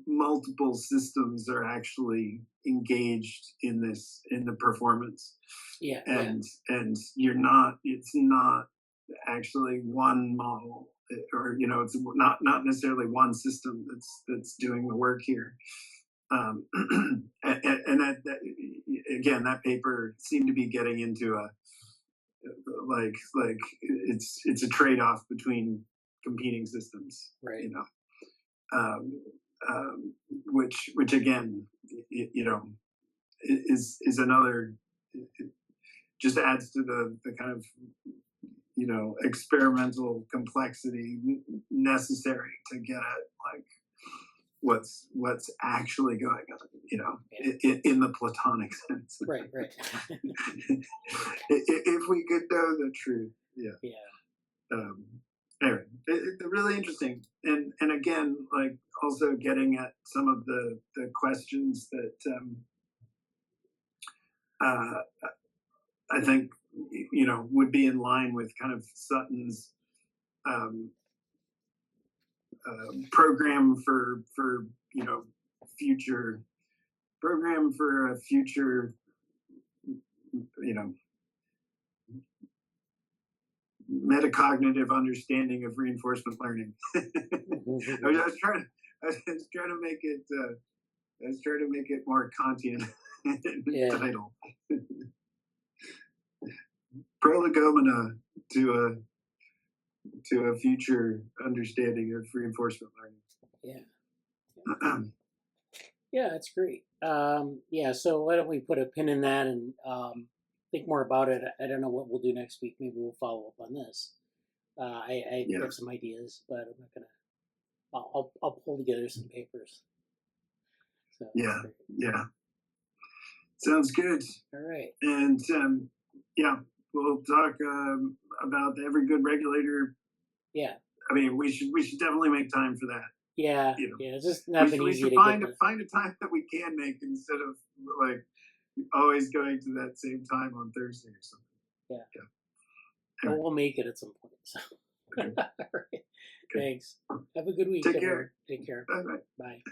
multiple systems are actually engaged in the performance. Yeah. And you're not. It's not actually one model, or you know, it's not necessarily one system that's doing the work here. And that again, that paper seemed to be getting into a like it's a trade-off between competing systems, right? You know, which again, you know, is another. It just adds to the kind of, you know, experimental complexity necessary to get at like what's actually going on, you know, in the Platonic sense. Right. If we could know the truth, yeah. Anyway, it's really interesting, and again, like also getting at some of the questions that I think, you know, would be in line with kind of Sutton's program for you know, program for a future, you know, metacognitive understanding of reinforcement learning. I was trying to make it more Kantian title. Prolegomena to a future understanding of reinforcement learning. Yeah. Yeah, that's great. Yeah, so why don't we put a pin in that and think more about it. I don't know what we'll do next week. Maybe we'll follow up on this. I have some ideas, but I'm not gonna. I'll pull together some papers. So yeah, sounds good. All right, and yeah, we'll talk about the Every Good Regulator. Yeah, I mean, we should definitely make time for that. Yeah, you know, yeah, it's just not been easy to find a time that we can make instead of like always going to that same time on Thursday or something. Yeah. Well, we'll make it at some point. So. Okay. All right. Thanks. Have a good week. Take care. Take care. Bye-bye. Bye.